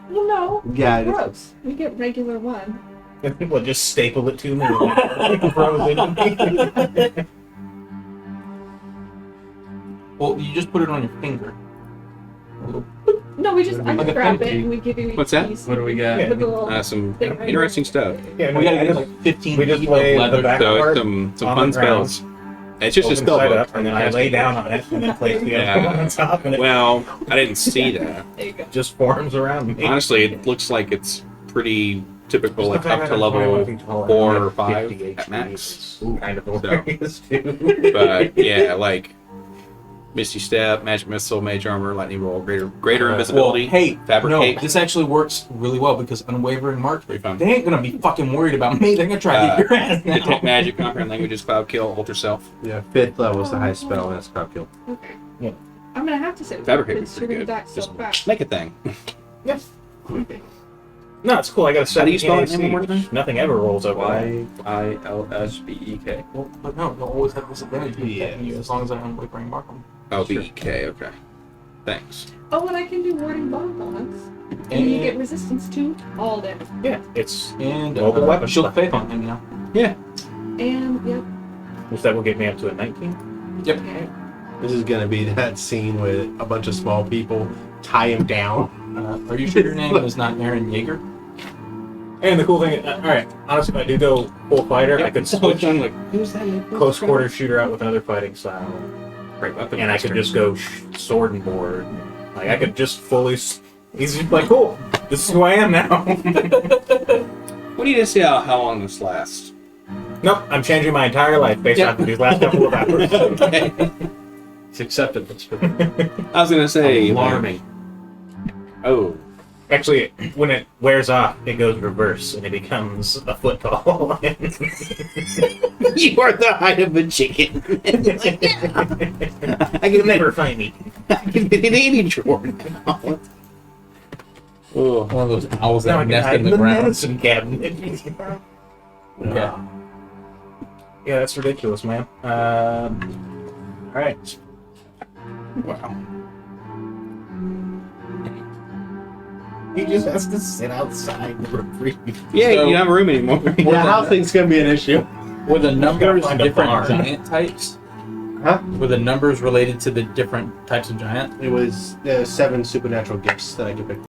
Well, no. Yeah, it is. Gross. We get regular one. And people just staple it to me. And frozen. Well, you just put it on your finger. No, we just I Like a grab it pancake. and we give you each What's that? piece. What do we got? Yeah. With the little Some thing right interesting stuff. Yeah, We gotta I get just- like 15 we just feet lay of the leather. back So part some on fun the ground, spells. It's just a open spell side book. up, and then I lay down on it and then place the other one on top, and it Well, I didn't see that. There you go. just forms around me. Honestly, it looks like it's pretty typical, Just like the fact up that to I'm 21 level feet tall and 4 I'm or at 5 50 at HP max. is kind of So. hilarious too. But yeah, like Misty Step, Magic Missile, Mage Armor, Lightning Roll, greater invisibility. Well, hey, Fabricate. no, this actually works really well because Unwavering March, Pretty fun. they ain't gonna be fucking worried about me. They're gonna try to get your ass now. Detect Magic, Comprehend Languages, Cloud Kill, Alter Self. Yeah, 5th level is the highest spell, and that's Crop Kill. Okay. Yeah. I'm gonna have to say Fabricate because is you're pretty gonna good. die so Just fast. make a thing. No, it's cool. I got a How do you 17 spell it? AC, Name one more which time? nothing ever rolls over. YILSBEK. Well, but no, you'll always have disadvantage Yeah. you as long as I Unwavering Mark them. Oh, BK, okay. Thanks. Oh, and I can do warding bomb bonus. And you get resistance to all damage. Yeah, it's And Mobile weapon Shield of stuff. Faith on him now. And yep. which that will get me up to a 19. Yep. Okay. This is gonna be that scene with a bunch of small people tie him down. Are you sure your name is not Aaron Yeager? And the cool thing, all right, honestly, if I do go full fighter, I could switch I'm like, who's that? close quarter shooter out with another fighting style, Great weapon. and I could just go sword and board. Like I could just fully. He's just like, cool. This is who I am now. What do you just see how long this lasts? Nope, I'm changing my entire life based Yeah. on these last couple of hours. Okay. It's accepted. That's good. I was gonna say, Alarming. oh, Actually, when it wears off, it goes reverse and it becomes a foot tall. you are the height of a chicken. I can never find me. I can fit in any drawer now. Oh, One of those owls Now I that can nest hide in in the the ground. medicine cabinet. Yeah. Yeah, that's ridiculous, man. All right. wow. He just has to sit outside the reprieve. Yeah, So- you don't have room anymore. Yeah, housing's gonna be an issue. Were the numbers find a different barn. giant types? Huh? Were the numbers related to the different types of giant? It was 7 supernatural gifts that I could pick